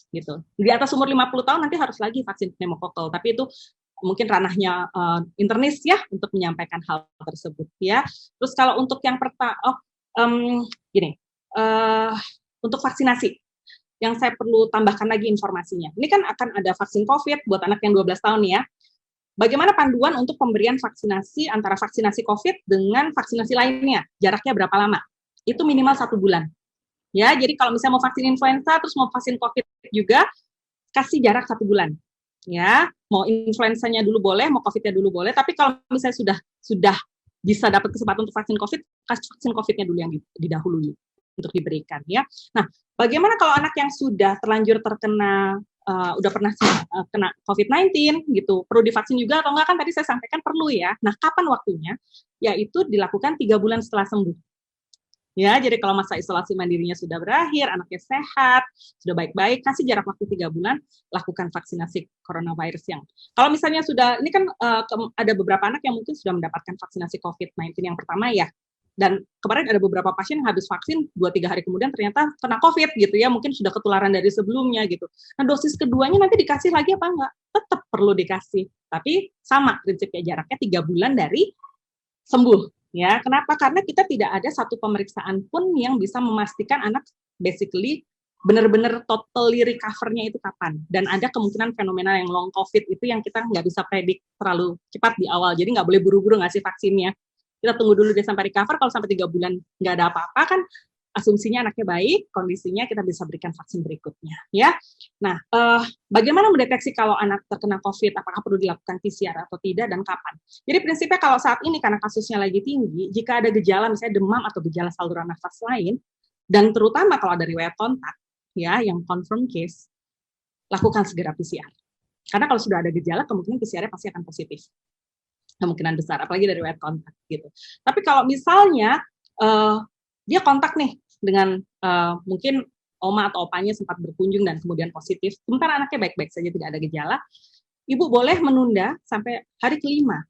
Speaker 3: Gitu. Di atas umur 50 tahun nanti harus lagi vaksin pneumococcal, tapi itu mungkin ranahnya internis ya untuk menyampaikan hal tersebut ya. Terus kalau untuk yang untuk vaksinasi yang saya perlu tambahkan lagi informasinya. Ini kan akan ada vaksin COVID buat anak yang 12 tahun nih ya. Bagaimana panduan untuk pemberian vaksinasi antara vaksinasi COVID dengan vaksinasi lainnya? Jaraknya berapa lama? Itu minimal 1 bulan. Ya, jadi kalau misalnya mau vaksin influenza terus mau vaksin COVID juga, kasih jarak 1 bulan. Ya, mau influenzanya dulu boleh, mau COVID-nya dulu boleh. Tapi kalau misalnya sudah bisa dapat kesempatan untuk vaksin COVID, kasih vaksin COVID-nya dulu yang didahului untuk diberikan ya. Nah, bagaimana kalau anak yang sudah terlanjur terkena udah pernah kena COVID-19 gitu, perlu divaksin juga atau enggak? Kan tadi saya sampaikan perlu ya. Nah, kapan waktunya? Yaitu dilakukan 3 bulan setelah sembuh. Ya, jadi kalau masa isolasi mandirinya sudah berakhir, anaknya sehat, sudah baik-baik, kasih jarak waktu 3 bulan, lakukan vaksinasi coronavirus yang. Kalau misalnya sudah, ini kan ada beberapa anak yang mungkin sudah mendapatkan vaksinasi COVID-19 yang pertama ya. Dan kemarin ada beberapa pasien yang habis vaksin 2-3 hari kemudian ternyata kena COVID gitu ya, mungkin sudah ketularan dari sebelumnya gitu. Nah, dosis keduanya nanti dikasih lagi apa enggak? Tetap perlu dikasih. Tapi sama prinsipnya, jaraknya 3 bulan dari sembuh. Ya, kenapa? Karena kita tidak ada satu pemeriksaan pun yang bisa memastikan anak basically benar-benar totally recover-nya itu kapan. Dan ada kemungkinan fenomena yang long COVID itu yang kita nggak bisa predik terlalu cepat di awal. Jadi nggak boleh buru-buru ngasih vaksinnya. Kita tunggu dulu dia sampai recover, kalau sampai 3 bulan nggak ada apa-apa kan asumsinya anaknya baik, kondisinya kita bisa berikan vaksin berikutnya. Ya. Nah, bagaimana mendeteksi kalau anak terkena COVID, apakah perlu dilakukan PCR atau tidak, dan kapan? Jadi prinsipnya kalau saat ini karena kasusnya lagi tinggi, jika ada gejala misalnya demam atau gejala saluran nafas lain, dan terutama kalau ada riwayat kontak, ya, yang confirm case, lakukan segera PCR. Karena kalau sudah ada gejala, kemungkinan PCR-nya pasti akan positif. kemungkinan besar, apalagi dari wet kontak gitu. Tapi kalau misalnya dia kontak nih dengan mungkin oma atau opanya sempat berkunjung dan kemudian positif, sementara anaknya baik-baik saja tidak ada gejala, ibu boleh menunda sampai hari kelima.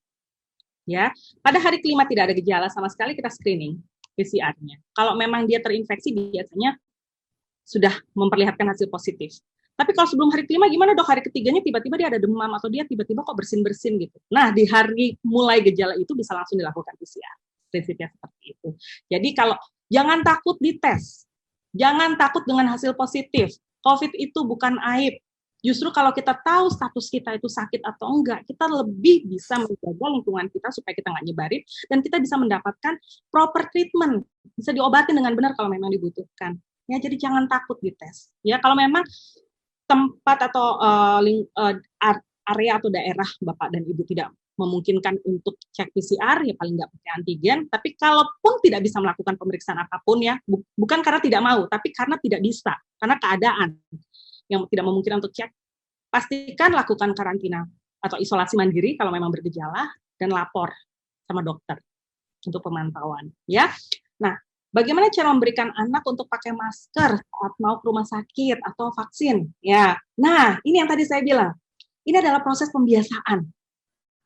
Speaker 3: Ya, pada hari kelima tidak ada gejala sama sekali, kita screening PCR-nya. Kalau memang dia terinfeksi, biasanya sudah memperlihatkan hasil positif. Tapi kalau sebelum hari kelima gimana dok? Hari ketiganya tiba-tiba dia ada demam atau dia tiba-tiba kok bersin-bersin gitu. Nah, di hari mulai gejala itu bisa langsung dilakukan PCR. Prinsipnya seperti itu. Jadi kalau jangan takut dites. Jangan takut dengan hasil positif. COVID itu bukan aib. Justru kalau kita tahu status kita itu sakit atau enggak, kita lebih bisa menjaga lingkungan kita supaya kita nggak nyebarin, dan kita bisa mendapatkan proper treatment. Bisa diobatin dengan benar kalau memang dibutuhkan. Ya, jadi jangan takut dites. Ya, kalau memang tempat atau area atau daerah Bapak dan Ibu tidak memungkinkan untuk cek PCR, ya paling nggak pakai antigen. Tapi kalaupun tidak bisa melakukan pemeriksaan apapun ya, bukan karena tidak mau, tapi karena tidak bisa, karena keadaan yang tidak memungkinkan untuk cek, pastikan lakukan karantina atau isolasi mandiri kalau memang bergejala, dan lapor sama dokter untuk pemantauan. Ya, nah bagaimana cara memberikan anak untuk pakai masker saat mau ke rumah sakit atau vaksin? Ya, nah ini yang tadi saya bilang. Ini adalah proses pembiasaan.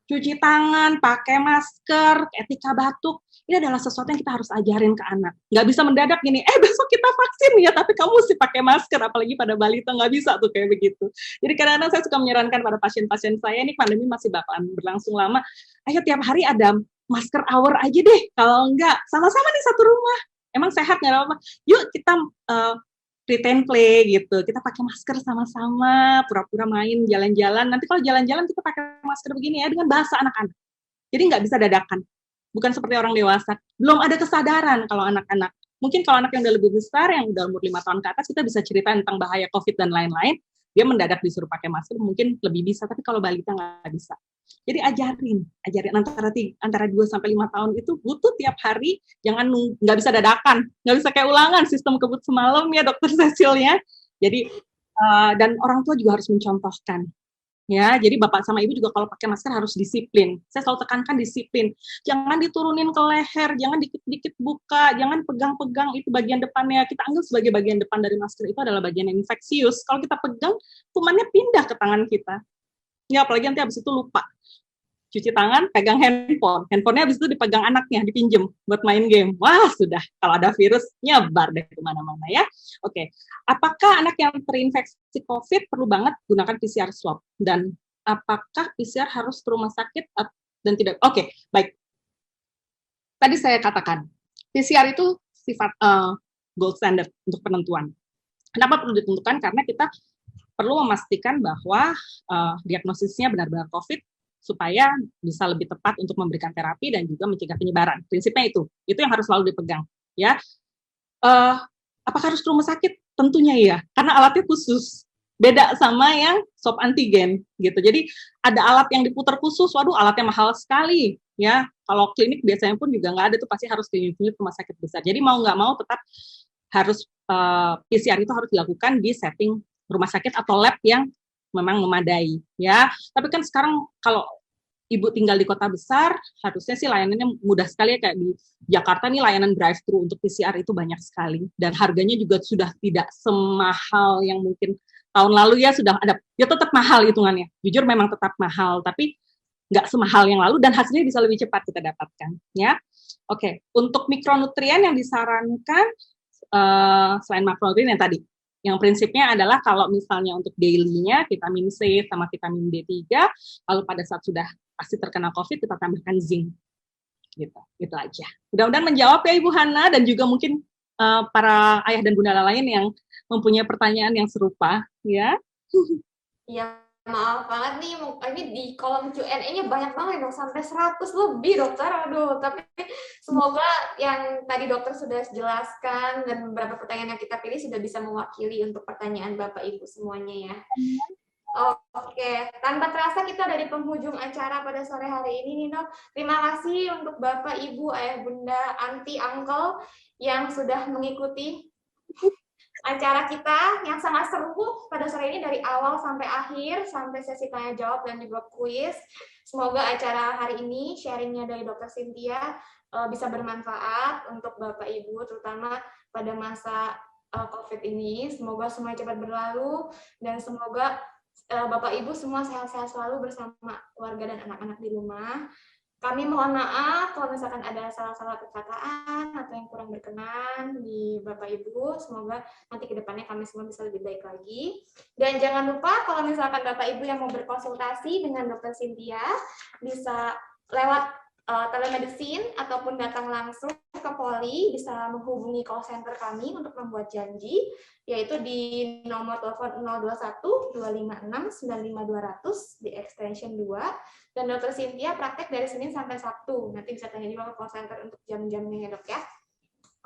Speaker 3: Cuci tangan, pakai masker, etika batuk. Ini adalah sesuatu yang kita harus ajarin ke anak. Nggak bisa mendadak gini, besok kita vaksin ya, tapi kamu mesti pakai masker, apalagi pada balita, nggak bisa tuh kayak begitu. Jadi kadang-kadang saya suka menyarankan pada pasien-pasien saya, ini pandemi masih bakalan berlangsung lama, ayo tiap hari ada masker hour aja deh, kalau enggak, sama-sama di satu rumah. Emang sehat nggak apa-apa? Yuk kita pretend play gitu, kita pakai masker sama-sama, pura-pura main, jalan-jalan. Nanti kalau jalan-jalan kita pakai masker begini ya, dengan bahasa anak-anak. Jadi nggak bisa dadakan. Bukan seperti orang dewasa. Belum ada kesadaran kalau anak-anak. Mungkin kalau anak yang udah lebih besar, yang udah umur 5 tahun ke atas, kita bisa cerita tentang bahaya COVID dan lain-lain. Dia mendadak disuruh pakai masker, mungkin lebih bisa. Tapi kalau balita nggak bisa. Jadi ajarin antara 2 sampai 5 tahun itu butuh tiap hari, jangan nggak bisa dadakan, nggak bisa kayak ulangan sistem kebut semalam ya dokter Cecilnya. Jadi dan orang tua juga harus mencontohkan. Ya, jadi bapak sama ibu juga kalau pakai masker harus disiplin. Saya selalu tekankan disiplin. Jangan diturunin ke leher, jangan dikit-dikit buka, jangan pegang-pegang itu bagian depannya. Kita anggap sebagai bagian depan dari masker itu adalah bagian yang infeksius. Kalau kita pegang, kumannya pindah ke tangan kita. Ya, apalagi nanti habis itu lupa. Cuci tangan, pegang handphone. Handphonenya habis itu dipegang anaknya, dipinjem buat main game. Wah, sudah. Kalau ada virus, nyebar deh kemana-mana ya. Oke. Apakah anak yang terinfeksi COVID perlu banget gunakan PCR swab? Dan apakah PCR harus ke rumah sakit dan tidak? Oke, baik. Tadi saya katakan, PCR itu sifat gold standard untuk penentuan. Kenapa perlu ditentukan? Karena kita perlu memastikan bahwa diagnosisnya benar-benar COVID, supaya bisa lebih tepat untuk memberikan terapi dan juga mencegah penyebaran. Prinsipnya itu yang harus selalu dipegang. Ya, apakah harus ke rumah sakit? Tentunya iya, karena alatnya khusus. Beda sama yang swab antigen gitu. Jadi ada alat yang diputar khusus. Waduh, alatnya mahal sekali. Ya, kalau klinik biasanya pun juga nggak ada tuh, pasti harus klinik rumah sakit besar. Jadi mau nggak mau tetap harus PCR itu harus dilakukan di setting rumah sakit atau lab yang memang memadai ya. Tapi kan sekarang kalau ibu tinggal di kota besar, harusnya sih layanannya mudah sekali ya, kayak di Jakarta nih layanan drive-thru untuk PCR itu banyak sekali, dan harganya juga sudah tidak semahal yang mungkin tahun lalu ya, sudah ada, ya tetap mahal hitungannya, jujur memang tetap mahal, tapi nggak semahal yang lalu dan hasilnya bisa lebih cepat kita dapatkan ya. Oke, untuk mikronutrien yang disarankan selain makronutrien yang tadi, yang prinsipnya adalah kalau misalnya untuk daily-nya vitamin C sama vitamin D3, lalu pada saat sudah pasti terkena COVID kita tambahkan zinc. Gitu aja. Mudah-mudahan menjawab ya Ibu Hana, dan juga mungkin para ayah dan bunda lain yang mempunyai pertanyaan yang serupa ya.
Speaker 1: Iya, maaf banget nih, ini di kolom Q&A-nya banyak banget dok, sampai 100 lebih dokter. Aduh, tapi semoga yang tadi dokter sudah jelaskan dan beberapa pertanyaan yang kita pilih sudah bisa mewakili untuk pertanyaan Bapak Ibu semuanya ya. Oke, tanpa terasa kita ada di penghujung acara pada sore hari ini nih dok. Terima kasih untuk Bapak, Ibu, Ayah, Bunda, Aunty, Uncle yang sudah mengikuti acara kita yang sangat seru pada sore ini dari awal sampai akhir, sampai sesi tanya jawab dan juga kuis. Semoga acara hari ini sharingnya dari Dr. Cynthia bisa bermanfaat untuk Bapak Ibu, terutama pada masa COVID ini. Semoga semuanya cepat berlalu dan semoga Bapak Ibu semua sehat-sehat selalu bersama keluarga dan anak-anak di rumah. Kami mohon maaf kalau misalkan ada salah-salah perkataan atau yang kurang berkenan di Bapak Ibu. Semoga nanti ke depannya kami semua bisa lebih baik lagi. Dan jangan lupa kalau misalkan Bapak Ibu yang mau berkonsultasi dengan Dr. Cynthia bisa lewat telemedicine ataupun datang langsung ke Poli, bisa menghubungi call center kami untuk membuat janji, yaitu di nomor telepon 021 256 95200 di extension 2. Dan Dr. Cynthia praktek dari Senin sampai Sabtu. Nanti bisa tanya juga ke call center untuk jam-jamnya ya dok ya.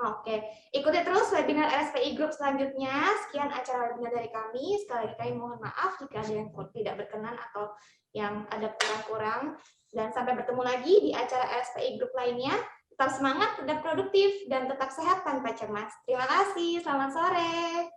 Speaker 1: Oke, ikuti terus webinar RSPI Group selanjutnya. Sekian acara webinar dari kami. Sekali lagi kami mohon maaf jika ada yang tidak berkenan atau yang ada kurang-kurang. Dan sampai bertemu lagi di acara RSPI Group lainnya. Tetap semangat, tetap produktif, dan tetap sehat tanpa cemas. Terima kasih, selamat sore.